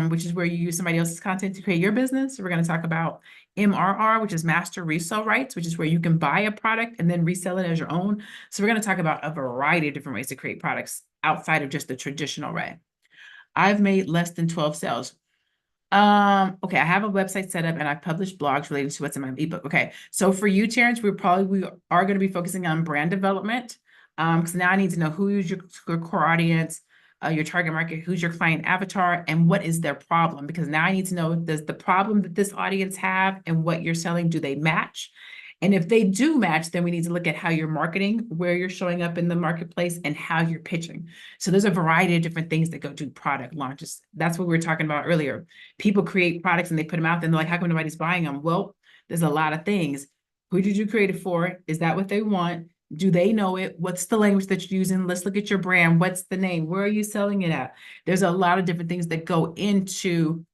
which is where you use somebody else's content to create your business. We're going to talk about MRR, which is master resale rights, which is where you can buy a product and then resell it as your own. So we're going to talk about a variety of different ways to create products outside of just the traditional way. I've made less than 12 sales. Okay, I have a website set up and I've published blogs related to what's in my ebook. Okay, so for you, Terrence, we are going to be focusing on brand development. Because now I need to know who is your core audience, your target market, who's your client avatar, and what is their problem. Because now I need to know, does the problem that this audience have and what you're selling, do they match? And if they do match, then we need to look at how you're marketing, where you're showing up in the marketplace, and how you're pitching. So there's a variety of different things that go to product launches. That's what we were talking about earlier. People create products and they put them out there and they're like, how come nobody's buying them? Well, there's a lot of things. Who did you create it for? Is that what they want? Do they know it? What's the language that you're using? Let's look at your brand. What's the name? Where are you selling it at? There's a lot of different things that go into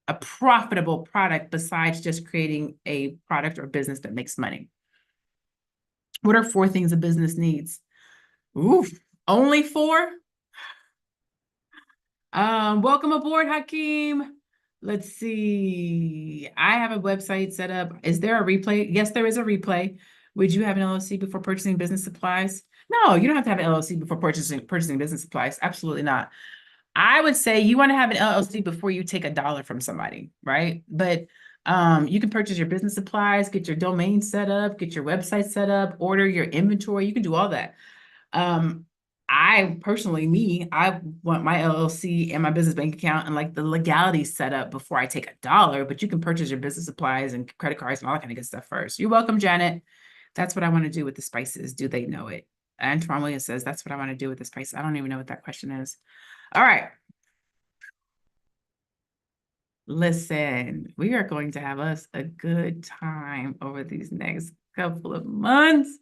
a profitable product besides just creating a product or business that makes money. What are 4 things a business needs? Oof, only 4? Welcome aboard, Hakeem. Let's see. I have a website set up. Is there a replay? Yes, there is a replay. Would you have an LLC before purchasing business supplies? No, you don't have to have an LLC before purchasing business supplies. Absolutely not. I would say you want to have an LLC before you take $1 from somebody, right? But you can purchase your business supplies, get your domain set up, get your website set up, order your inventory. You can do all that. I want my LLC and my business bank account and like the legality set up before I take $1, but you can purchase your business supplies and credit cards and all that kind of good stuff first. You're welcome, Janet. That's what I want to do with the spices. Do they know it? Antoine Williams says, that's what I want to do with the spices. I don't even know what that question is. All right. Listen, we are going to have us a good time over these next couple of months.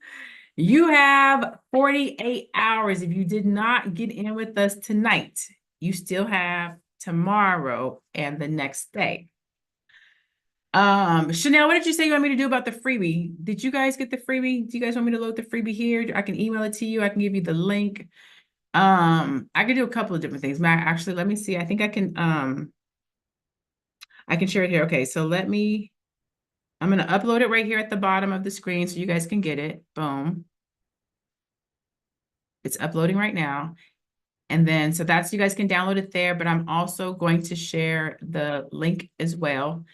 You have 48 hours. If you did not get in with us tonight, you still have tomorrow and the next day. Chanel, what did you say you want me to do about the freebie? Did you guys get the freebie? Do you guys want me to load the freebie here? I can email it to you. I can give you the link. I can do a couple of different things. Matt, actually, let me see. I think I can share it here. Okay, so I'm gonna upload it right here at the bottom of the screen so you guys can get it. Boom. It's uploading right now. And then, so that's, you guys can download it there, but I'm also going to share the link as well.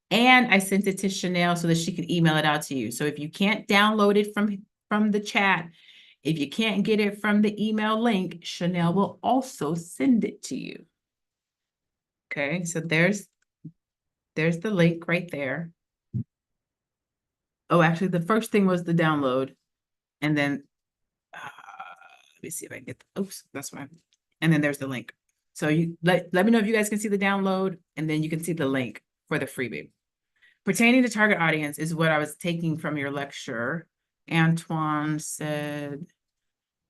And I sent it to Chanel so that she could email it out to you. So if you can't download it from the chat, if you can't get it from the email link, Chanel will also send it to you. Okay, so there's the link right there. Oh, actually, the first thing was the download. And then, let me see if I can get, oops, that's fine. And then there's the link. So you let me know if you guys can see the download, and then you can see the link for the freebie. Pertaining to target audience is what I was taking from your lecture. Antoine said,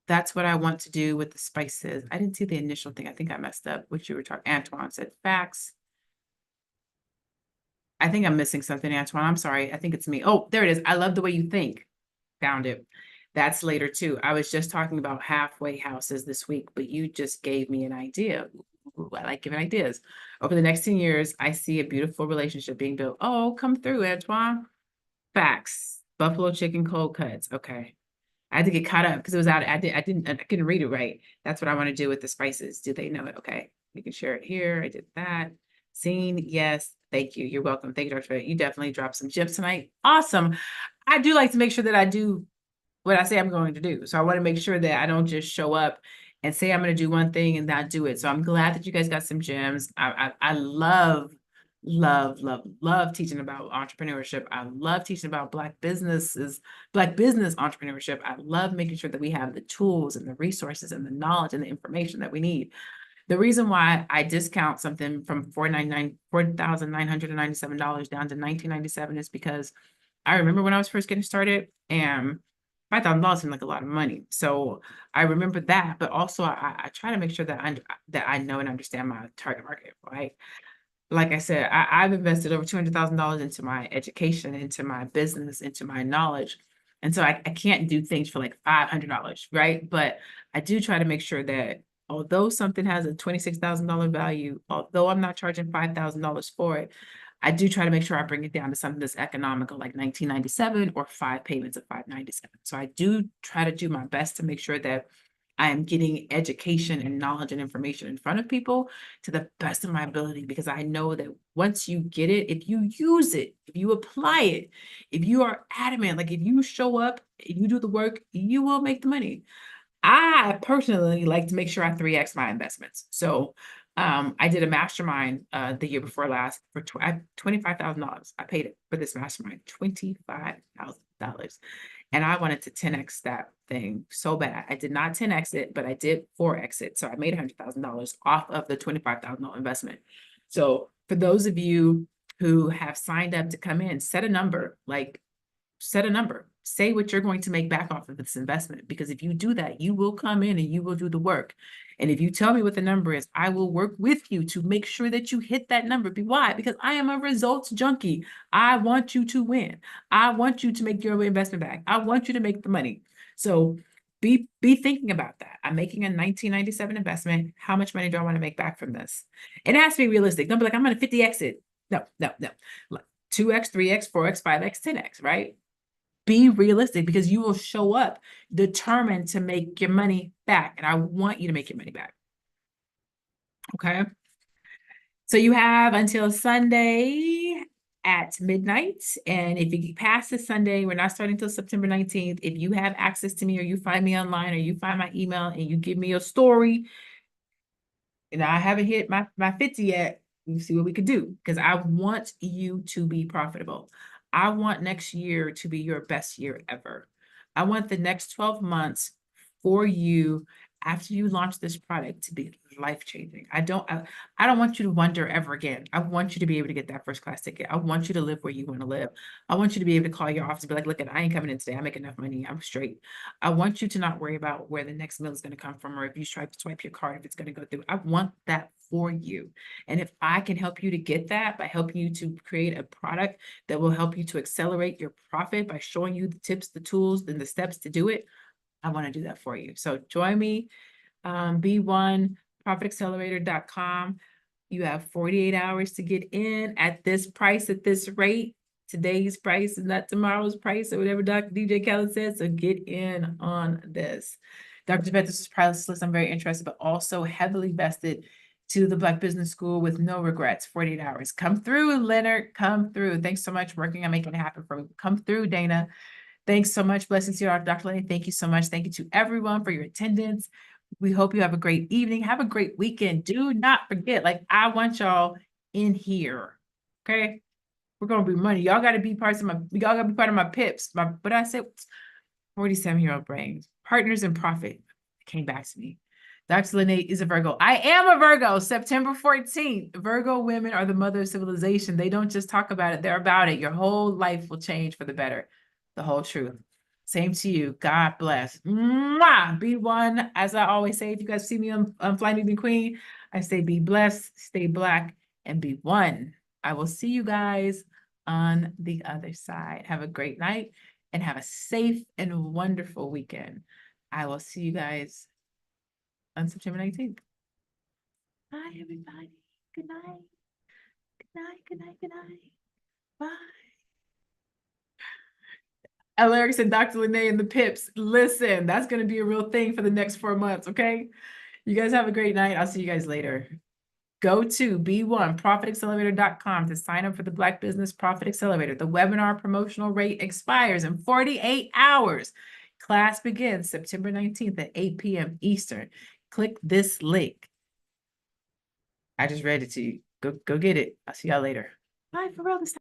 that's what I want to do with the spices. I didn't see the initial thing. I think I messed up what you were talking. Antoine said facts. I think I'm missing something, Antoine. I'm sorry. I think it's me. Oh, there it is. I love the way you think. Found it. That's later too. I was just talking about halfway houses this week, but you just gave me an idea. Ooh, I like giving ideas. Over the next 10 years, I see a beautiful relationship being built. Oh, come through, Antoine. Facts. Buffalo chicken cold cuts. Okay. I had to get caught up because it was out. I couldn't read it right. That's what I want to do with the spices. Do they know it? Okay. You can share it here. I did that. Seen. Yes. Thank you. You're welcome. Thank you, Dr. Fett. You definitely dropped some gems tonight. Awesome. I do like to make sure that I do what I say I'm going to do. So I want to make sure that I don't just show up and say I'm going to do one thing and not do it. So I'm glad that you guys got some gems. I love teaching about entrepreneurship. I love teaching about Black business entrepreneurship. I love making sure that we have the tools and the resources and the knowledge and the information that we need. The reason why I discount something from $4,997 down to $1,997 is because I remember when I was first getting started, and $5,000 seemed like a lot of money. So I remember that, but also I try to make sure that I know and understand my target market, right? Like I said, I've invested over $200,000 into my education, into my business, into my knowledge. And so I can't do things for like $500, right? But I do try to make sure that although something has a $26,000 value, although I'm not charging $5,000 for it, I do try to make sure I bring it down to something that's economical, like $1,997 or 5 payments of $597. So I do try to do my best to make sure that I am getting education and knowledge and information in front of people to the best of my ability, because I know that once you get it, if you use it, if you apply it, if you are adamant, like if you show up, if you do the work, you will make the money. I personally like to make sure I 3x my investments. So I did a mastermind the year before last for $25,000. I paid it for this mastermind, $25,000. And I wanted to 10x that thing so bad. I did not 10x it, but I did 4x it. So I made $100,000 off of the $25,000 investment. So for those of you who have signed up to come in, set a number, say what you're going to make back off of this investment, because if you do that, you will come in and you will do the work. And if you tell me what the number is, I will work with you to make sure that you hit that number. Why? Because I am a results junkie. I want you to win. I want you to make your investment back. I want you to make the money. So be thinking about that. I'm making a 1997 investment. How much money do I want to make back from this? It has to be realistic. Don't be like, I'm going to 50x it. No. 2x, 3x, 4x, 5x, 10x, right? Be realistic, because you will show up determined to make your money back. And I want you to make your money back. Okay. So you have until Sunday at midnight. And if you pass this Sunday, we're not starting until September 19th. If you have access to me, or you find me online, or you find my email and you give me a story, and I haven't hit my 50 yet, you see what we could do, because I want you to be profitable. I want next year to be your best year ever. I want the next 12 months for you after you launch this product to be life-changing. I don't want you to wonder ever again. I want you to be able to get that first class ticket. I want you to live where you want to live. I want you to be able to call your office and be like, look, I ain't coming in today. I make enough money. I'm straight. I want you to not worry about where the next meal is going to come from, or if you try to swipe your card, if it's going to go through. I want that for you. And if I can help you to get that by helping you to create a product that will help you to accelerate your profit by showing you the tips, the tools, and the steps to do it, I want to do that for you. So join me, B1 ProfitAccelerator.com. You have 48 hours to get in at this price, at this rate. Today's price is not tomorrow's price, or whatever Dr. DJ Khaled said. So get in on this. Dr. Jette, this is priceless. I'm very interested, but also heavily vested to the Black Business School with no regrets. 48 hours. Come through, Leonard. Come through. Thanks so much for working on making it happen for me. Come through, Dana. Thanks so much. Blessings to you, Dr. Lane. Thank you so much. Thank you to everyone for your attendance. We hope you have a great evening. Have a great weekend. Do not forget, like, I want y'all in here. Okay? We're gonna be money. Y'all gotta be part of my pips. But I said 47-year-old brains. Partners in Profit came back to me. Dr. Lene is a Virgo. I am a Virgo. September 14th. Virgo women are the mother of civilization. They don't just talk about it, they're about it. Your whole life will change for the better. The whole truth. Same to you. God bless. Mwah! Be one. As I always say, if you guys see me on Fly Me Be Queen, I say be blessed, stay Black, and be one. I will see you guys on the other side. Have a great night and have a safe and wonderful weekend. I will see you guys on September 19th. Bye, everybody. Good night. Good night, good night, good night. Bye. Alex and Dr. Lene and the Pips. Listen, that's going to be a real thing for the next 4 months, okay? You guys have a great night. I'll see you guys later. Go to B1 ProfitAccelerator.com to sign up for the Black Business Profit Accelerator. The webinar promotional rate expires in 48 hours. Class begins September 19th at 8 p.m. Eastern. Click this link. I just read it to you. Go get it. I'll see y'all later. Bye for real this time.